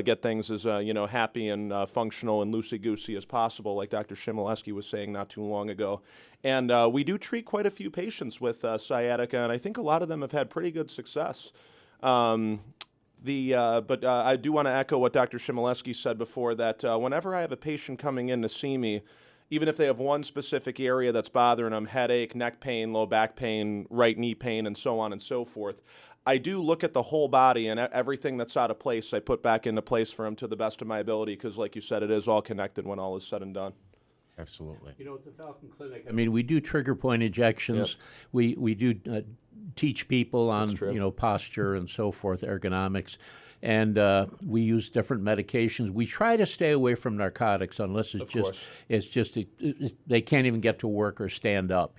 Get things as happy and functional and loosey-goosey as possible, like Dr. Chmielewski was saying not too long ago. And we do treat quite a few patients with sciatica, and I think a lot of them have had pretty good success. But I do want to echo what Dr. Chmielewski said before, that whenever I have a patient coming in to see me, even if they have one specific area that's bothering them, headache, neck pain, low back pain, right knee pain, and so on and so forth, I do look at the whole body, and everything that's out of place I put back into place for them to the best of my ability, because like you said, it is all connected when all is said and done. Absolutely. At the Falcon Clinic, I mean, we do trigger point injections. Yep. We do teach people on posture and so forth, ergonomics. And we use different medications. We try to stay away from narcotics unless they can't even get to work or stand up,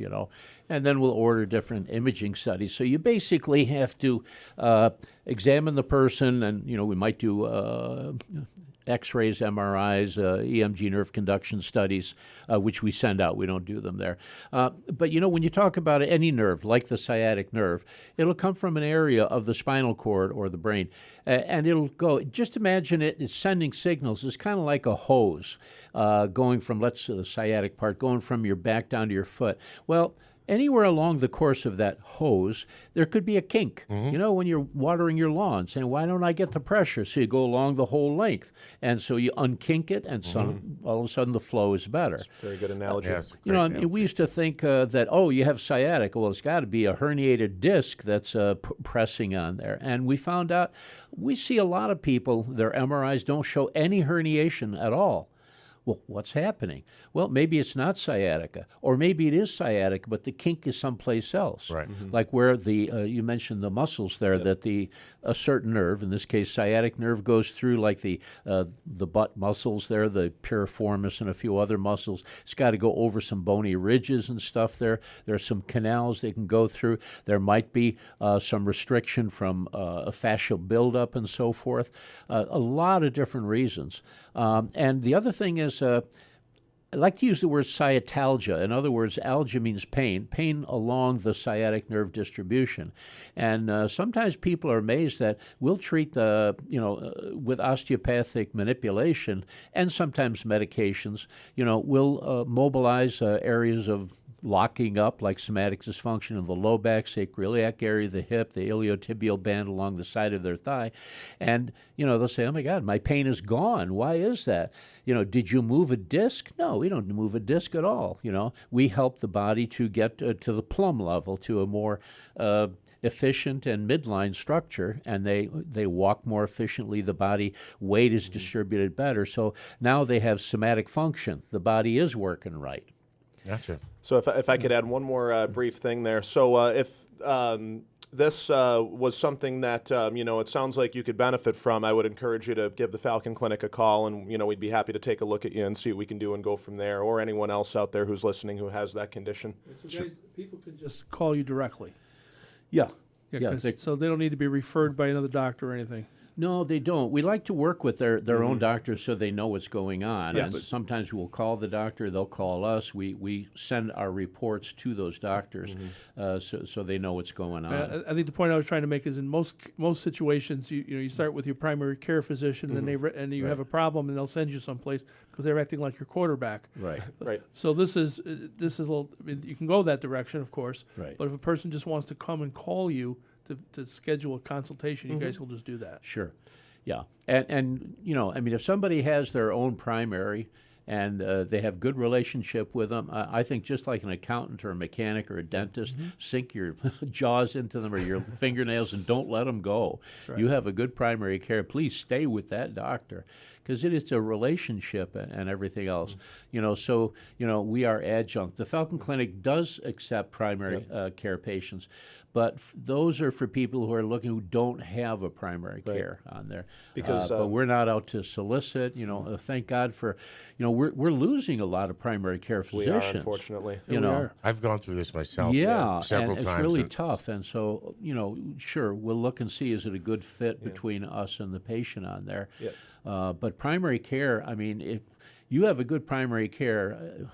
And then we'll order different imaging studies. So you basically have to examine the person, and we might do X-rays, MRIs, EMG nerve conduction studies, which we send out. We don't do them there. But when you talk about any nerve, like the sciatic nerve, it'll come from an area of the spinal cord or the brain, and it'll go. Just imagine it's sending signals. It's kind of like a hose going from, let's say, the sciatic part, going from your back down to your foot. Well, anywhere along the course of that hose, there could be a kink. Mm-hmm. When you're watering your lawn, saying, why don't I get the pressure? So you go along the whole length. And so you unkink it, and all of a sudden the flow is better. That's a very good analogy. We used to think that, you have sciatica. Well, it's got to be a herniated disc that's pressing on there. And we found out, we see a lot of people, their MRIs don't show any herniation at all. Well, what's happening? Well, maybe it's not sciatica, or maybe it is sciatica, but the kink is someplace else. Right. Like where you mentioned the muscles there, that a certain nerve, in this case sciatic nerve, goes through like the butt muscles there, the piriformis and a few other muscles. It's got to go over some bony ridges and stuff there. There are some canals they can go through. There might be some restriction from a fascial buildup and so forth. A lot of different reasons. And the other thing is, I like to use the word sciatalgia. In other words, algia means pain along the sciatic nerve distribution. And sometimes people are amazed that we'll treat with osteopathic manipulation and sometimes medications, we'll mobilize areas of locking up, like somatic dysfunction in the low back, sacroiliac area, the hip, the iliotibial band along the side of their thigh. And, they'll say, oh my God, my pain is gone. Why is that? Did you move a disc? No, we don't move a disc at all. We help the body to get to the plumb level, to a more efficient and midline structure, and they walk more efficiently. The body weight is distributed better. So now they have somatic function. The body is working right. Gotcha. So if I could add one more brief thing there. So if this was something that, it sounds like you could benefit from, I would encourage you to give the Falcon Clinic a call, and, we'd be happy to take a look at you and see what we can do and go from there, or anyone else out there who's listening who has that condition. So guys, people can just call you directly. Yeah. So they don't need to be referred by another doctor or anything. No, they don't. We like to work with their own doctors so they know what's going on. Yes. And sometimes we'll call the doctor, they'll call us. We send our reports to those doctors so they know what's going on. I think the point I was trying to make is in most situations, you start with your primary care physician, and then you have a problem, and they'll send you someplace because they're acting like your quarterback. Right. Right. So this is a little. You can go that direction, of course. Right. But if a person just wants to come and call you to schedule a consultation, you guys will just do that. Sure. Yeah. And if somebody has their own primary and they have good relationship with them, I think just like an accountant or a mechanic or a dentist, sink your jaws into them or your fingernails and don't let them go. That's right. You have a good primary care. Please stay with that doctor, because it is a relationship and everything else. So we are adjunct. The Falcon Clinic does accept primary care patients, but those are for people who don't have a primary care on there. Because but we're not out to solicit. Thank God for, we're losing a lot of primary care physicians. We are, unfortunately. We are. I've gone through this myself. Yeah, several and times. it's really tough. And so, sure, we'll look and see, is it a good fit between us and the patient on there. Yeah. But primary care, if you have a good primary care,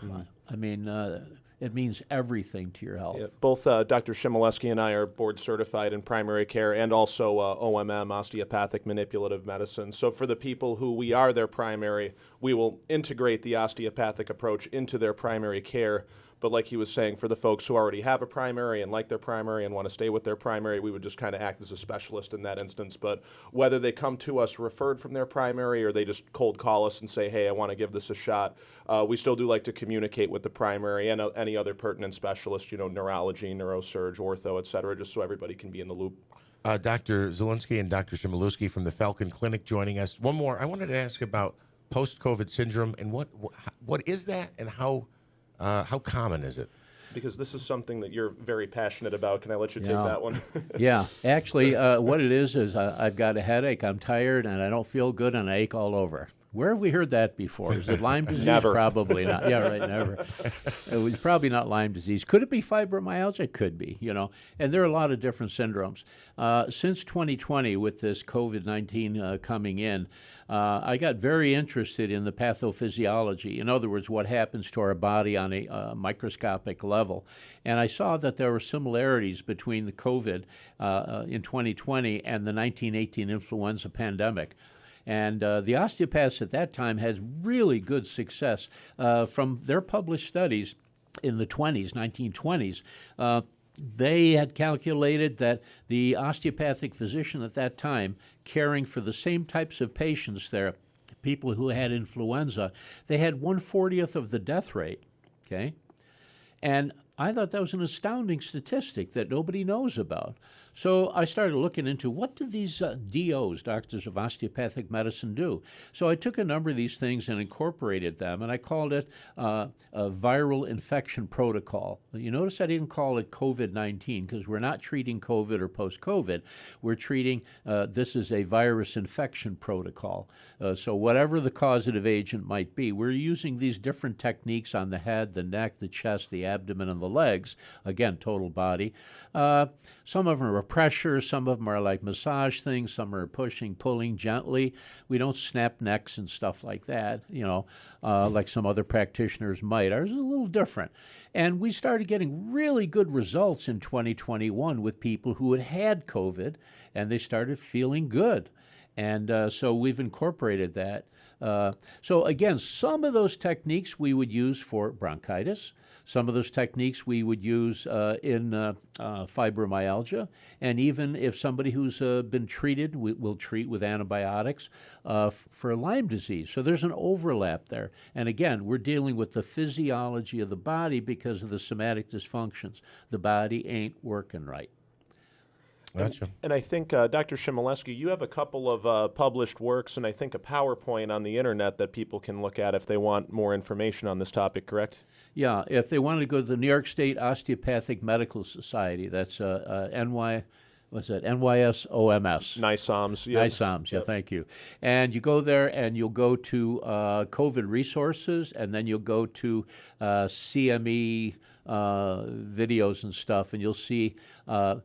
it means everything to your health. Yeah. Both Dr. Shimoleski and I are board certified in primary care and also OMM, osteopathic manipulative medicine. So for the people who we are their primary, we will integrate the osteopathic approach into their primary care. But like he was saying, for the folks who already have a primary and like their primary and want to stay with their primary, we would just kind of act as a specialist in that instance. But whether they come to us referred from their primary or they just cold call us and say, hey, I want to give this a shot, we still do like to communicate with the primary and any other pertinent specialist, neurology, neurosurge, ortho, et cetera, just so everybody can be in the loop. Dr. Zielinski and Dr. Shimoleski from the Falcon Clinic joining us. One more. I wanted to ask about post-COVID syndrome and what is that and how common is it? Because this is something that you're very passionate about. Can I let you take that one? Yeah. Actually, what it is I've got a headache, I'm tired, and I don't feel good, and I ache all over. Where have we heard that before? Is it Lyme disease? Never. Probably not. Yeah, right, never. It was probably not Lyme disease. Could it be fibromyalgia? It could be, And there are a lot of different syndromes. Since 2020, with this COVID-19 coming in, I got very interested in the pathophysiology. In other words, what happens to our body on a microscopic level. And I saw that there were similarities between the COVID in 2020 and the 1918 influenza pandemic. And the osteopaths at that time had really good success from their published studies in the 1920s. They had calculated that the osteopathic physician at that time, caring for the same types of patients there, people who had influenza, they had 1/40 of the death rate, okay? And I thought that was an astounding statistic that nobody knows about. So I started looking into what do these DOs, doctors of osteopathic medicine, do. So I took a number of these things and incorporated them, and I called it a viral infection protocol. You notice I didn't call it COVID-19 because we're not treating COVID or post-COVID. We're treating, this is a virus infection protocol. So whatever the causative agent might be, we're using these different techniques on the head, the neck, the chest, the abdomen, and the legs. Again, total body. Some of them are pressure, some of them are like massage things, some are pushing, pulling gently. We don't snap necks and stuff like that, like some other practitioners might. Ours is a little different. And we started getting really good results in 2021 with people who had COVID, and they started feeling good. And so we've incorporated that. So again, some of those techniques we would use for bronchitis. Some of those techniques we would use in fibromyalgia, and even if somebody who's been treated, we'll treat with antibiotics for Lyme disease. So there's an overlap there. And again, we're dealing with the physiology of the body because of the somatic dysfunctions. The body ain't working right. Gotcha. And I think, Dr. Chmielewski, you have a couple of published works and I think a PowerPoint on the internet that people can look at if they want more information on this topic, correct? Yeah, if they wanted to go to the New York State Osteopathic Medical Society, that's NYSOMS. NISOMS. Yep. NISOMS, yeah, thank you. And you go there and you'll go to COVID resources, and then you'll go to CME videos and stuff, and you'll see my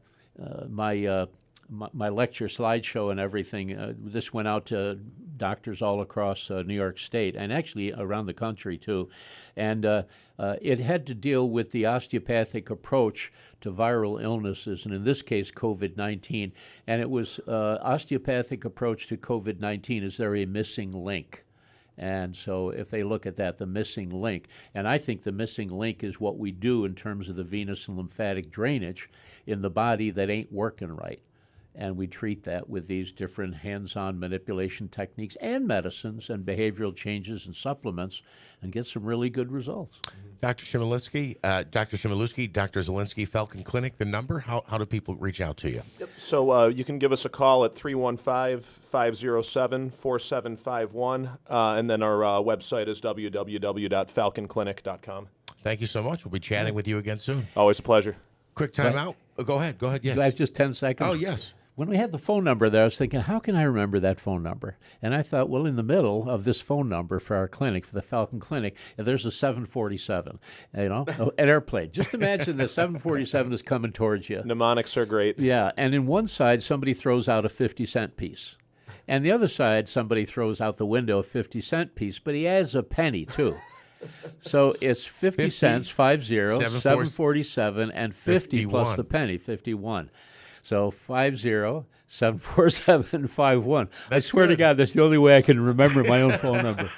lecture slideshow and everything. This went out to doctors all across New York State and actually around the country too. And it had to deal with the osteopathic approach to viral illnesses, and in this case, COVID-19. And it was osteopathic approach to COVID-19. Is there a missing link? And so if they look at that, the missing link, and I think the missing link is what we do in terms of the venous and lymphatic drainage in the body that ain't working right. And we treat that with these different hands-on manipulation techniques and medicines and behavioral changes and supplements and get some really good results. Dr. Chmielewski, Dr. Zielinski, Falcon Clinic, the number, how do people reach out to you? Yep. So you can give us a call at 315-507-4751, and then our website is www.falconclinic.com. Thank you so much. We'll be chatting with you again soon. Always a pleasure. Quick time out. Go ahead, yes. Do I have just 10 seconds? Oh, yes. When we had the phone number there, I was thinking, how can I remember that phone number? And I thought, well, in the middle of this phone number for our clinic, for the Falcon Clinic, there's a 747, an airplane. Just imagine the 747 is coming towards you. Mnemonics are great. Yeah, and in one side, somebody throws out a 50-cent piece. And the other side, somebody throws out the window a 50-cent piece, but he has a penny, too. So it's 50 cents, 50, 747, and 50 plus the penny, 51. So 50, 747, 51. I swear to God, that's the only way I can remember my own phone number.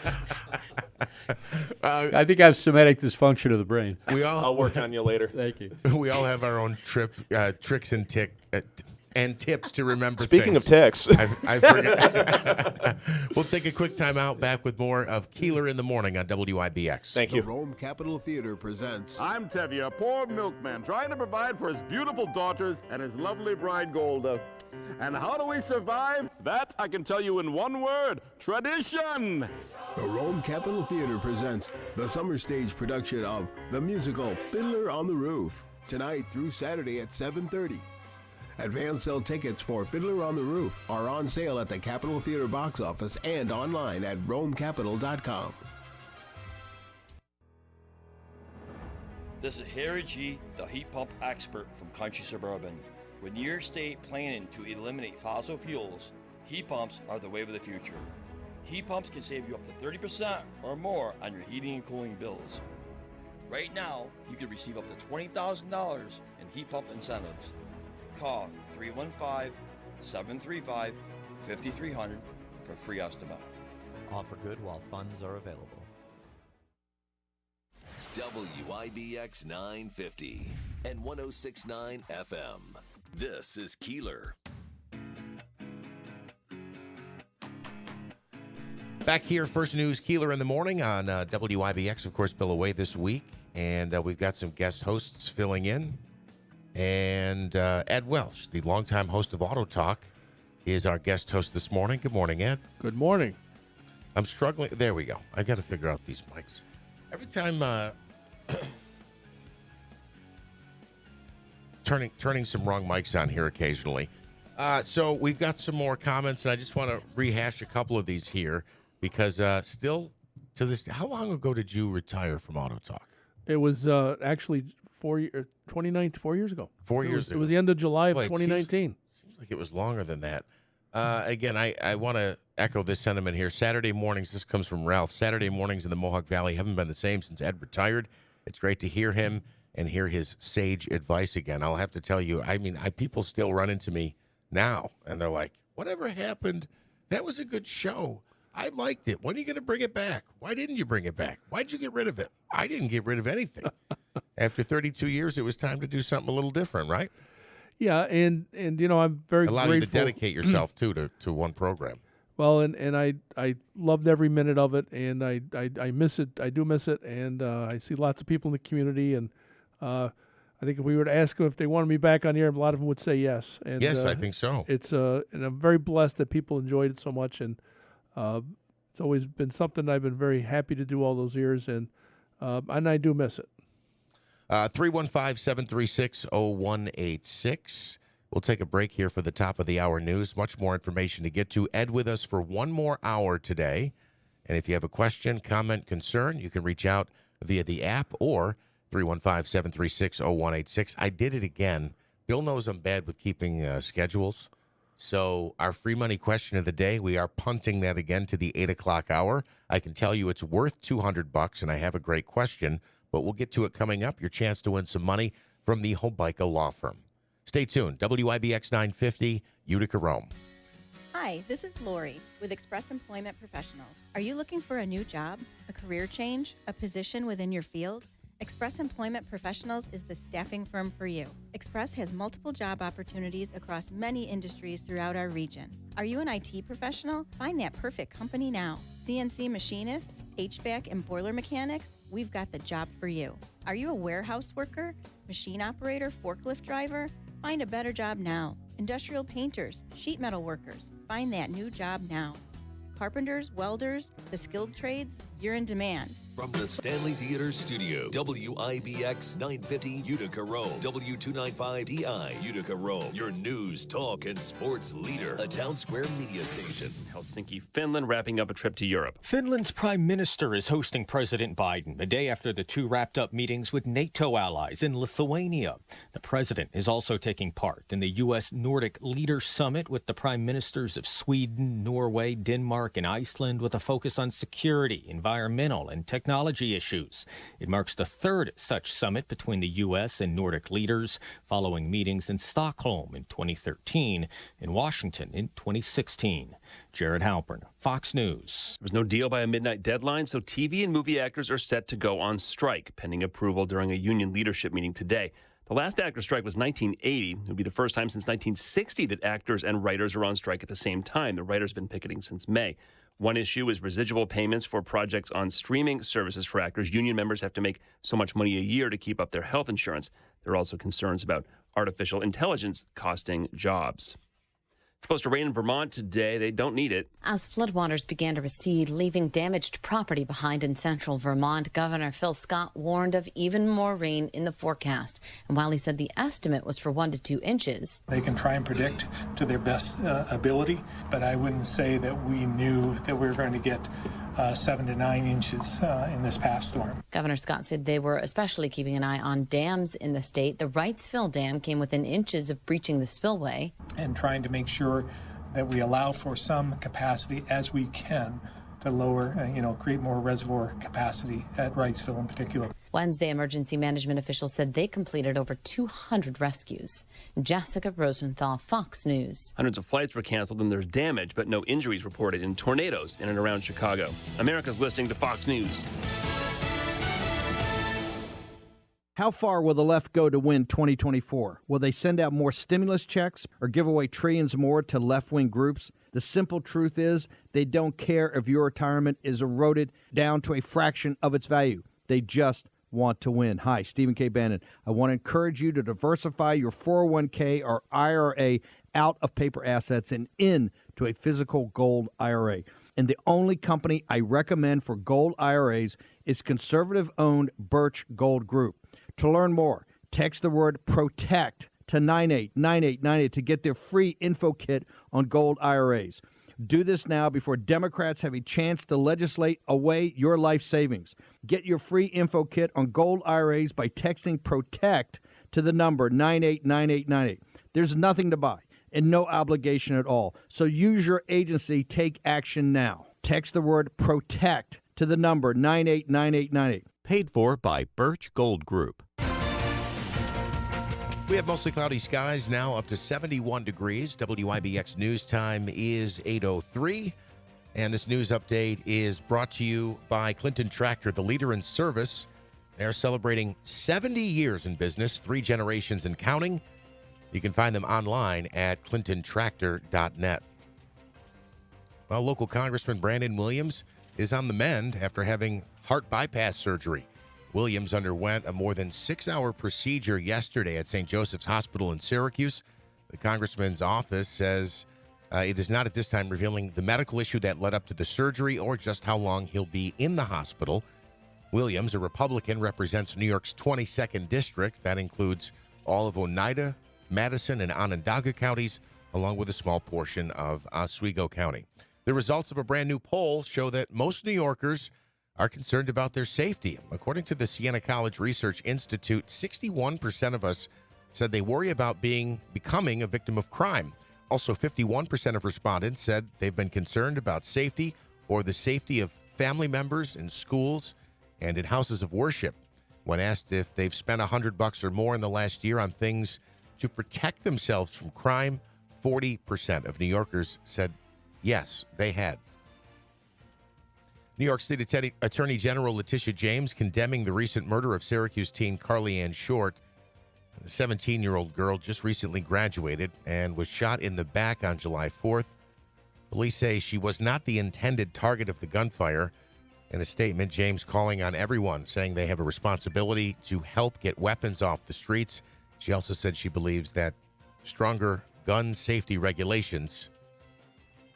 I think I have somatic dysfunction of the brain. I'll work on you later. Thank you. We all have our own tricks and tips to remember. Speaking things. of ticks. I forget. We'll take a quick time out, back with more of Keeler in the Morning on WIBX. Thank you. The Rome Capitol Theater presents. I'm Tevye, a poor milkman trying to provide for his beautiful daughters and his lovely bride Golda. And how do we survive? That I can tell you in one word: tradition. The Rome Capitol Theater presents the summer stage production of the musical Fiddler on the Roof, tonight through Saturday at 7:30. Advance sale tickets for Fiddler on the Roof are on sale at the Capitol Theater box office and online at romecapital.com. This is Harry G., the heat pump expert from Country Suburban. With New York State planning to eliminate fossil fuels, heat pumps are the wave of the future. Heat pumps can save you up to 30% or more on your heating and cooling bills. Right now, you can receive up to $20,000 in heat pump incentives. Call 315-735-5300 for free estimate. Offer good while funds are available. WIBX 950 and 106.9 FM. This is Keeler. Back here, First News Keeler in the morning on WIBX. Of course, Bill away this week, and we've got some guest hosts filling in. And Ed Welsh, the longtime host of Auto Talk, is our guest host this morning. Good morning, Ed. Good morning. I'm struggling. There we go. I got to figure out these mics. Every time turning some wrong mics on here occasionally. So we've got some more comments, and I just want to rehash a couple of these here because still to this, how long ago did you retire from Auto Talk? It was actually 4 years ago. 4 years ago. It was the end of July of 2019. Seems like it was longer than that. Again, I want to echo this sentiment here. Saturday mornings, this comes from Ralph. Saturday mornings in the Mohawk Valley haven't been the same since Ed retired. It's great to hear him and hear his sage advice again. I'll have to tell you, people still run into me now, and they're like, whatever happened? That was a good show. I liked it. When are you going to bring it back? Why didn't you bring it back? Why'd you get rid of it? I didn't get rid of anything. After 32 years, it was time to do something a little different, right? Yeah, and I'm very Allow grateful. you to dedicate yourself to one program. Well, and I loved every minute of it, and I miss it. I do miss it, and I see lots of people in the community, and I think if we were to ask them if they wanted me back on the air, a lot of them would say yes. And yes, I think so. It's and I'm very blessed that people enjoyed it so much, and it's always been something I've been very happy to do all those years, and I do miss it. 315-736-0186. We'll take a break here for the top of the hour news. Much more information to get to. Ed with us for one more hour today. And if you have a question, comment, concern, you can reach out via the app or 315-736-0186. I did it again. Bill knows I'm bad with keeping schedules. So our free money question of the day, we are punting that again to the 8 o'clock hour. I can tell you it's worth $200, and I have a great question, but we'll get to it coming up. Your chance to win some money from the Hobeika Law Firm. Stay tuned. WIBX 950, Utica, Rome. Hi, this is Lori with Express Employment Professionals. Are you looking for a new job, a career change, a position within your field? Express Employment Professionals is the staffing firm for you. Express has multiple job opportunities across many industries throughout our region. Are you an IT professional? Find that perfect company now. CNC machinists, HVAC and boiler mechanics? We've got the job for you. Are you a warehouse worker, machine operator, forklift driver? Find a better job now. Industrial painters, sheet metal workers, find that new job now. Carpenters, welders, the skilled trades, you're in demand. From the Stanley Theater Studio, WIBX 950 Utica, Rome, W295DI Utica, Rome, your news, talk, and sports leader, a town square media station. Helsinki, Finland, wrapping up a trip to Europe. Finland's prime minister is hosting President Biden a day after the two wrapped up meetings with NATO allies in Lithuania. The president is also taking part in the U.S. Nordic Leaders Summit with the prime ministers of Sweden, Norway, Denmark, and Iceland, with a focus on security, environmental, and technology issues. It marks the third such summit between the U.S. and Nordic leaders, following meetings in Stockholm in 2013 and Washington in 2016. Jared Halpern, Fox News. There was no deal by a midnight deadline, so TV and movie actors are set to go on strike, pending approval during a union leadership meeting today. The last actor strike was 1980. It would be the first time since 1960 that actors and writers are on strike at the same time. The writers have been picketing since May. One issue is residual payments for projects on streaming services for actors. Union members have to make so much money a year to keep up their health insurance. There are also concerns about artificial intelligence costing jobs. It's supposed to rain in Vermont today. They don't need it. As floodwaters began to recede, leaving damaged property behind in central Vermont, Governor Phil Scott warned of even more rain in the forecast. And while he said the estimate was for 1 to 2 inches, they can try and predict to their best ability, but I wouldn't say that we knew that we were going to get 7 to 9 inches in this past storm. Governor Scott said they were especially keeping an eye on dams in the state. The Wrightsville Dam came within inches of breaching the spillway. And trying to make sure that we allow for some capacity as we can to lower, create more reservoir capacity at Wrightsville in particular. Wednesday, emergency management officials said they completed over 200 rescues. Jessica Rosenthal, Fox News. Hundreds of flights were canceled and there's damage, but no injuries reported in tornadoes in and around Chicago. America's listening to Fox News. How far will the left go to win 2024? Will they send out more stimulus checks or give away trillions more to left-wing groups? The simple truth is they don't care if your retirement is eroded down to a fraction of its value. They just want to win. Hi, Stephen K. Bannon. I want to encourage you to diversify your 401k or IRA out of paper assets and into a physical gold IRA. And the only company I recommend for gold IRAs is conservative-owned Birch Gold Group. To learn more, text the word PROTECT to 989898 to get their free info kit on gold IRAs. Do this now before Democrats have a chance to legislate away your life savings. Get your free info kit on gold IRAs by texting PROTECT to the number 989898. There's nothing to buy and no obligation at all. So use your agency. Take action now. Text the word PROTECT to the number 989898. Paid for by Birch Gold Group. We have mostly cloudy skies now up to 71 degrees. WIBX News Time is 8:03. And this news update is brought to you by Clinton Tractor, the leader in service. They're celebrating 70 years in business, 3 generations and counting. You can find them online at clintontractor.net. Well, local Congressman Brandon Williams is on the mend after having heart bypass surgery. Williams underwent a more than 6-hour procedure yesterday at St. Joseph's Hospital in Syracuse. The congressman's office says it is not at this time revealing the medical issue that led up to the surgery or just how long he'll be in the hospital. Williams, a Republican, represents New York's 22nd district. That includes all of Oneida, Madison, and Onondaga counties, along with a small portion of Oswego County. The results of a brand new poll show that most New Yorkers are concerned about their safety. According to the Siena College Research Institute, 61% of us said they worry about becoming a victim of crime. Also, 51% of respondents said they've been concerned about safety or the safety of family members in schools and in houses of worship. When asked if they've spent $100 or more in the last year on things to protect themselves from crime, 40% of New Yorkers said yes, they had. New York State Attorney General Letitia James condemning the recent murder of Syracuse teen Carly Ann Short. The 17-year-old girl just recently graduated and was shot in the back on July 4th. Police say she was not the intended target of the gunfire. In a statement, James calling on everyone, saying they have a responsibility to help get weapons off the streets. She also said she believes that stronger gun safety regulations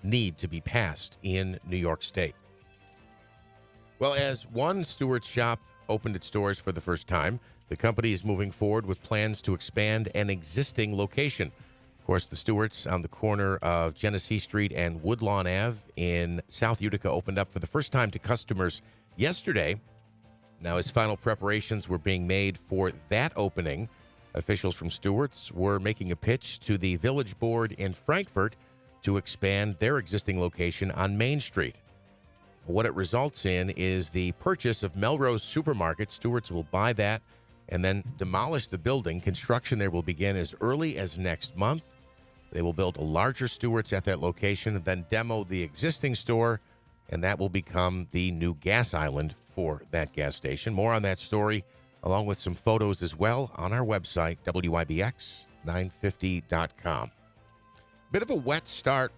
need to be passed in New York State. Well, as one Stewart's shop opened its doors for the first time, the company is moving forward with plans to expand an existing location. Of course, the Stewart's on the corner of Genesee Street and Woodlawn Ave in South Utica opened up for the first time to customers yesterday. Now, as final preparations were being made for that opening, officials from Stewart's were making a pitch to the Village Board in Frankfort to expand their existing location on Main Street. What it results in is the purchase of Melrose Supermarket. Stewart's will buy that and then demolish the building. Construction there will begin as early as next month. They will build a larger Stewart's at that location and then demo the existing store, and that will become the new gas island for that gas station. More on that story, along with some photos as well, on our website, WIBX950.com. Bit of a wet start.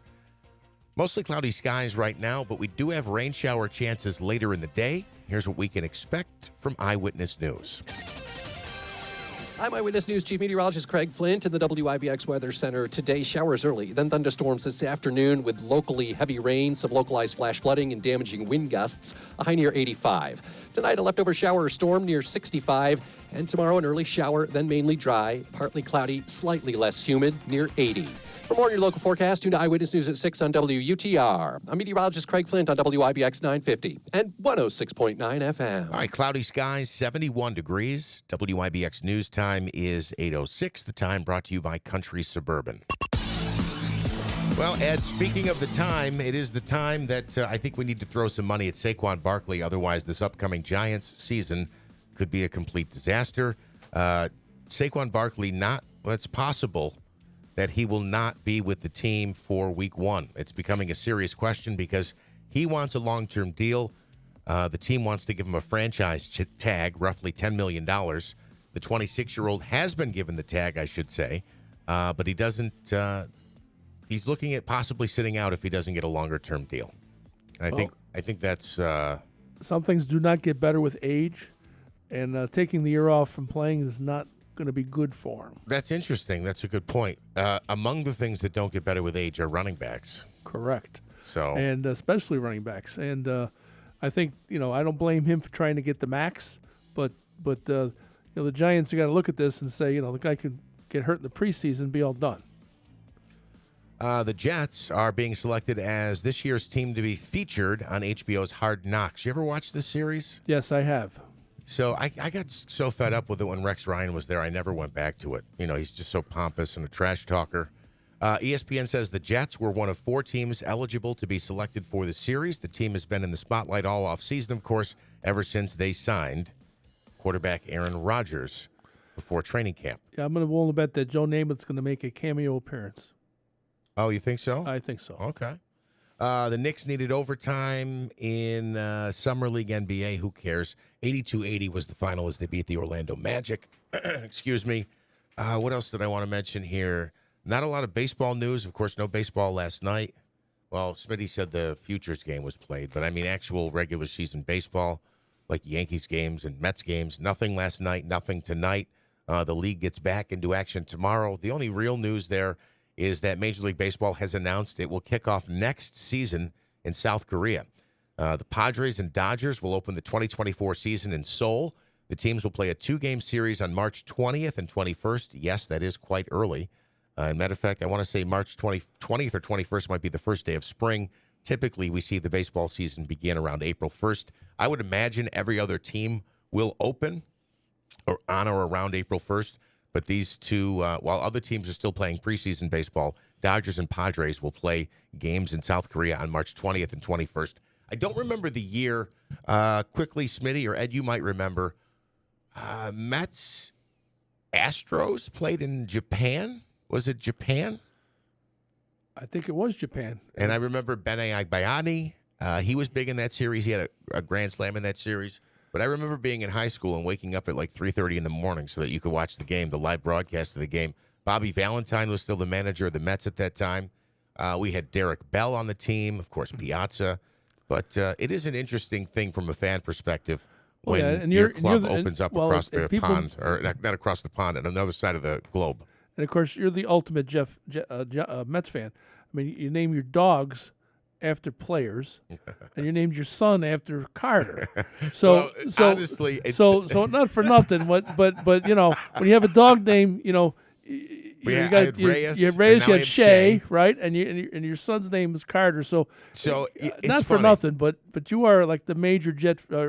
Mostly cloudy skies right now, but we do have rain shower chances later in the day. Here's what we can expect from Eyewitness News. I'm Eyewitness News Chief Meteorologist Craig Flint in the WIBX Weather Center. Today, showers early, then thunderstorms this afternoon with locally heavy rain, some localized flash flooding, and damaging wind gusts, a high near 85. Tonight, a leftover shower or storm near 65. And tomorrow, an early shower, then mainly dry, partly cloudy, slightly less humid, near 80. For more on your local forecast, tune to Eyewitness News at 6 on WUTR. I'm meteorologist Craig Flint on WIBX 950 and 106.9 FM. All right, cloudy skies, 71 degrees. WIBX News Time is 8:06. The time brought to you by Country Suburban. Well, Ed, speaking of the time, it is the time that I think we need to throw some money at Saquon Barkley. Otherwise, this upcoming Giants season could be a complete disaster. Saquon Barkley, it's possible that he will not be with the team for week 1. It's becoming a serious question because he wants a long-term deal. The team wants to give him a franchise tag, roughly $10 million. The 26-year-old has been given the tag, I should say, but he doesn't. He's looking at possibly sitting out if he doesn't get a longer-term deal. And I think that's. Some things do not get better with age, and taking the year off from playing is not going to be good for him. That's interesting. That's a good point. Among the things that don't get better with age are running backs. Correct. So and especially running backs, and I think I don't blame him for trying to get the max, but the Giants have got to look at this and say the guy could get hurt in the preseason and be all done. The Jets are being selected as this year's team to be featured on HBO's Hard Knocks. You ever watch this series? Yes, I have. So I got so fed up with it when Rex Ryan was there, I never went back to it. He's just so pompous and a trash talker. ESPN says the Jets were one of 4 teams eligible to be selected for the series. The team has been in the spotlight all offseason, of course, ever since they signed quarterback Aaron Rodgers before training camp. Yeah, I'm going to willing to bet that Joe Namath's going to make a cameo appearance. Oh, you think so? I think so. Okay. The Knicks needed overtime in Summer League NBA. Who cares? 82-80 was the final as they beat the Orlando Magic. Excuse me. What else did I want to mention here? Not a lot of baseball news. Of course, no baseball last night. Well, Smitty said the Futures game was played, but I mean actual regular season baseball, like Yankees games and Mets games. Nothing last night, nothing tonight. The league gets back into action tomorrow. The only real news there is that Major League Baseball has announced it will kick off next season in South Korea. The Padres and Dodgers will open the 2024 season in Seoul. The teams will play a 2-game series on March 20th and 21st. Yes, that is quite early. Matter of fact, I want to say March 20th or 21st might be the first day of spring. Typically, we see the baseball season begin around April 1st. I would imagine every other team will open on or around April 1st. But these two, while other teams are still playing preseason baseball, Dodgers and Padres will play games in South Korea on March 20th and 21st. I don't remember the year. Quickly, Smitty or Ed, you might remember. Mets, Astros played in Japan. Was it Japan? I think it was Japan. And I remember Bene Agbayani. He was big in that series. He had a grand slam in that series. But I remember being in high school and waking up at like 3:30 in the morning so that you could watch the game, the live broadcast of the game. Bobby Valentine was still the manager of the Mets at that time. We had Derek Bell on the team, of course, Piazza. But it is an interesting thing from a fan perspective when your club opens up across the pond, or not across the pond, on another side of the globe. And, of course, you're the ultimate Mets fan. I mean, you name your dogs after players, and you named your son after Carter. So, honestly, so not for nothing, but when you have a dog name, you got Reyes, you had Shea, right? And your son's name is Carter. So not for nothing, but you are like the major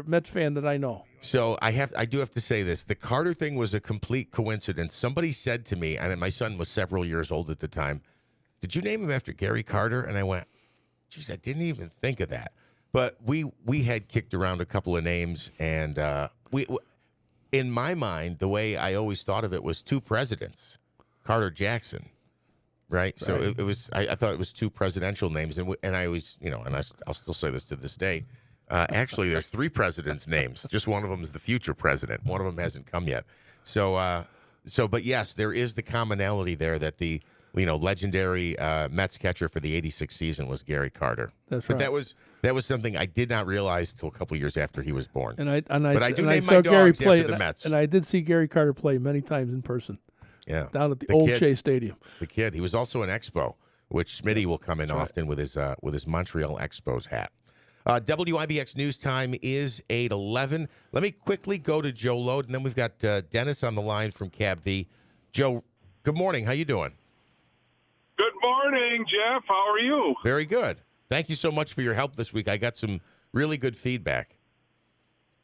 Mets fan that I know. So I do have to say this. The Carter thing was a complete coincidence. Somebody said to me, and my son was several years old at the time, "Did you name him after Gary Carter?" And I went, "Geez, I didn't even think of that." But we had kicked around a couple of names, and we in my mind, the way I always thought of it was 2 presidents, Carter Jackson, right? So it was. I thought it was 2 presidential names, and I always, and I'll still say this to this day. Actually, there's 3 presidents' names. Just one of them is the future president. One of them hasn't come yet. But yes, there is the commonality there that the legendary Mets catcher for the '86 season was Gary Carter. That's right. But that was something I did not realize until a couple of years after he was born. And I do name saw my Gary dogs play after the Mets. And I did see Gary Carter play many times in person. Yeah, down at the old kid, Shea Stadium. The kid. He was also an Expo, which Smitty will come in often with his Montreal Expos hat. WIBX News Time is 8:11. Let me quickly go to Joe Lode, and then we've got Dennis on the line from Cab V. Joe, good morning. How you doing? Good morning, Jeff. How are you? Very good. Thank you so much for your help this week. I got some really good feedback.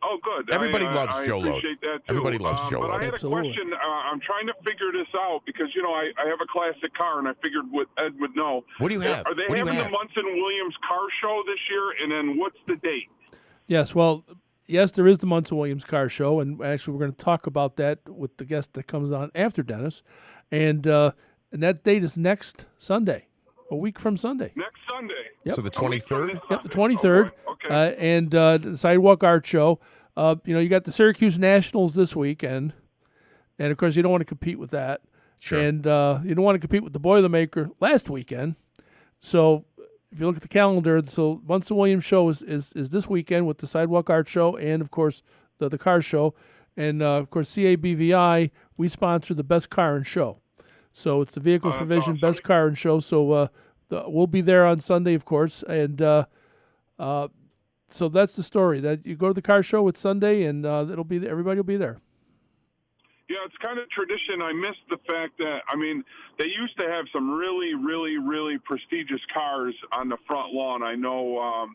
Oh, good. Everybody loves Joe Lode. I appreciate that, too. Everybody loves Joe But Lode. I had a question. I'm trying to figure this out because, I have a classic car, and I figured Ed would know. What do you have? Are they having the Munson-Williams car show this year, and then what's the date? Yes, yes, there is the Munson-Williams car show, and actually we're going to talk about that with the guest that comes on after Dennis. And that date is next Sunday, a week from Sunday. Next Sunday. Yep. So the 23rd? Yep, the 23rd. Okay. And the Sidewalk Art Show. You got the Syracuse Nationals this weekend. And, of course, you don't want to compete with that. Sure. And you don't want to compete with the Boilermaker last weekend. So if you look at the calendar, so Munson Williams show is this weekend with the Sidewalk Art Show and, of course, the car show. And, of course, CABVI, we sponsor the Best Car and Show. So it's the Vehicles Division Best Car and Show. So we'll be there on Sunday, of course. And so that's the story. That you go to the car show, it's Sunday, and everybody will be there. Yeah, it's kind of tradition. I miss the fact that, I mean, they used to have some really, really, really prestigious cars on the front lawn. I know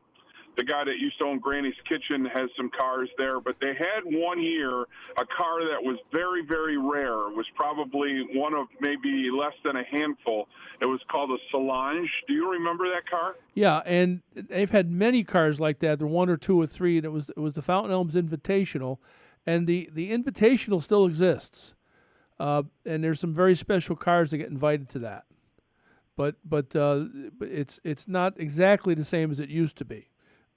the guy that used to own Granny's Kitchen has some cars there, but they had one year a car that was very, very rare. It was probably one of maybe less than a handful. It was called a Solange. Do you remember that car? Yeah, and they've had many cars like that. There were 1 or 2 or 3, and it was the Fountain Elms Invitational. And the Invitational still exists, and there's some very special cars that get invited to that, but it's not exactly the same as it used to be.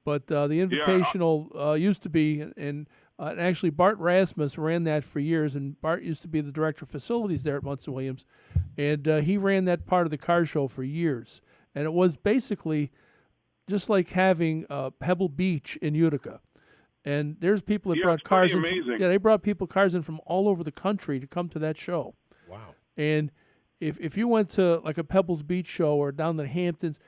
But the Invitational used to be, and actually Bart Rasmus ran that for years, and Bart used to be the director of facilities there at Munson Williams, and he ran that part of the car show for years, and it was basically just like having Pebble Beach in Utica. And there's people that brought cars in. They brought cars in from all over the country to come to that show. Wow. And if you went to like a Pebbles Beach show or down the Hamptons,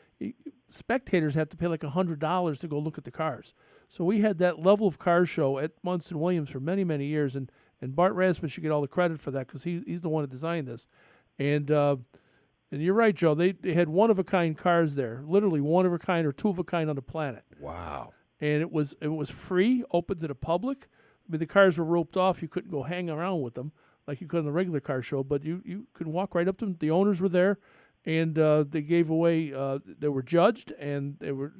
spectators have to pay like $100 to go look at the cars. So we had that level of car show at Munson Williams for many, many years. And Bart Rasmus should get all the credit for that because he's the one who designed this. And you're right, Joe. They had one-of-a-kind cars there, literally one-of-a-kind or two-of-a-kind on the planet. Wow. And it was free, open to the public. I mean, the cars were roped off. You couldn't go hang around with them like you could on the regular car show, but you could walk right up to them. The owners were there, and they gave away. They were judged, and they were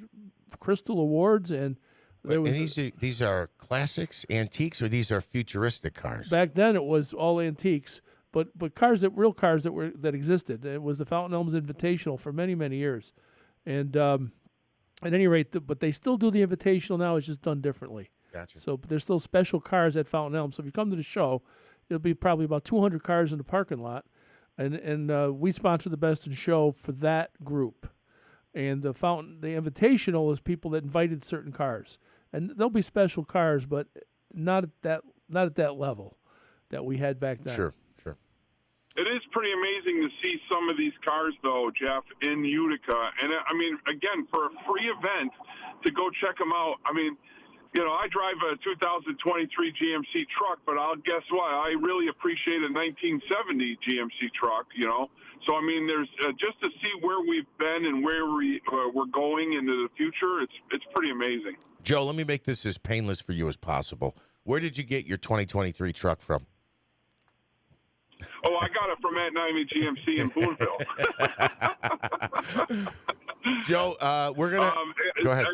Crystal Awards, and these are classics, antiques, or these are futuristic cars? Back then, it was all antiques, but real cars that existed. It was the Fountain Elms Invitational for many, many years, and. At any rate, but they still do the Invitational now. It's just done differently. Gotcha. So there's still special cars at Fountain Elms. So if you come to the show, it'll be probably about 200 cars in the parking lot, and we sponsor the Best in Show for that group. And the Invitational is people that invited certain cars, and there'll be special cars, but not at that level that we had back then. Sure. It is pretty amazing to see some of these cars, though, Jeff, in Utica. And, I mean, again, for a free event to go check them out, I mean, you know, I drive a 2023 GMC truck, but I'll guess what? I really appreciate a 1970 GMC truck, you know. So, I mean, there's just to see where we've been and where we're going into the future, it's pretty amazing. Joe, let me make this as painless for you as possible. Where did you get your 2023 truck from? Oh, I got it from Matt Naimi GMC in Boonville. Joe, we're going to go ahead.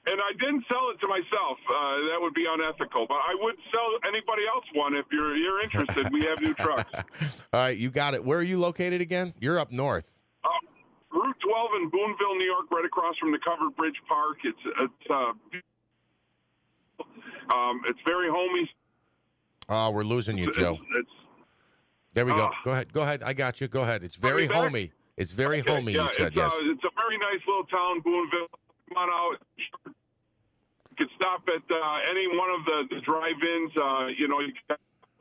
And I didn't sell it to myself. That would be unethical. But I would sell anybody else one if you're interested. We have new trucks. All right, you got it. Where are you located again? You're up north. Route 12 in Boonville, New York, right across from the Covered Bridge Park. It's very homey. Oh, we're losing you, Joe. There we go. Go ahead. I got you. Go ahead. It's very homey. It's very homey, you said, yes. It's a very nice little town, Boonville. Come on out. You can stop at any one of the drive-ins. You know, you can,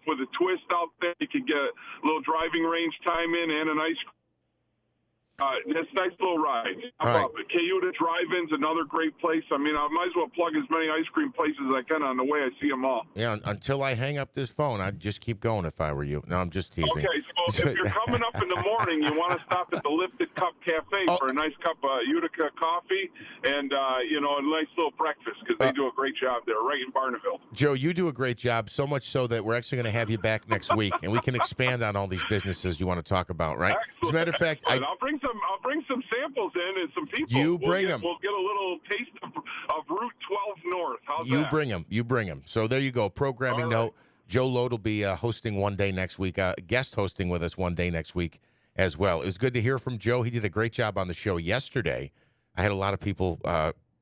with a twist out there, you can get a little driving range time in and an ice cream. It's a nice little ride. Cayuta Drive-In's another great place. I mean, I might as well plug as many ice cream places as I can on the way. I see them all. Yeah, until I hang up this phone, I'd just keep going if I were you. No, I'm just teasing. Okay, so if you're coming up in the morning, you want to stop at the Lifted Cup Cafe for a nice cup of Utica coffee and, you know, a nice little breakfast because they do a great job there right in Barneville. Joe, you do a great job, so much so that we're actually going to have you back next week, and we can expand on all these businesses you want to talk about, right? Excellent. As a matter of fact, I'll bring some samples in and some people. You bring them. We'll get a little taste of Route 12 North. How's that? You bring them. So there you go. Programming note. Joe Load will be hosting one day next week, guest hosting with us one day next week as well. It was good to hear from Joe. He did a great job on the show yesterday. I had a lot of people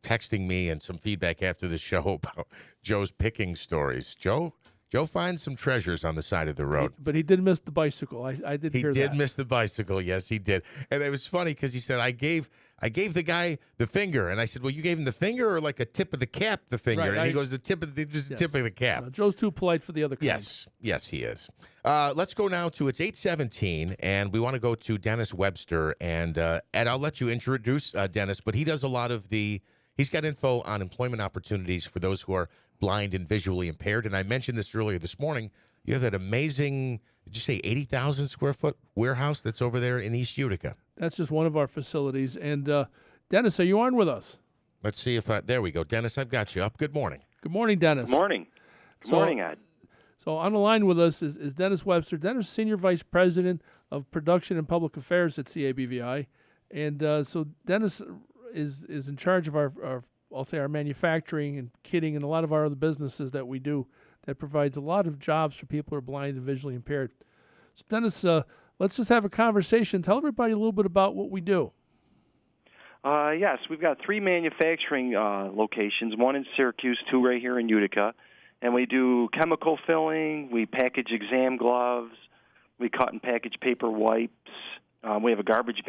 texting me and some feedback after the show about Joe's picking stories. Joe Joe finds some treasures on the side of the road. But he did miss the bicycle. I did hear that. He did miss the bicycle. Yes, he did. And it was funny because he said, I gave the guy the finger. And I said, well, you gave him the finger or like a tip of the cap the finger? Right, and he goes, the tip of the cap. Joe's too polite for the other kind. Yes, he is. Let's go now to, it's 8:17, and we want to go to Dennis Webster. And Ed, I'll let you introduce Dennis, but he does a lot of he's got info on employment opportunities for those who are blind and visually impaired. And I mentioned this earlier this morning. You have that amazing, did you say 80,000 square foot warehouse that's over there in East Utica? That's just one of our facilities. And Dennis, are you on with us? Let's see if there we go. Dennis, I've got you up. Good morning. Good morning, Dennis. Good morning. Good morning, Ed. So on the line with us is Dennis Webster. Dennis, Senior Vice President of Production and Public Affairs at CABVI. And so Dennis is in charge of our I'll say our manufacturing and kitting and a lot of our other businesses that we do that provides a lot of jobs for people who are blind and visually impaired. So Dennis, let's just have a conversation. Tell everybody a little bit about what we do. Yes, we've got 3 manufacturing locations, one in Syracuse, 2 right here in Utica. And we do chemical filling, we package exam gloves, we cut and package paper wipes. We have a garbage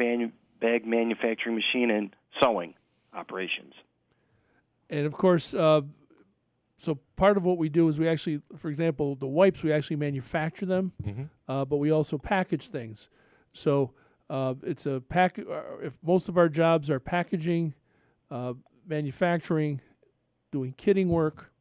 bag manufacturing machine and sewing operations. And, of course, so part of what we do is we actually, for example, the wipes, we actually manufacture them, but we also package things. So it's a if most of our jobs are packaging, manufacturing, doing kitting work,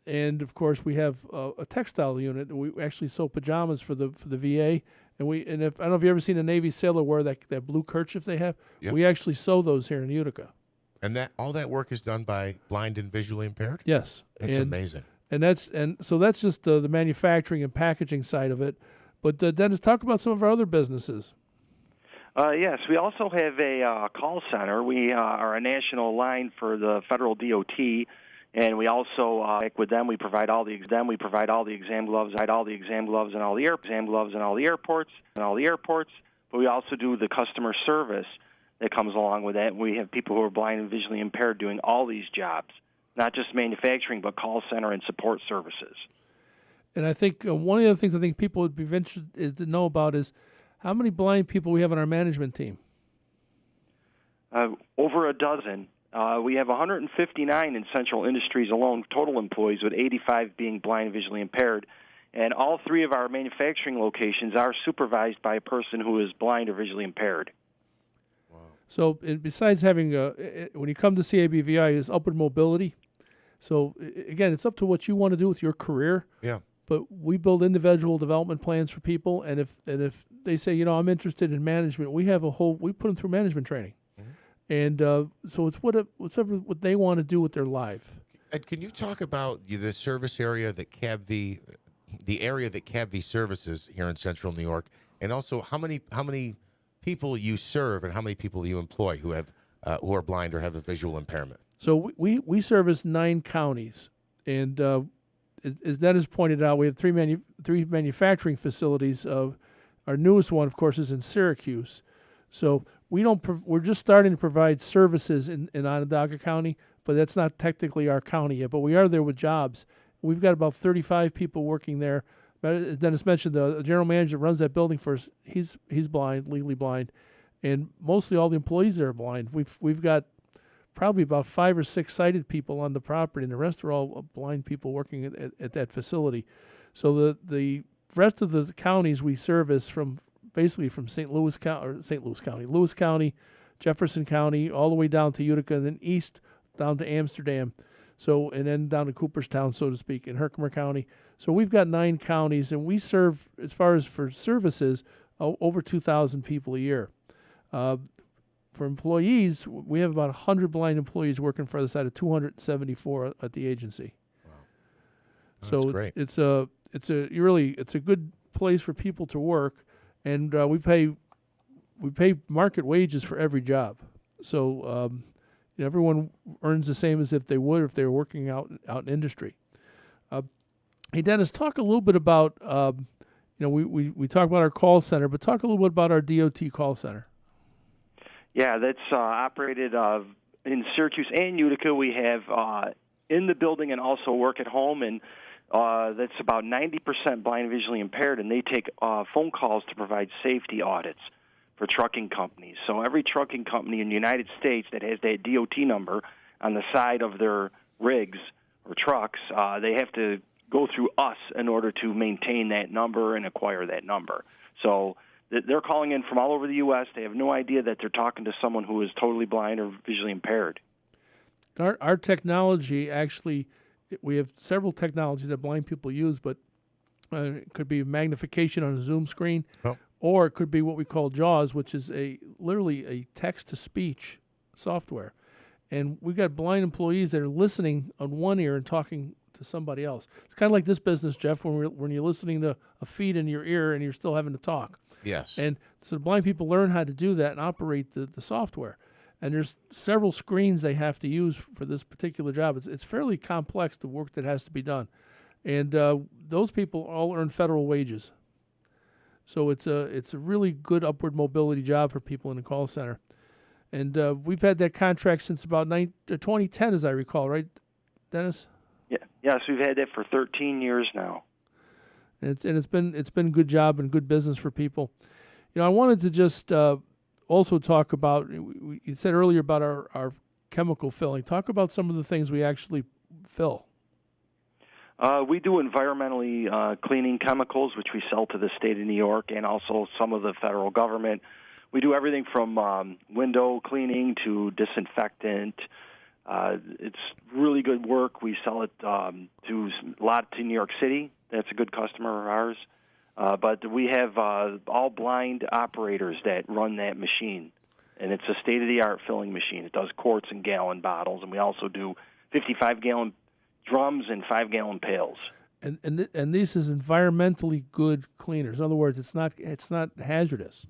and, of course, we have a textile unit. We actually sew pajamas for the VA. And if I don't know if you've ever seen a Navy sailor wear that blue kerchief they have. Yep. We actually sew those here in Utica. And all that work is done by blind and visually impaired? Yes. It's amazing. And so that's just the manufacturing and packaging side of it. But Dennis, talk about some of our other businesses. Yes, we also have a call center. We are a national line for the federal DOT, and we also work with them. We provide all the exam gloves, and all the airports. But we also do the customer service that comes along with that. We have people who are blind and visually impaired doing all these jobs, not just manufacturing, but call center and support services. And I think one of the things I think people would be interested to know about is how many blind people we have on our management team. Over a dozen. We have 159 in Central Industries alone, total employees, with 85 being blind and visually impaired. And all 3 of our manufacturing locations are supervised by a person who is blind or visually impaired. So besides having, when you come to CABVI, is upward mobility. So again, it's up to what you want to do with your career. Yeah. But we build individual development plans for people, and if they say, I'm interested in management, we put them through management training, and so it's whatever what they want to do with their life. Ed, can you talk about the service area that the area that CABV services here in Central New York, and also how many people you serve and how many people you employ who are blind or have a visual impairment? So we service 9 counties, and as Dennis pointed out, we have 3 manufacturing facilities. Our newest one, of course, is in Syracuse. So we're just starting to provide services in Onondaga County, but that's not technically our county yet. But we are there with jobs. We've got about 35 people working there. As Dennis mentioned, the general manager that runs that building for us, he's blind, legally blind, and mostly all the employees there are blind. We've got probably about 5 or 6 sighted people on the property, and the rest are all blind people working at that facility. So the rest of the counties we service basically from Lewis County, Jefferson County, all the way down to Utica, and then east down to Amsterdam. So, and then down to Cooperstown, so to speak, in Herkimer County. So we've got 9 counties, and we serve, as far as for services, over 2,000 people a year. For employees, we have about 100 blind employees working for us out of 274 at the agency. Wow. So great. It's a good place for people to work, and we pay market wages for every job. So everyone earns the same as if they would if they were working out in industry. Hey, Dennis, talk a little bit about we talk about our call center, but talk a little bit about our DOT call center. Yeah, that's operated in Syracuse and Utica. We have in the building and also work at home, and That's about 90% blind visually impaired, and they take phone calls to provide safety audits for trucking companies. So every trucking company in the United States that has that DOT number on the side of their rigs or trucks, they have to go through us in order to maintain that number and acquire that number. So they're calling in from all over the U.S. They have no idea that they're talking to someone who is totally blind or visually impaired. Our technology actually, we have several technologies that blind people use, but it could be magnification on a Zoom screen, or it could be what we call JAWS, which is literally a text-to-speech software. And we've got blind employees that are listening on one ear and talking to somebody else. It's kind of like this business, Jeff, when you're listening to a feed in your ear and you're still having to talk. Yes. And so the blind people learn how to do that and operate the software. And there's several screens they have to use for this particular job. It's fairly complex, the work that has to be done. And those people all earn federal wages. So it's a really good upward mobility job for people in the call center. And we've had that contract since about 2010, as I recall, right, Dennis? Yeah. Yes, we've had that for 13 years now. And it's been a good job and good business for people. You know, I wanted to just also talk about, you said earlier about our chemical filling. Talk about some of the things we actually fill. We do environmentally cleaning chemicals, which we sell to the state of New York and also some of the federal government. We do everything from window cleaning to disinfectant. It's really good work. We sell it to a lot to New York City. That's a good customer of ours. But we have all blind operators that run that machine, and it's a state-of-the-art filling machine. It does quarts and gallon bottles, and we also do 55-gallon drums and 5-gallon pails. And this is environmentally good cleaners. In other words, it's not hazardous.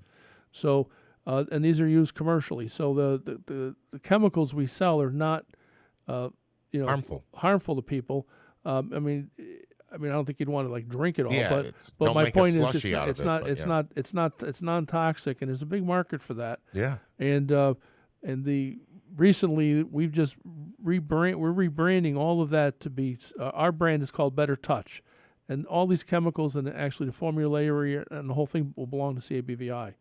So and these are used commercially. So the chemicals we sell are not harmful to people. I mean, I don't think you'd want to drink it all. Yeah, but my point is, it's it's non-toxic, and there's a big market for that. Yeah. And recently we've just we're rebranding all of that to be our brand is called Better Touch, and all these chemicals and actually the formulary and the whole thing will belong to CABVI.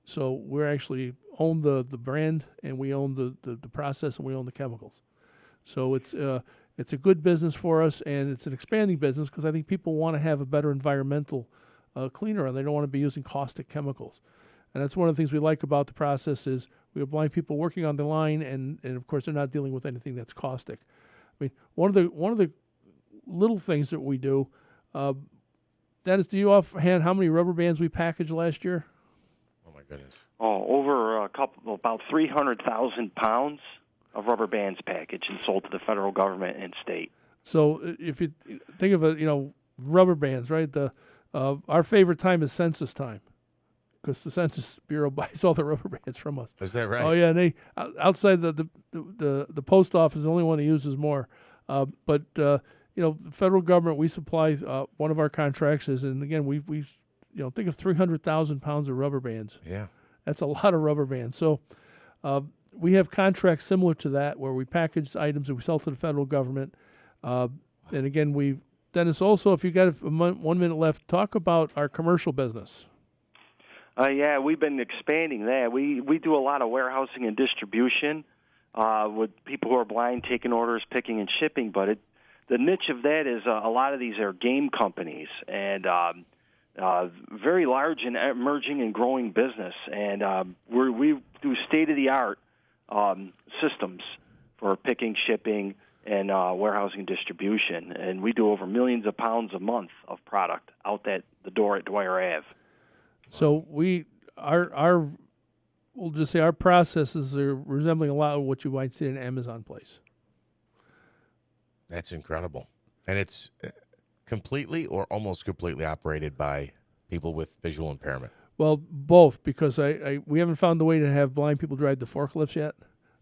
So we actually own the brand, and we own the process, and we own the chemicals. So it's a good business for us, and it's an expanding business because I think people want to have a better environmental cleaner, and they don't want to be using caustic chemicals. And that's one of the things we like about the process is we have blind people working on the line, and of course they're not dealing with anything that's caustic. I mean, one of the little things that we do, Dennis, do you offhand how many rubber bands we packaged last year? Oh my goodness! Over about 300,000 pounds of rubber bands packaged and sold to the federal government and state. So if you think of it, rubber bands, right? Our favorite time is census time, because the Census Bureau buys all the rubber bands from us. Is that right? Oh yeah, and they outside the post office is the only one who uses more. But the federal government, we supply one of our contracts is, and again we think of 300,000 pounds of rubber bands. Yeah, that's a lot of rubber bands. So we have contracts similar to that where we package items that we sell to the federal government. And again, Dennis, also, if you got 1 minute left, talk about our commercial business. Yeah, we've been expanding that. We do a lot of warehousing and distribution with people who are blind, taking orders, picking and shipping. But the niche of that is a lot of these are game companies and very large and emerging and growing business. And we do state-of-the-art systems for picking, shipping, and warehousing distribution. And we do over millions of pounds a month of product out the door at Dwyer Ave. So we'll just say our processes are resembling a lot of what you might see in an Amazon place. That's incredible. And it's completely or almost completely operated by people with visual impairment. Well, both, because we haven't found a way to have blind people drive the forklifts yet.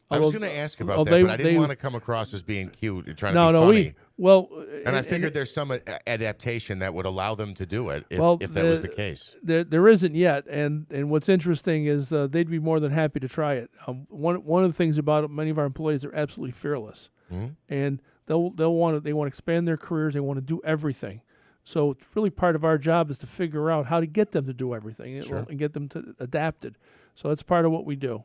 I was going to ask about that, but I didn't want to come across as being cute and trying to be funny. And I figured there's some adaptation that would allow them to do it if that was the case. There isn't yet, and what's interesting is they'd be more than happy to try it. One of the things about it, many of our employees are absolutely fearless. and they want to expand their careers. They want to do everything. So it's really part of our job is to figure out how to get them to do everything and get them to adapted. So that's part of what we do.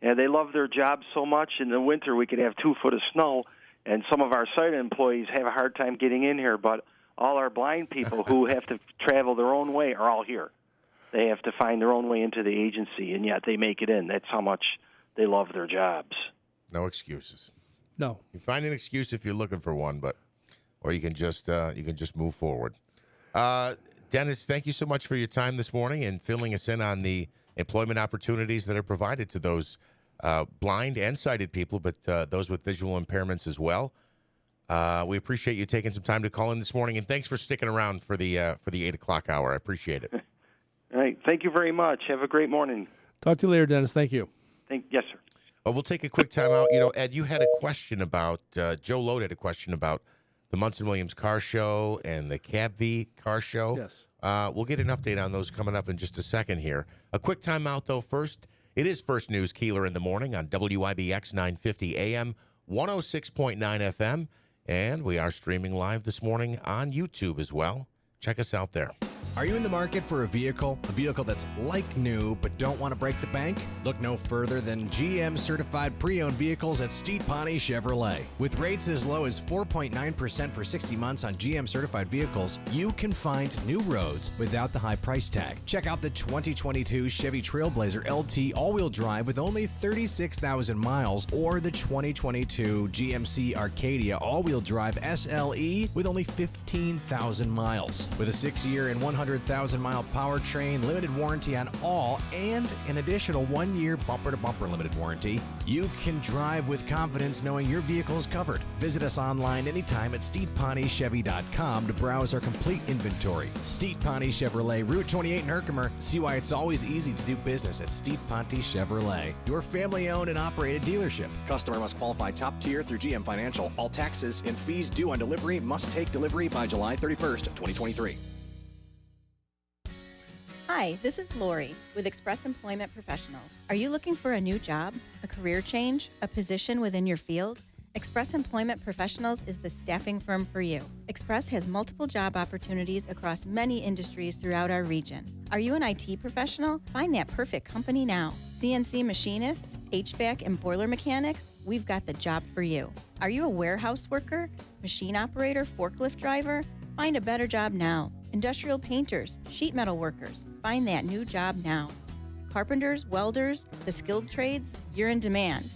Yeah, they love their job so much. In the winter, we could have 2 foot of snow, and some of our site employees have a hard time getting in here, but all our blind people who have to travel their own way are all here. They have to find their own way into the agency, and yet they make it in. That's how much they love their jobs. No excuses. No. You find an excuse if you're looking for one, or you can just move forward. Dennis, thank you so much for your time this morning and filling us in on the employment opportunities that are provided to those blind and sighted people, but those with visual impairments as well. We appreciate you taking some time to call in this morning, and thanks for sticking around for the 8 o'clock hour. I appreciate it. All right. Thank you very much. Have a great morning. Talk to you later, Dennis. Thank you. Yes, sir. Well, we'll take a quick time out. Ed, you had a question about, Joe Load had a question about the Munson Williams Car Show and the CabV Car Show. Yes. We'll get an update on those coming up in just a second here. A quick time out, though, first. It is First News Keeler in the morning on WIBX 950 AM, 106.9 FM, and we are streaming live this morning on YouTube as well. Check us out there. Are you in the market for a vehicle that's like new but don't want to break the bank? Look no further than GM certified pre-owned vehicles at Steed Pawnee Chevrolet. With rates as low as 4.9% for 60 months on GM certified vehicles, you can find new roads without the high price tag. Check out the 2022 Chevy Trailblazer LT all-wheel drive with only 36,000 miles, or the 2022 GMC Arcadia all-wheel drive SLE with only 15,000 miles. With a 6-year and 100,000-mile powertrain, limited warranty on all, and an additional 1-year bumper-to-bumper limited warranty, you can drive with confidence knowing your vehicle is covered. Visit us online anytime at SteedPawneeChevy.com to browse our complete inventory. Steed Pawnee Chevrolet, Route 28 in Herkimer. See why it's always easy to do business at Steed Pawnee Chevrolet, your family-owned and operated dealership. Customer must qualify top tier through GM Financial. All taxes and fees due on delivery must take delivery by July 31st, 2023. Hi, this is Lori with Express Employment Professionals. Are you looking for a new job, a career change, a position within your field? Express Employment Professionals is the staffing firm for you. Express has multiple job opportunities across many industries throughout our region. Are you an IT professional? Find that perfect company now. CNC machinists, HVAC and boiler mechanics? We've got the job for you. Are you a warehouse worker, machine operator, forklift driver? Find a better job now. Industrial painters, sheet metal workers, find that new job now. Carpenters, welders, the skilled trades, you're in demand.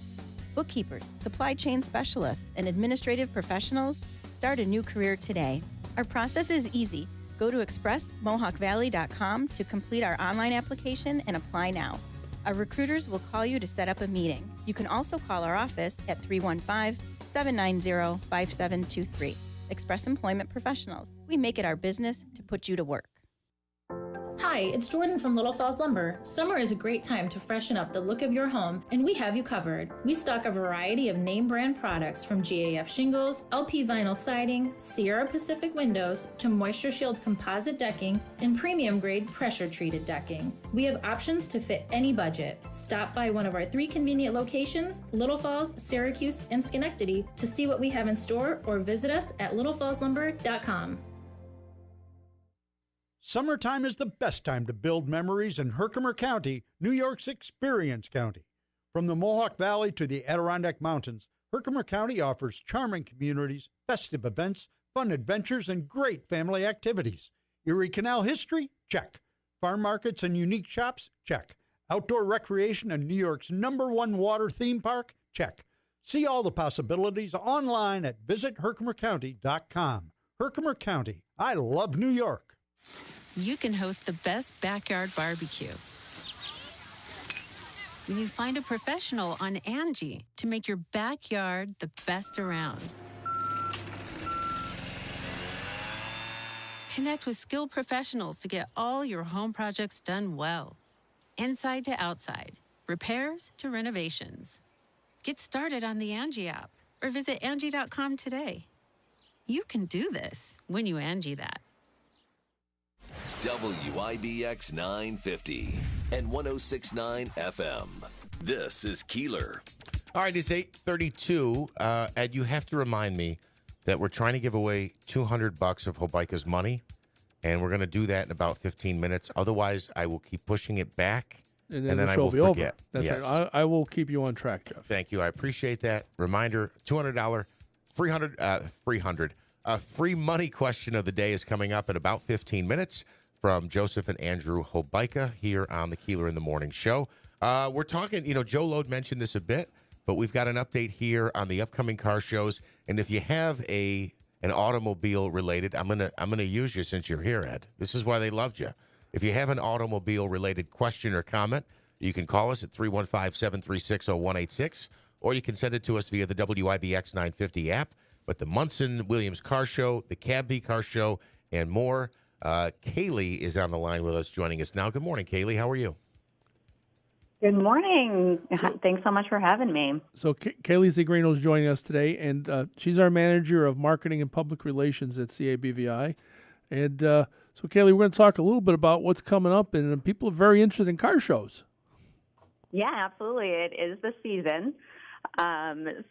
Bookkeepers, supply chain specialists, and administrative professionals, start a new career today. Our process is easy. Go to expressmohawkvalley.com to complete our online application and apply now. Our recruiters will call you to set up a meeting. You can also call our office at 315-790-5723. Express Employment Professionals. We make it our business to put you to work. Hi, it's Jordan from Little Falls Lumber. Summer is a great time to freshen up the look of your home, and we have you covered. We stock a variety of name brand products from GAF shingles, LP vinyl siding, Sierra Pacific windows, to Moisture Shield composite decking, and premium grade pressure treated decking. We have options to fit any budget. Stop by one of our 3 convenient locations, Little Falls, Syracuse, and Schenectady, to see what we have in store, or visit us at littlefallslumber.com. Summertime is the best time to build memories in Herkimer County, New York's Experience County. From the Mohawk Valley to the Adirondack Mountains, Herkimer County offers charming communities, festive events, fun adventures, and great family activities. Erie Canal history? Check. Farm markets and unique shops? Check. Outdoor recreation and New York's #1 water theme park? Check. See all the possibilities online at visitherkimercounty.com. Herkimer County. I love New York. You can host the best backyard barbecue when you find a professional on Angie to make your backyard the best around. Connect with skilled professionals to get all your home projects done well. Inside to outside, repairs to renovations. Get started on the Angie app or visit Angie.com today. You can do this when you Angie that. WIBX 950 and 106.9 FM. This is Keeler. All right, it's 8:32. Ed, you have to remind me that we're trying to give away $200 of Hobica's money, and we're going to do that in about 15 minutes. Otherwise, I will keep pushing it back, and then the I show will will be forget. over. That's Yes. right. I will keep you on track, Jeff. Thank you. I appreciate that. Reminder, $200, free money question of the day is coming up in about 15 minutes from Joseph and Andrew Hobica here on the Keeler in the Morning Show. We're talking, Joe Lode mentioned this a bit, but we've got an update here on the upcoming car shows. And if you have an automobile related, I'm gonna use you since you're here, Ed. This is why they loved you. If you have an automobile related question or comment, you can call us at 315-736-0186, or you can send it to us via the WIBX 950 app. But the Munson Williams Car Show, the Cadby Car Show, and more. Kaylee is on the line with us, joining us now. Good morning, Kaylee. How are you? Good morning. Thanks so much for having me. So Kaylee Zigrino is joining us today, and she's our manager of marketing and public relations at CABVI. And so, Kaylee, we're going to talk a little bit about what's coming up, and people are very interested in car shows. Yeah, absolutely. It is the season.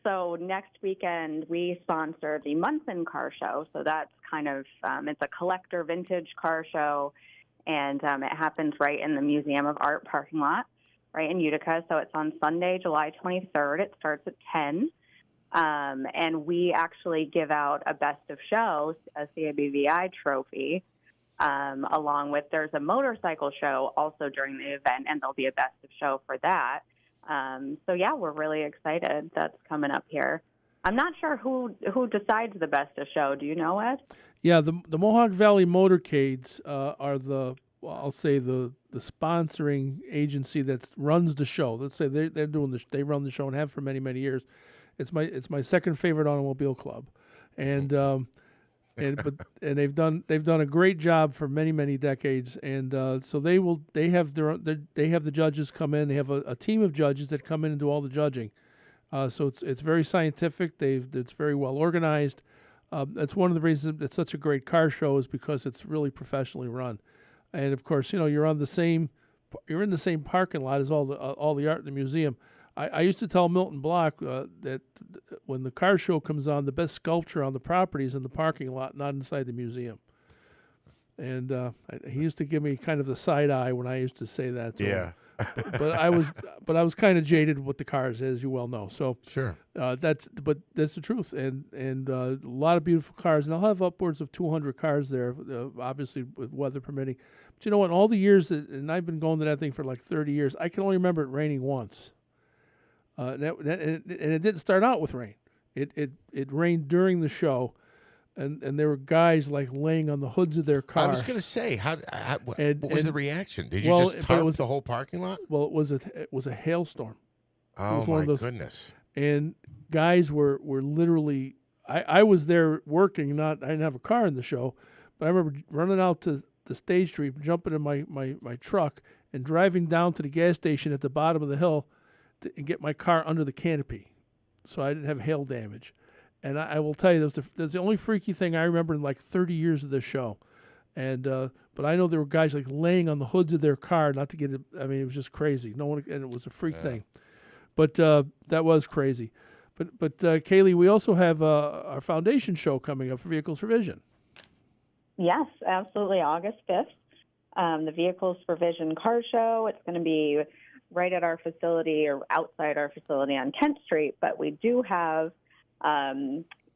So next weekend, we sponsor the Munson Car Show. So that's kind of, it's a collector vintage car show, and it happens right in the Museum of Art parking lot, right in Utica. So it's on Sunday, July 23rd. It starts at 10. And we actually give out a Best of Show, a CABVI trophy, along with, there's a motorcycle show also during the event, and there'll be a Best of Show for that. So, yeah, we're really excited that's coming up here. I'm not sure who decides the Best of Show. Do you know, Ed? Yeah, the Mohawk Valley Motorcades are the sponsoring agency that runs the show. Let's say they're doing they run the show and have for many, many years. It's my second favorite automobile club, and they've done a great job for many, many decades. And so they have the judges come in. They have a team of judges that come in and do all the judging. So it's very scientific. It's very well organized. That's one of the reasons it's such a great car show, is because it's really professionally run. And of course, you're in the same parking lot as all the art in the museum. I used to tell Milton Block that when the car show comes on, the best sculpture on the property is in the parking lot, not inside the museum. And he used to give me kind of the side eye when I used to say that to him. But I was kind of jaded with the cars, as you well know. So sure, that's the truth. And a lot of beautiful cars, and I'll have upwards of 200 cars there, obviously with weather permitting. But you know what? All the years and I've been going to that thing for like 30 years, I can only remember it raining once. And it didn't start out with rain. It rained during the show, and there were guys like laying on the hoods of their car. I was going to say, what was the reaction? Did you just tarp the whole parking lot? Well, it was a hailstorm. Oh my goodness! And guys were literally. I was there working. I didn't have a car in the show, but I remember running out to the stage street, jumping in my truck, and driving down to the gas station at the bottom of the hill and get my car under the canopy, so I didn't have hail damage. And I will tell you, that's the only freaky thing I remember in like 30 years of this show. And but I know there were guys like laying on the hoods of their car not to get it. I mean, it was just crazy. And it was a freak thing. But that was crazy. But Kaylee, we also have our foundation show coming up for Vehicles for Vision. Yes, absolutely. August 5th, the Vehicles for Vision car show. It's going to be right at our facility or outside our facility on Kent Street, but we do have,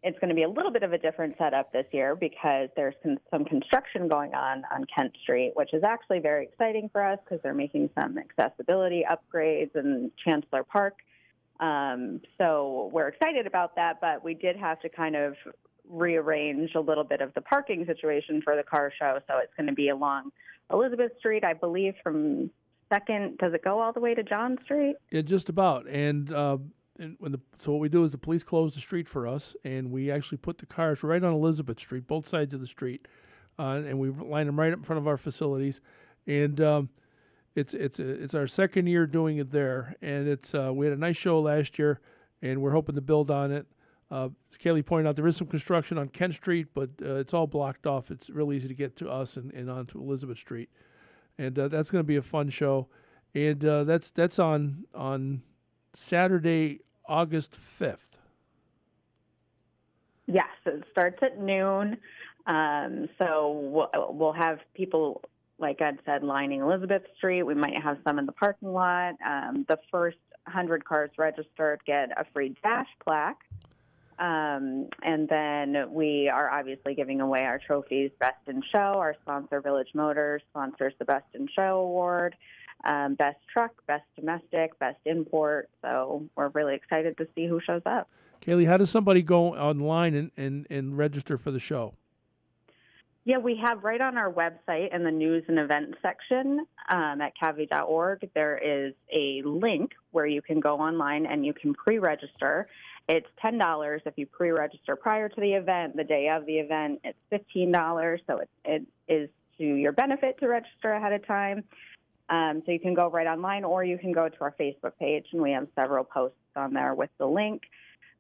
it's going to be a little bit of a different setup this year because there's some construction going on Kent Street, which is actually very exciting for us because they're making some accessibility upgrades in Chancellor Park. So we're excited about that, but we did have to kind of rearrange a little bit of the parking situation for the car show. So it's going to be along Elizabeth Street, I believe, from Second, does it go all the way to John Street? Yeah, just about. And so what we do is the police close the street for us, and we actually put the cars right on Elizabeth Street, both sides of the street, and we line them right up in front of our facilities. And it's our second year doing it there, and we had a nice show last year, and we're hoping to build on it. As Kelly pointed out, there is some construction on Kent Street, but it's all blocked off. It's real easy to get to us and onto Elizabeth Street. And that's going to be a fun show. And that's on Saturday, August 5th. Yes, it starts at noon. So we'll have people, like Ed said, lining Elizabeth Street. We might have some in the parking lot. The first 100 cars registered get a free dash plaque. And then we are obviously giving away our trophies. Best in Show, our sponsor Village Motors sponsors the Best in Show Award. Best Truck, Best Domestic, Best Import. So we're really excited to see who shows up. Kaylee, how does somebody go online and register for the show? Yeah, we have right on our website in the news and events section at cavi.org, there is a link where you can go online and you can pre-register. It's $10 if you pre-register prior to the event. The day of the event, it's $15. So it is to your benefit to register ahead of time. So you can go right online, or you can go to our Facebook page, and we have several posts on there with the link.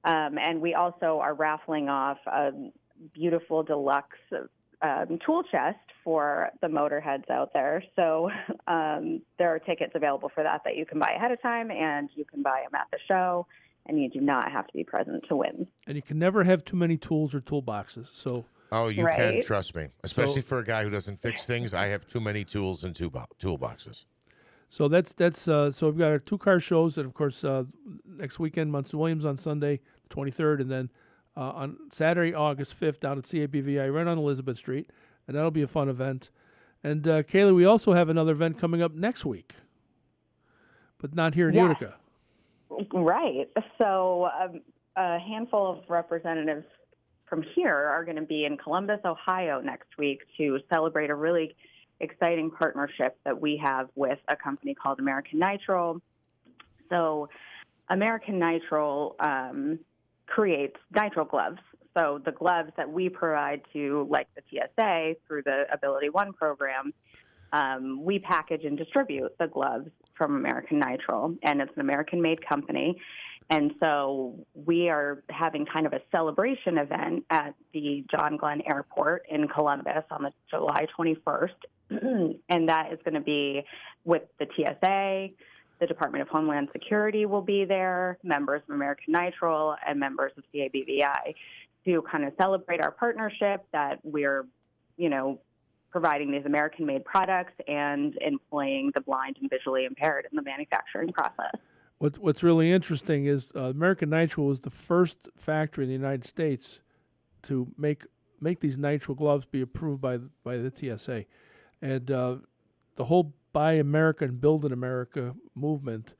And we also are raffling off a beautiful deluxe tool chest for the motorheads out there. So there are tickets available for that you can buy ahead of time, and you can buy them at the show, and you do not have to be present to win. And you can never have too many tools or toolboxes. So Oh, you Right. can, trust me. Especially for a guy who doesn't fix things. I have too many tools and toolboxes. So that's so we've got our 2 car shows, and of course next weekend Munson Williams on Sunday, the 23rd, and then on Saturday, August 5th, down at CABVI right on Elizabeth Street, and that'll be a fun event. And Kaylee, we also have another event coming up next week, but not here in Yes. Utica. Right. So a handful of representatives from here are going to be in Columbus, Ohio next week to celebrate a really exciting partnership that we have with a company called American Nitrile. So American Nitrile creates nitrile gloves. So the gloves that we provide to, like the TSA through the Ability One program, we package and distribute the gloves from American Nitrile, and it's an American-made company. And so we are having kind of a celebration event at the John Glenn Airport in Columbus on the July 21st. And that is going to be with the TSA, the Department of Homeland Security will be there, members of American Nitrile, and members of CABVI to kind of celebrate our partnership that we're, providing these American-made products and employing the blind and visually impaired in the manufacturing process. What's really interesting is American Nitrile was the first factory in the United States to make these nitrile gloves be approved by the TSA, and the whole Buy America and Build in America movement.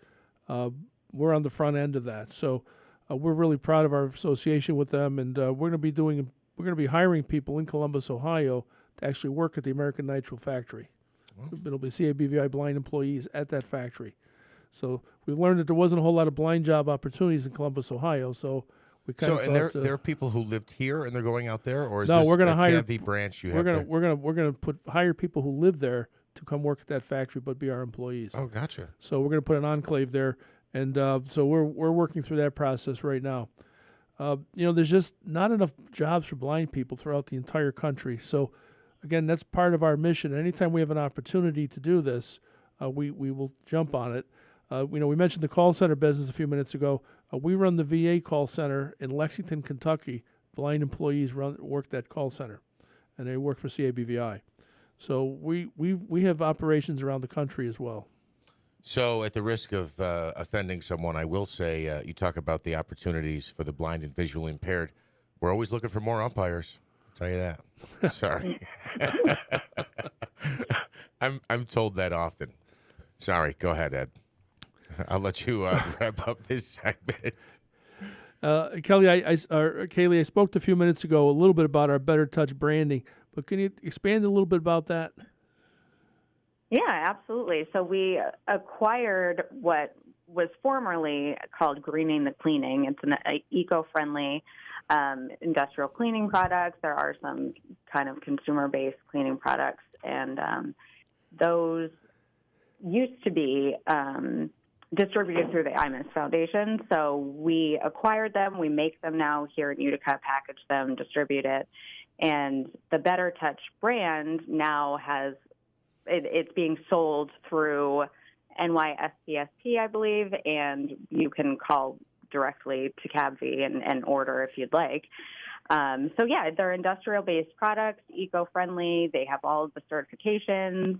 We're on the front end of that, so we're really proud of our association with them, and we're going to be hiring people in Columbus, Ohio, to actually work at the American Nitrile factory. It'll be CABVI blind employees at that factory. So we've learned that there wasn't a whole lot of blind job opportunities in Columbus, Ohio. So we kind of and there are people who lived here and they're going out there, or is no, this we're going to hire CABV branch you we're have gonna, there? We're going to hire people who live there to come work at that factory, but be our employees. Oh, gotcha. So we're going to put an enclave there, and so we're working through that process right now. There's just not enough jobs for blind people throughout the entire country. So again, that's part of our mission. Anytime we have an opportunity to do this, we will jump on it. We mentioned the call center business a few minutes ago. We run the VA call center in Lexington, Kentucky. Blind employees work that call center, and they work for CABVI. So we have operations around the country as well. So at the risk of offending someone, I will say you talk about the opportunities for the blind and visually impaired. We're always looking for more umpires. I'll tell you that. Sorry. I'm told that often. Sorry. Go ahead, Ed. I'll let you wrap up this segment. Kaylee, I spoke a few minutes ago a little bit about our Better Touch branding, but can you expand a little bit about that? Yeah, absolutely. So we acquired what was formerly called Greening the Cleaning. It's an eco-friendly industrial cleaning products. There are some kind of consumer-based cleaning products, and those used to be distributed through the IMIS Foundation. So we acquired them. We make them now here in Utica, package them, distribute it. And the Better Touch brand now has, it's being sold through NYSCSP, I believe, and you can call directly to CABV and order if you'd like. So yeah, they're industrial-based products, eco-friendly. They have all of the certifications.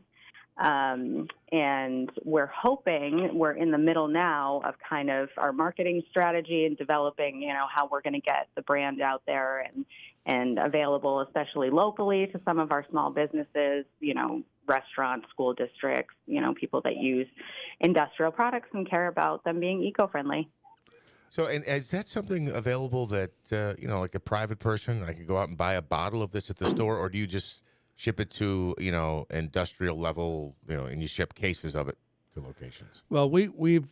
And we're hoping we're in the middle now of kind of our marketing strategy and developing, how we're going to get the brand out there and available, especially locally, to some of our small businesses, restaurants, school districts, people that use industrial products and care about them being eco-friendly. So, and is that something available that, like a private person, I could go out and buy a bottle of this at the store, or do you just ship it to, industrial level, and you ship cases of it to locations? Well, we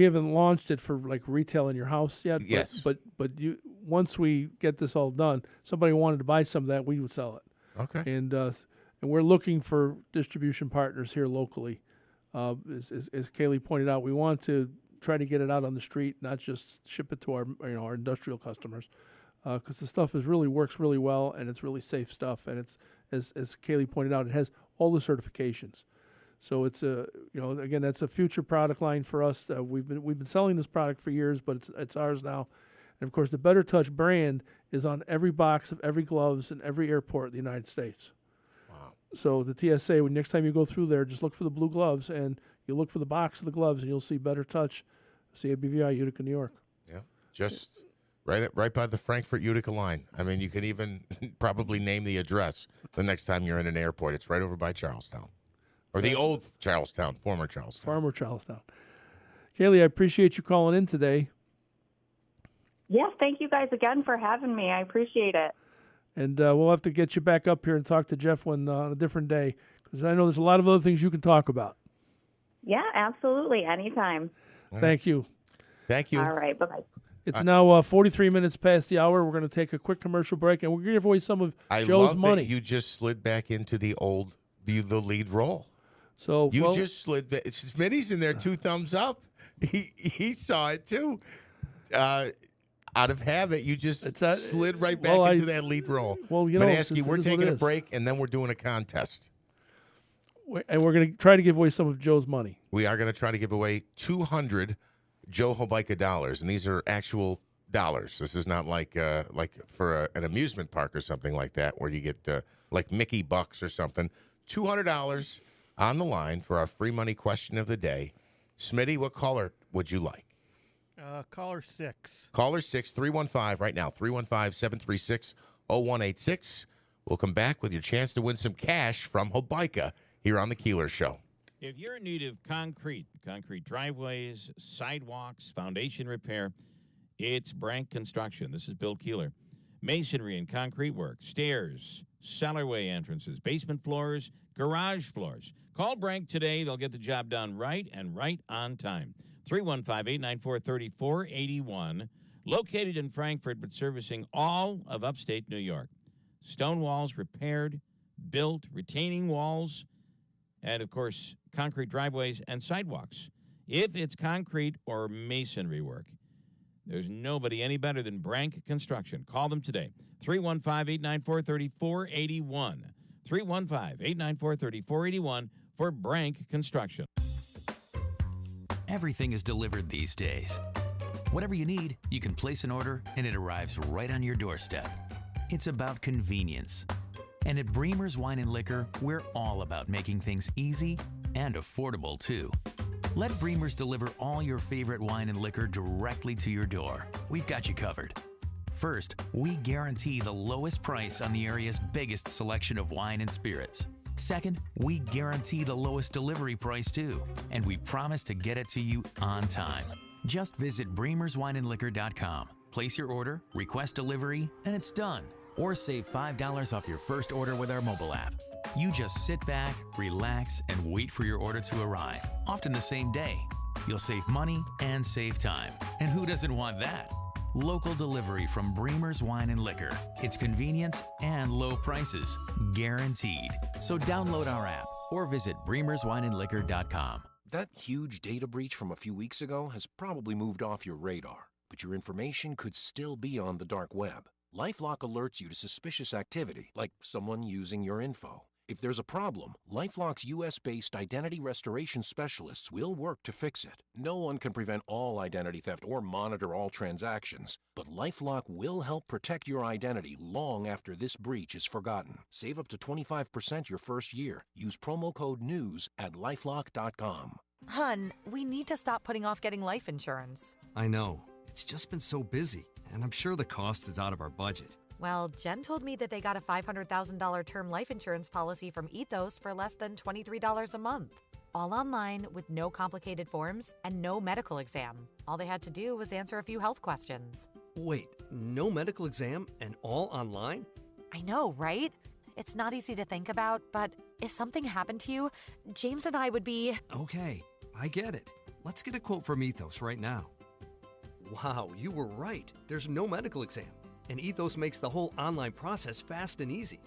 haven't launched it for like retail in your house yet. Yes. But once we get this all done, somebody wanted to buy some of that, we would sell it. Okay. And we're looking for distribution partners here locally. As Kaylee pointed out, we want to try to get it out on the street, not just ship it to our industrial customers, because the stuff really works really well, and it's really safe stuff, and it's as Kaylee pointed out, it has all the certifications. So it's again, that's a future product line for us. We've been selling this product for years, but it's ours now. And of course, the Better Touch brand is on every box of every gloves in every airport in the United States. Wow. So the TSA, next time you go through there, just look for the blue gloves, and you look for the box of the gloves, and you'll see Better Touch, CABVI, Utica, New York. Yeah, just right by the Frankfurt Utica line. I mean, you can even probably name the address the next time you're in an airport. It's right over by Charlestown. Or the old Charlestown, former Charlestown. Former Charlestown. Kaylee, I appreciate you calling in today. Yes, thank you guys again for having me. I appreciate it. And we'll have to get you back up here and talk to Jeff on a different day, because I know there's a lot of other things you can talk about. Yeah, absolutely. Anytime. Thank you. Thank you. All right. Bye-bye. It's now 43 minutes past the hour. We're going to take a quick commercial break, and we're going to give away some of Joe's money. That you just slid back into the lead role. So you just slid back. Smitty's in there, 2 thumbs up. He saw it too. Out of habit, you just slid right back into that lead role. Well, I'm going to ask you, we're taking a break, and then we're doing a contest. And we're going to try to give away some of Joe's money. We are going to try to give away 200 Joe Hobica dollars, and these are actual dollars. This is not like for an amusement park or something like that, where you get like Mickey bucks or something. $200 on the line for our free money question of the day. Smitty, what caller would you like? Caller 6. Caller 6, 315 right now, 315-736-0186. We'll come back with your chance to win some cash from Hobica here on the Keeler Show. If you're in need of concrete driveways, sidewalks, foundation repair, it's Brank Construction. This is Bill Keeler. Masonry and concrete work, stairs, cellarway entrances, basement floors, garage floors. Call Brank today. They'll get the job done right and right on time. 315-894-3481. Located in Frankfurt, but servicing all of upstate New York. Stone walls repaired, built, retaining walls, and, of course, concrete driveways and sidewalks. If it's concrete or masonry work, there's nobody any better than Brank Construction. Call them today. 315-894-3481. 315-894-3481 for Brank Construction. Everything is delivered these days. Whatever you need, you can place an order and it arrives right on your doorstep. It's about convenience. And at Bremer's Wine and Liquor, we're all about making things easy and affordable, too. Let Bremer's deliver all your favorite wine and liquor directly to your door. We've got you covered. First, we guarantee the lowest price on the area's biggest selection of wine and spirits. Second, we guarantee the lowest delivery price, too, and we promise to get it to you on time. Just visit bremerswineandliquor.com, place your order, request delivery, and it's done. Or save $5 off your first order with our mobile app. You just sit back, relax, and wait for your order to arrive, often the same day. You'll save money and save time. And who doesn't want that? Local delivery from Bremer's Wine and Liquor. It's convenience and low prices, guaranteed. So download our app or visit bremerswineandliquor.com. That huge data breach from a few weeks ago has probably moved off your radar, but your information could still be on the dark web. LifeLock alerts you to suspicious activity, like someone using your info. If there's a problem, LifeLock's U.S.-based identity restoration specialists will work to fix it. No one can prevent all identity theft or monitor all transactions, but LifeLock will help protect your identity long after this breach is forgotten. Save up to 25% your first year. Use promo code NEWS at LifeLock.com. Hun, we need to stop putting off getting life insurance. I know. It's just been so busy, and I'm sure the cost is out of our budget. Well, Jen told me that they got a $500,000 term life insurance policy from Ethos for less than $23 a month. All online with no complicated forms and no medical exam. All they had to do was answer a few health questions. Wait, no medical exam and all online? I know, right? It's not easy to think about, but if something happened to you, James and I would be... Okay, I get it. Let's get a quote from Ethos right now. Wow, you were right. There's no medical exam. And Ethos makes the whole online process fast and easy.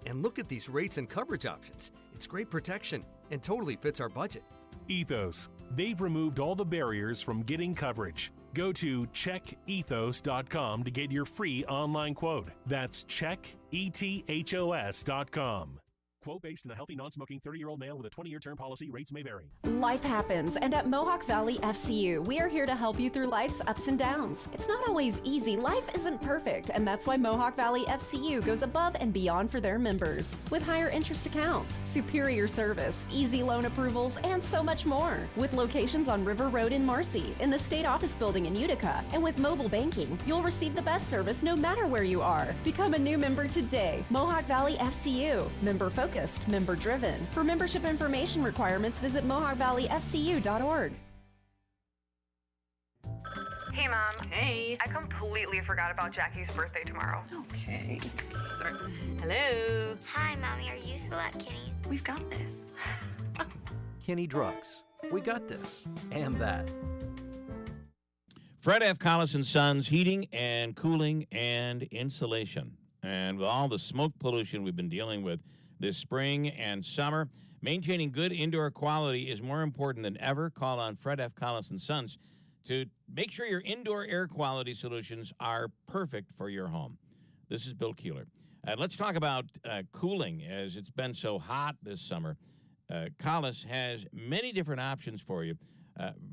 And look at these rates and coverage options. It's great protection and totally fits our budget. Ethos. They've removed all the barriers from getting coverage. Go to checkethos.com to get your free online quote. That's checkethos.com. Quote based on a healthy, non-smoking 30-year-old male with a 20-year term policy. Rates may vary. Life happens, and at Mohawk Valley FCU, we are here to help you through life's ups and downs. It's not always easy. Life isn't perfect, and that's why Mohawk Valley FCU goes above and beyond for their members. With higher interest accounts, superior service, easy loan approvals, and so much more. With locations on River Road in Marcy, in the State Office Building in Utica, and with mobile banking, you'll receive the best service no matter where you are. Become a new member today. Mohawk Valley FCU. Member focused, member driven. For membership information requirements, visit mohawkvalleyfcu.org. Hey, Mom. Hey. I completely forgot about Jackie's birthday tomorrow. Okay. Sorry. Hello. Hi, Mommy. Are you still at Kenny's? We've got this. Kenny Drugs. We got this. And that. Fred F. Collis & Sons Heating and Cooling and Insulation. And with all the smoke pollution we've been dealing with this spring and summer, maintaining good indoor quality is more important than ever. Call on Fred F. Collis & Sons to make sure your indoor air quality solutions are perfect for your home. This is Bill Keeler. Let's talk about cooling, as it's been so hot this summer. Collis has many different options for you.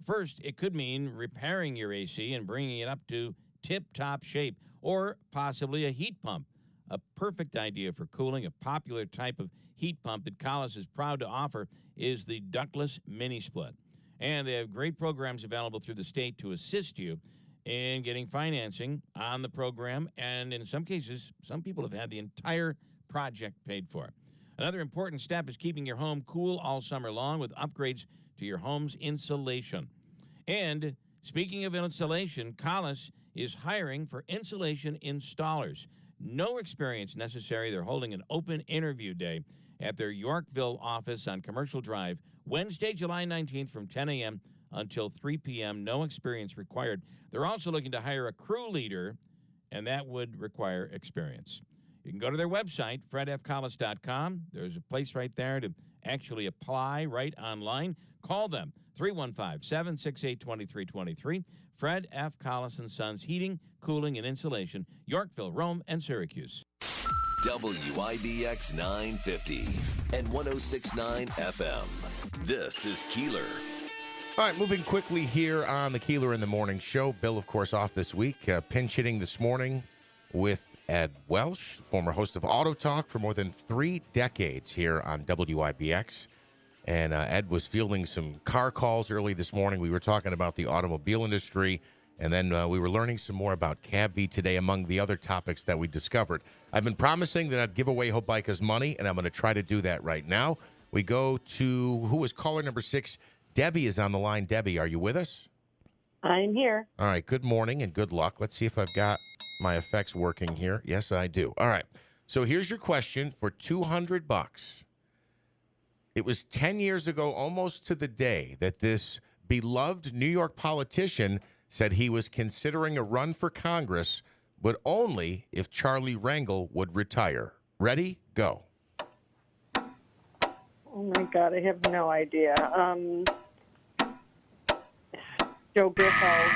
First, it could mean repairing your AC and bringing it up to tip-top shape, or possibly a heat pump. A perfect idea for cooling. A popular type of heat pump that Collis is proud to offer is the ductless mini split. And they have great programs available through the state to assist you in getting financing on the program. And in some cases, some people have had the entire project paid for. Another important step is keeping your home cool all summer long with upgrades to your home's insulation. And speaking of insulation, Collis is hiring for insulation installers. No experience necessary. They're holding an open interview day at their Yorkville office on Commercial Drive, Wednesday, July 19th from 10 a.m. until 3 p.m. No experience required. They're also looking to hire a crew leader, and that would require experience. You can go to their website, fredfcollis.com. There's a place right there to actually apply right online. Call them, 315-768-2323. Fred F. Collis & Sons Heating, Cooling, and Insulation, Yorkville, Rome, and Syracuse. WIBX 950 and 106.9 FM. This is Keeler. All right, moving quickly here on the Keeler in the Morning Show. Bill, of course, off this week. Pinch hitting this morning with Ed Welsh, former host of Auto Talk for more than 3 decades here on WIBX. And Ed was fielding some car calls early this morning. We were talking about the automobile industry, and then we were learning some more about CabV today, among the other topics that we discovered. I've been promising that I'd give away Hobica's money, and I'm going to try to do that right now. We go to, who is caller number 6? Debbie is on the line. Debbie, are you with us? I'm here. All right, good morning and good luck. Let's see if I've got my effects working here. Yes, I do. All right, so here's your question for $200. It was 10 years ago, almost to the day, that this beloved New York politician said he was considering a run for Congress, but only if Charlie Rangel would retire. Ready? Go. Oh, my God, I have no idea. Joe Griffo.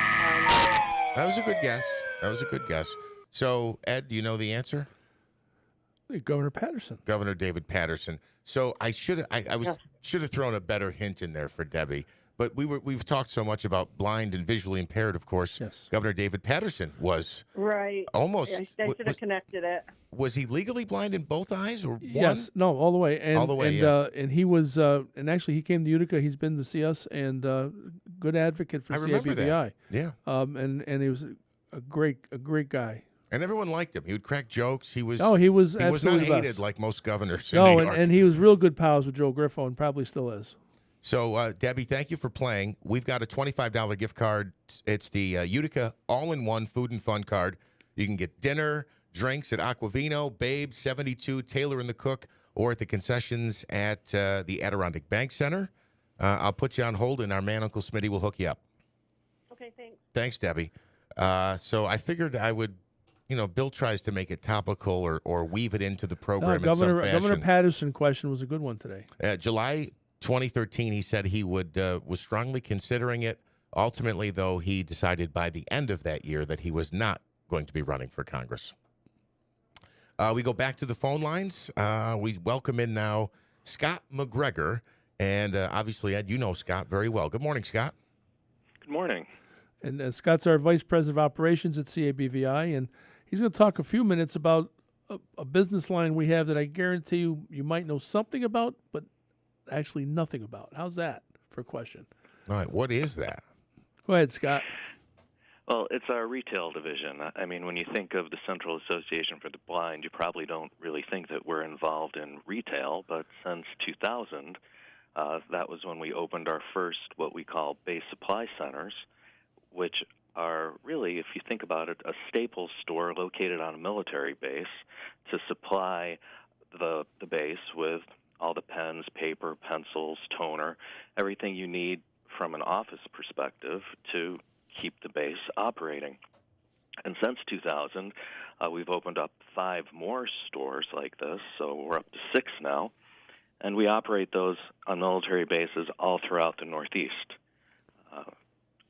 That was a good guess. So, Ed, do you know the answer? Governor Patterson. Governor David Patterson. So I should have thrown a better hint in there for Debbie. But we've talked so much about blind and visually impaired, of course. Yes. Governor David Patterson was Right. almost. Yeah, I should have connected it. Was he legally blind in both eyes or one? Yes, no, all the way. And, all the way, and he was, and actually he came to Utica. He's been to see us, and good advocate for I remember CABVI. that. Yeah. And he was a great guy. And everyone liked him. He would crack jokes. He was. He was not absolutely the hated best. like most governors in New York. And he was real good pals with Joe Griffo, and probably still is. So, Debbie, thank you for playing. We've got a $25 gift card. It's the Utica All-in-One Food and Fun card. You can get dinner, drinks at Aquavino, Babe, 72, Taylor and the Cook, or at the concessions at the Adirondack Bank Center. I'll put you on hold, and our man, Uncle Smitty, will hook you up. Okay, thanks. Thanks, Debbie. So I figured I would, Bill tries to make it topical or weave it into the program in some fashion. Governor Patterson question was a good one today. July 2013, he said he was strongly considering it. Ultimately, though, he decided by the end of that year that he was not going to be running for Congress. We go back to the phone lines. We welcome in now Scott McGregor. And obviously, Ed, you know Scott very well. Good morning, Scott. Good morning. And Scott's our Vice President of Operations at CABVI, and he's going to talk a few minutes about a business line we have that I guarantee you might know something about, but actually nothing about. How's that for a question? All right, what is that? Go ahead, Scott. Well, it's our retail division. I mean, when you think of the Central Association for the Blind, you probably don't really think that we're involved in retail, but since 2000, that was when we opened our first what we call base supply centers, which are really, if you think about it, a Staples store located on a military base to supply the base with all the pens, paper, pencils, toner, everything you need from an office perspective to keep the base operating. And since 2000, we've opened up 5 more stores like this, so we're up to 6 now, and we operate those on military bases all throughout the Northeast.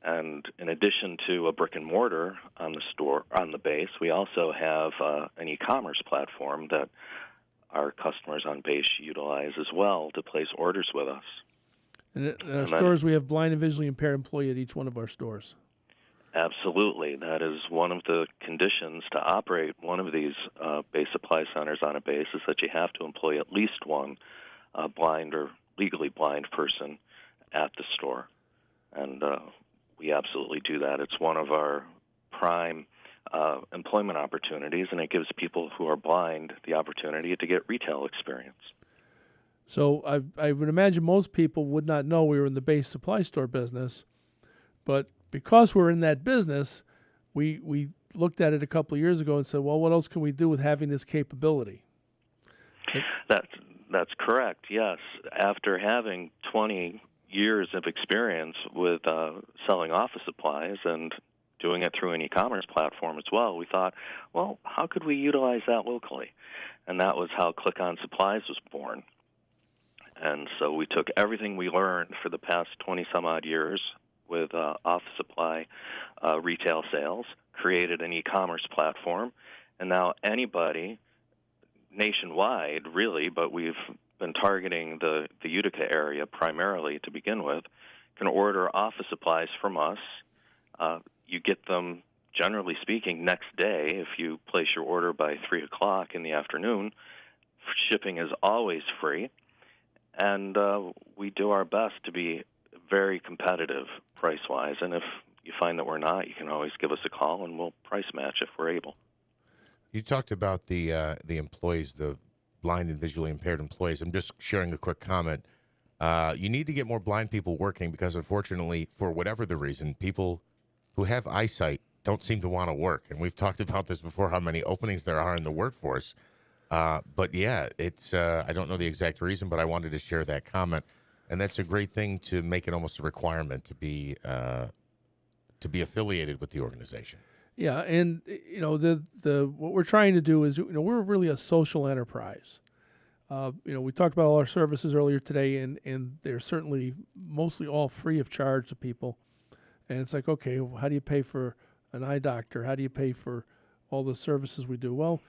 And in addition to a brick and mortar on the base, we also have an e-commerce platform that our customers on base utilize as well to place orders with us. And in our stores, we have blind and visually impaired employee at each one of our stores. Absolutely. That is one of the conditions to operate one of these base supply centers on a base is that you have to employ at least one blind or legally blind person at the store. And we absolutely do that. It's one of our prime employment opportunities, and it gives people who are blind the opportunity to get retail experience. So I would imagine most people would not know we were in the base supply store business, but because we're in that business, we looked at it a couple of years ago and said, well, what else can we do with having this capability? That's correct, yes. After having 20 years of experience with selling office supplies and doing it through an e-commerce platform as well, we thought, well, how could we utilize that locally? And that was how Click On Supplies was born. And so we took everything we learned for the past 20-some-odd years with office supply retail sales, created an e-commerce platform, and now anybody nationwide, really, but we've been targeting the Utica area primarily to begin with, can order office supplies from us. You get them, generally speaking, next day if you place your order by 3 o'clock in the afternoon. Shipping is always free, and we do our best to be very competitive price-wise, and if you find that we're not, you can always give us a call, and we'll price match if we're able. You talked about the employees, the blind and visually impaired employees. I'm just sharing a quick comment. You need to get more blind people working because, unfortunately, for whatever the reason, people who have eyesight don't seem to want to work. And we've talked about this before, how many openings there are in the workforce. But, yeah, it's I don't know the exact reason, but I wanted to share that comment. And that's a great thing to make it almost a requirement to be affiliated with the organization. Yeah, and the what we're trying to do is we're really a social enterprise. We talked about all our services earlier today, and they're certainly mostly all free of charge to people. And it's like, okay, how do you pay for an eye doctor? How do you pay for all the services we do? Well,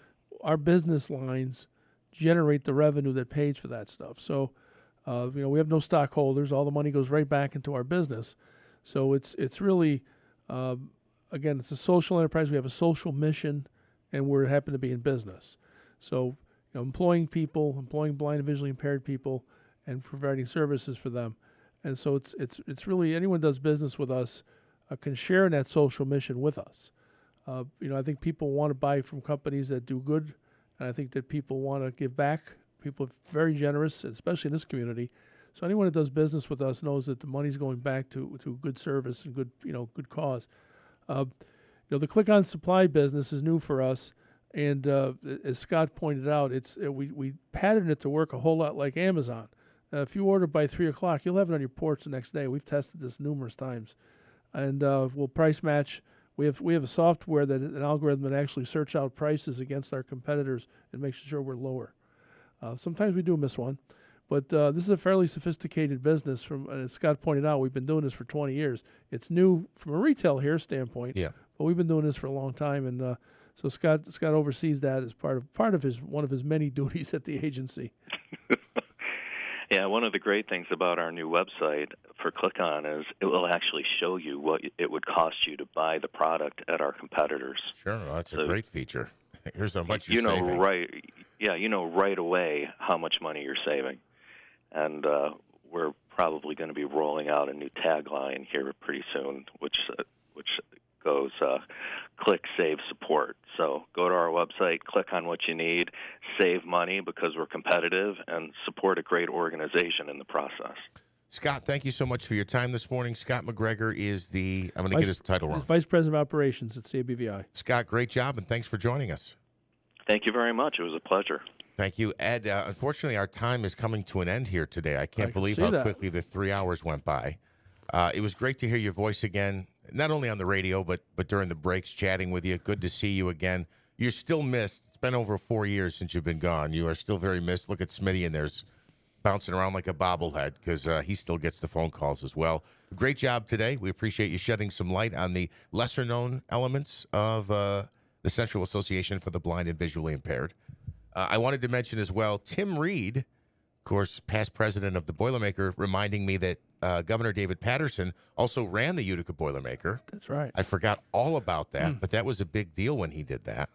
our business lines generate the revenue that pays for that stuff. So, we have no stockholders. All the money goes right back into our business. So it's really, again, it's a social enterprise. We have a social mission, and we're happy to be in business. So, employing people, employing blind and visually impaired people, and providing services for them. And so it's really, anyone who does business with us can share in that social mission with us. I think people want to buy from companies that do good, and I think that people want to give back. People are very generous, especially in this community. So anyone that does business with us knows that the money's going back to good service and good cause. The click-on supply business is new for us, and as Scott pointed out, we patterned it to work a whole lot like Amazon. If you order by 3 o'clock, you'll have it on your porch the next day. We've tested this numerous times, and we'll price match. We have a software that an algorithm that actually search out prices against our competitors and makes sure we're lower. Sometimes we do miss one, but this is a fairly sophisticated business. As Scott pointed out, we've been doing this for 20 years. It's new from a retail here standpoint, but we've been doing this for a long time, and so Scott oversees that as part of one of his many duties at the agency. Yeah, one of the great things about our new website for Click-On is it will actually show you what it would cost you to buy the product at our competitors. Sure, that's a great feature. Here's how much you you're know saving. right away how much money you're saving. And we're probably going to be rolling out a new tagline here pretty soon, which goes click, save, support. So go to our website, click on what you need, save money because we're competitive, and support a great organization in the process. Scott, thank you so much for your time this morning. Scott McGregor is I'm going to get his title wrong. Vice President of Operations at CABVI. Scott, great job, and thanks for joining us. Thank you very much. It was a pleasure. Thank you, Ed. Unfortunately, our time is coming to an end here today. I can't believe how quickly the 3 hours went by. It was great to hear your voice again, not only on the radio, but during the breaks, chatting with you. Good to see you again. You're still missed. It's been over 4 years since you've been gone. You are still very missed. Look at Smitty, and there's bouncing around like a bobblehead because he still gets the phone calls as well. Great job today. We appreciate you shedding some light on the lesser-known elements of the Central Association for the Blind and Visually Impaired. I wanted to mention as well, Tim Reed, of course, past president of the Boilermaker, reminding me that Governor David Patterson also ran the Utica Boilermaker. That's right. I forgot all about that, but that was a big deal when he did that.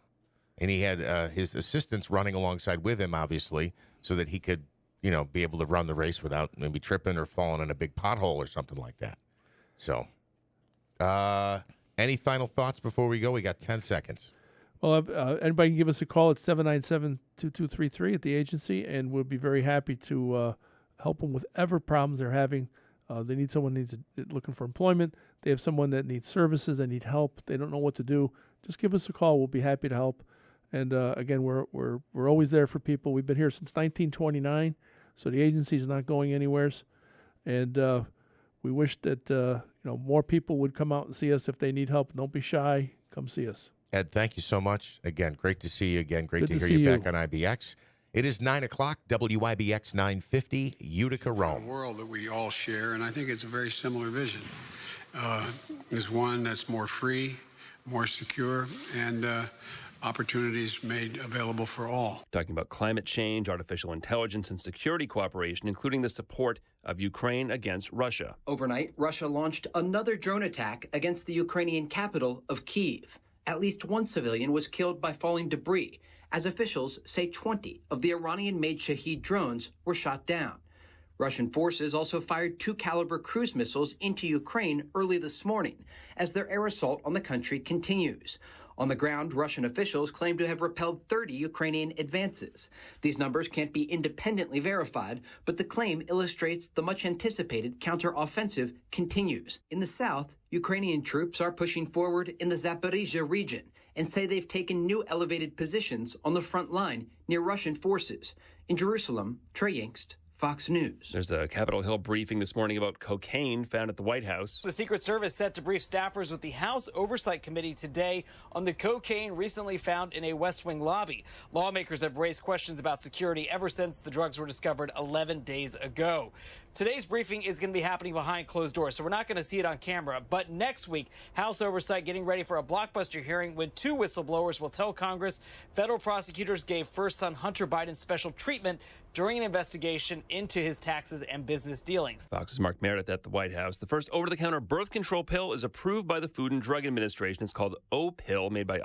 And he had his assistants running alongside with him, obviously, so that he could, be able to run the race without maybe tripping or falling in a big pothole or something like that. So, any final thoughts before we go? We got 10 seconds. Well, anybody can give us a call at 797-2233 at the agency, and we'll be very happy to help them with whatever problems they're having. They need someone looking for employment. They have someone that needs services. They need help. They don't know what to do. Just give us a call. We'll be happy to help. And again, we're always there for people. We've been here since 1929, so the agency is not going anywhere. And we wish that more people would come out and see us if they need help. Don't be shy. Come see us. Ed, thank you so much. Again, great to see you again. Great to hear you back on IBX. It is 9 o'clock, WIBX 950, Utica, Rome. A world that we all share, and I think it's a very similar vision. Is one that's more free, more secure, and opportunities made available for all. Talking about climate change, artificial intelligence, and security cooperation, including the support of Ukraine against Russia. Overnight, Russia launched another drone attack against the Ukrainian capital of Kyiv. At least one civilian was killed by falling debris, as officials say 20 of the Iranian-made Shahed drones were shot down. Russian forces also fired 2-caliber cruise missiles into Ukraine early this morning, as their air assault on the country continues. On the ground, Russian officials claim to have repelled 30 Ukrainian advances. These numbers can't be independently verified, but the claim illustrates the much-anticipated counteroffensive continues. In the south, Ukrainian troops are pushing forward in the Zaporizhzhia region and say they've taken new elevated positions on the front line near Russian forces. In Jerusalem, Trey Yingst, Fox News. There's a Capitol Hill briefing this morning about cocaine found at the White House. The Secret Service set to brief staffers with the House Oversight Committee today on the cocaine recently found in a West Wing lobby. Lawmakers have raised questions about security ever since the drugs were discovered 11 days ago. Today's briefing is going to be happening behind closed doors, so we're not going to see it on camera. But next week, House Oversight getting ready for a blockbuster hearing when two whistleblowers will tell Congress federal prosecutors gave first son Hunter Biden special treatment during an investigation into his taxes and business dealings. Fox's Mark Meredith at the White House. The first over-the-counter birth control pill is approved by the Food and Drug Administration. It's called O-Pill, made by